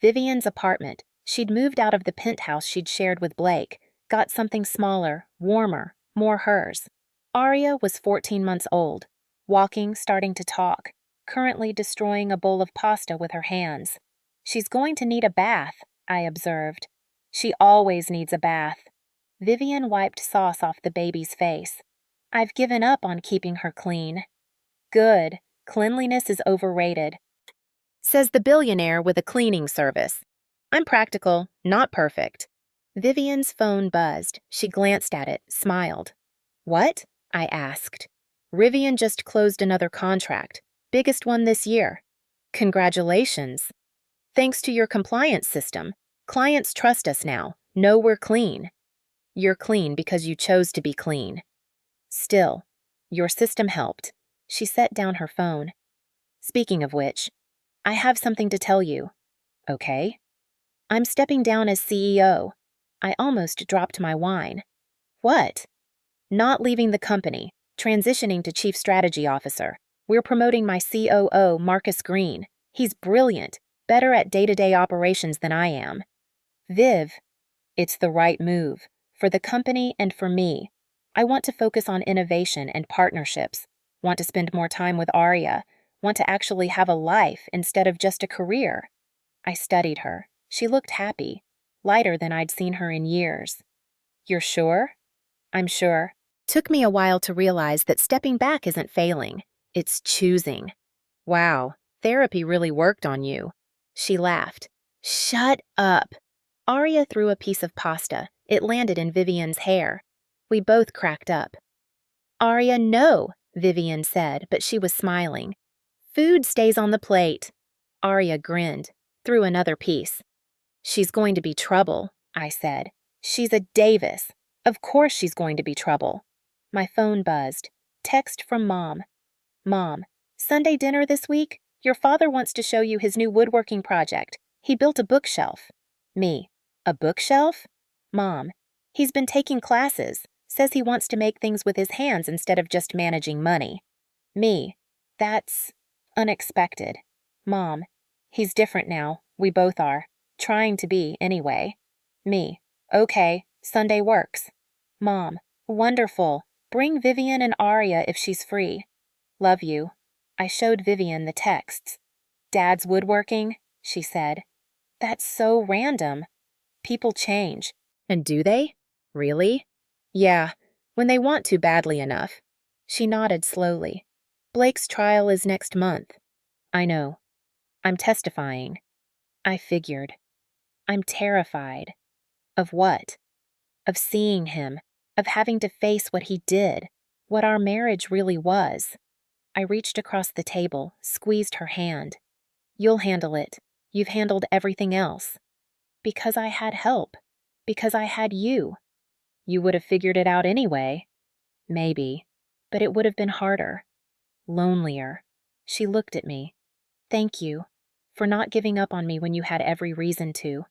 Vivian's apartment. She'd moved out of the penthouse she'd shared with Blake, got something smaller, warmer, more hers. Aria was 14 months old, walking, starting to talk, currently destroying a bowl of pasta with her hands. She's going to need a bath, I observed. She always needs a bath. Vivian wiped sauce off the baby's face. I've given up on keeping her clean. Good. Cleanliness is overrated, says the billionaire with a cleaning service. I'm practical, not perfect. Vivian's phone buzzed. She glanced at it, smiled. What? I asked. Rivian just closed another contract, biggest one this year. Congratulations. Thanks to your compliance system, clients trust us now, know we're clean. You're clean because you chose to be clean. Still, your system helped. She set down her phone. Speaking of which, I have something to tell you. Okay? I'm stepping down as CEO. I almost dropped my wine. What? Not leaving the company, transitioning to Chief Strategy Officer. We're promoting my COO, Marcus Green. He's brilliant, better at day-to-day operations than I am. Viv, it's the right move, for the company and for me. I want to focus on innovation and partnerships, want to spend more time with Aria, want to actually have a life instead of just a career. I studied her. She looked happy, lighter than I'd seen her in years. You're sure? I'm sure. Took me a while to realize that stepping back isn't failing. It's choosing. Wow, therapy really worked on you. She laughed. Shut up. Aria threw a piece of pasta. It landed in Vivian's hair. We both cracked up. Aria, no, Vivian said, but she was smiling. Food stays on the plate. Aria grinned, threw another piece. She's going to be trouble, I said. She's a Davis. Of course she's going to be trouble. My phone buzzed. Text from Mom. Mom, Sunday dinner this week? Your father wants to show you his new woodworking project. He built a bookshelf. Me. A bookshelf? Mom, he's been taking classes. Says he wants to make things with his hands instead of just managing money. Me. That's unexpected. Mom, he's different now. We both are. Trying to be, anyway. Me. Okay, Sunday works. Mom. Wonderful. Bring Vivian and Aria if she's free. Love you. I showed Vivian the texts. Dad's woodworking, she said. That's so random. People change. And do they? Really? Yeah, when they want to badly enough. She nodded slowly. Blake's trial is next month. I know. I'm testifying. I figured. I'm terrified. Of what? Of seeing him, of having to face what he did, what our marriage really was. I reached across the table, squeezed her hand. You'll handle it. You've handled everything else. Because I had help. Because I had you. You would have figured it out anyway. Maybe. But it would have been harder. Lonelier. She looked at me. Thank you. For not giving up on me when you had every reason to.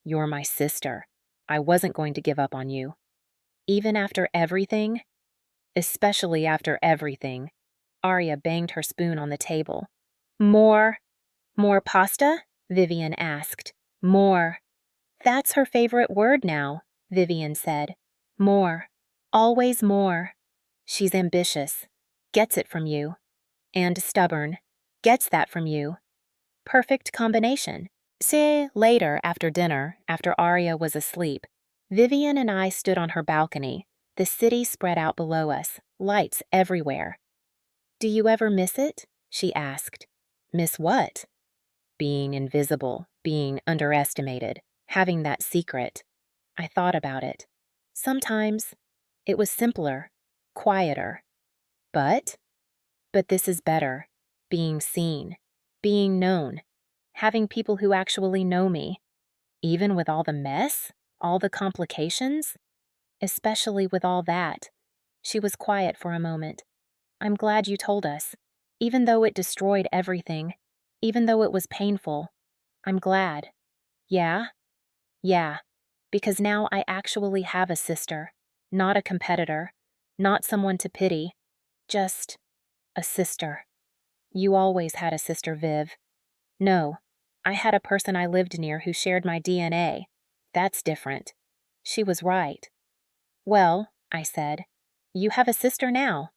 You're my sister. I wasn't going to give up on you. Even after everything? Especially after everything. Aria banged her spoon on the table. More? More pasta? Vivian asked. More. That's her favorite word now, Vivian said. More. Always more. She's ambitious. Gets it from you. And stubborn. Gets that from you. Perfect combination. Say, later, after dinner, after Aria was asleep, Vivian and I stood on her balcony. The city spread out below us, lights everywhere. "Do you ever miss it?" she asked. "Miss what?" "Being invisible, being underestimated, having that secret." I thought about it. Sometimes it was simpler, quieter. But this is better. Being seen, being known, having people who actually know me. Even with all the mess, all the complications, especially with all that. She was quiet for a moment. "I'm glad you told us. Even though it destroyed everything, even though it was painful, I'm glad." "Yeah?" "Yeah, because now I actually have a sister, not a competitor, not someone to pity, just a sister." "You always had a sister, Viv." "No, I had a person I lived near who shared my DNA. That's different." She was right. "Well," I said, "you have a sister now."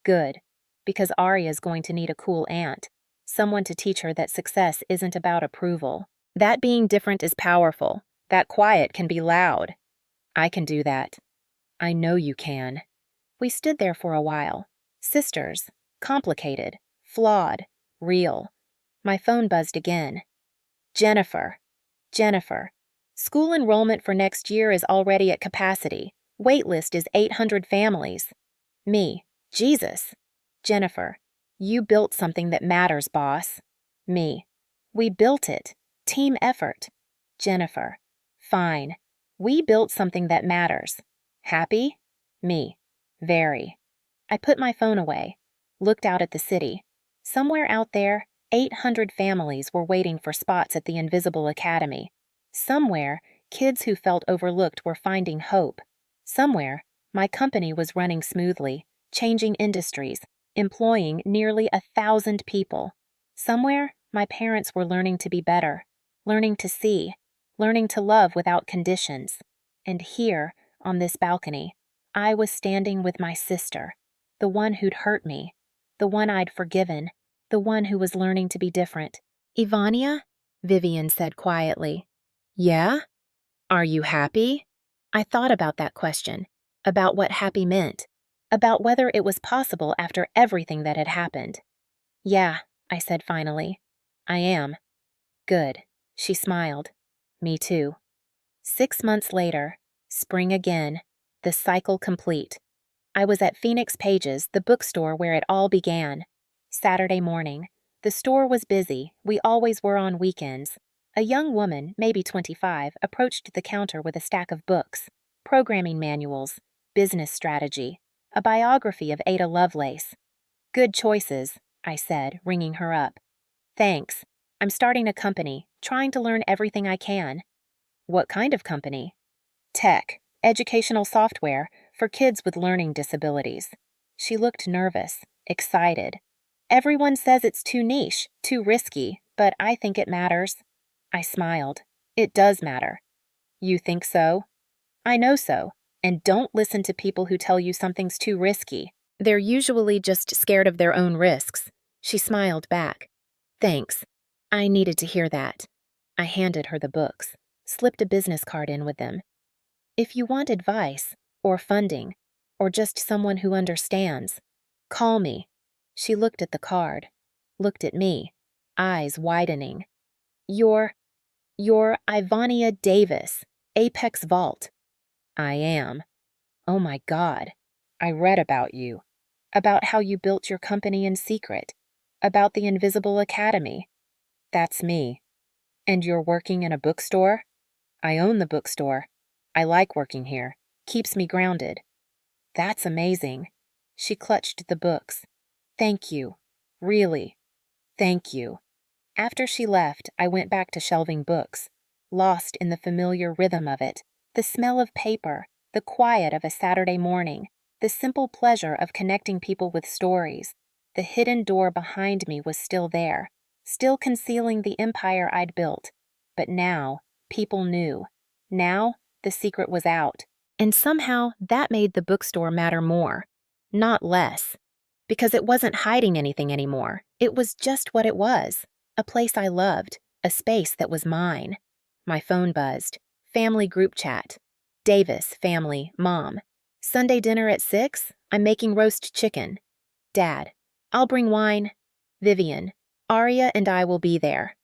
"Good, because Arya's going to need a cool aunt, someone to teach her that success isn't about approval. That being different is powerful. That quiet can be loud." "I can do that." "I know you can." We stood there for a while. Sisters. Complicated. Flawed. Real. My phone buzzed again. "Jennifer. Jennifer. School enrollment for next year is already at capacity. Waitlist is 800 families." Me. "Jesus." "Jennifer. You built something that matters, boss." Me. "We built it. Team effort." Jennifer. "Fine. We built something that matters. Happy?" Me. "Very." I put my phone away, looked out at the city. Somewhere out there, 800 families were waiting for spots at the Invisible Academy. Somewhere, kids who felt overlooked were finding hope. Somewhere, my company was running smoothly, changing industries, employing nearly 1,000 people. Somewhere, my parents were learning to be better, learning to see, learning to love without conditions. And here, on this balcony, I was standing with my sister, the one who'd hurt me, the one I'd forgiven, the one who was learning to be different. "Ivania?" Vivian said quietly. "Yeah? Are you happy?" I thought about that question, about what happy meant, about whether it was possible after everything that had happened. "Yeah," I said finally. "I am." "Good." She smiled. "Me too." 6 months later, spring again, the cycle complete. I was at Phoenix Page's, the bookstore where it all began. Saturday morning. The store was busy. We always were on weekends. A young woman, maybe 25, approached the counter with a stack of books, programming manuals, business strategy, a biography of Ada Lovelace. "Good choices," I said, ringing her up. "Thanks. I'm starting a company, trying to learn everything I can." "What kind of company?" "Tech, educational software for kids with learning disabilities." She looked nervous, excited. "Everyone says it's too niche, too risky, but I think it matters." I smiled. "It does matter." "You think so?" "I know so. And don't listen to people who tell you something's too risky. They're usually just scared of their own risks." She smiled back. "Thanks. I needed to hear that." I handed her the books, slipped a business card in with them. "If you want advice, or funding, or just someone who understands, call me." She looked at the card, looked at me, eyes widening. You're Ivania Davis, Apex Vault." "I am." "Oh my God. I read about you. About how you built your company in secret. About the Invisible Academy." "That's me." "And you're working in a bookstore?" "I own the bookstore. I like working here. Keeps me grounded." "That's amazing." She clutched the books. "Thank you. Really. Thank you." After she left, I went back to shelving books, lost in the familiar rhythm of it, the smell of paper, the quiet of a Saturday morning, the simple pleasure of connecting people with stories. The hidden door behind me was still there, still concealing the empire I'd built. But now, people knew. Now, the secret was out. And somehow, that made the bookstore matter more, not less. Because it wasn't hiding anything anymore. It was just what it was. A place I loved, a space that was mine. My phone buzzed. Family group chat. Davis, family, Mom. Sunday dinner at 6? I'm making roast chicken. Dad. I'll bring wine. Vivian. Aria and I will be there.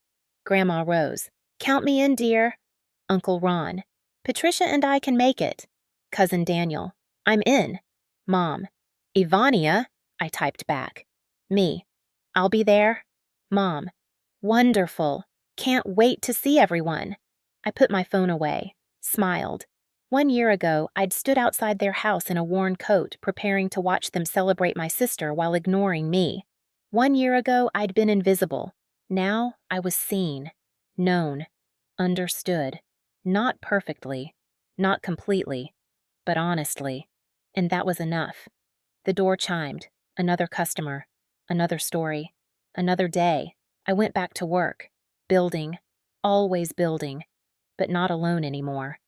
Grandma Rose. Count me in, dear. Uncle Ron. Patricia and I can make it. Cousin Daniel. I'm in. Mom. Ivania, I typed back. Me. I'll be there. Mom. Wonderful. Can't wait to see everyone. I put my phone away, smiled. 1 year ago, I'd stood outside their house in a worn coat, preparing to watch them celebrate my sister while ignoring me. 1 year ago, I'd been invisible. Now, I was seen, known, understood. Not perfectly, not completely, but honestly. And that was enough. The door chimed. Another customer. Another story. Another day. I went back to work. Building. Always building. But not alone anymore.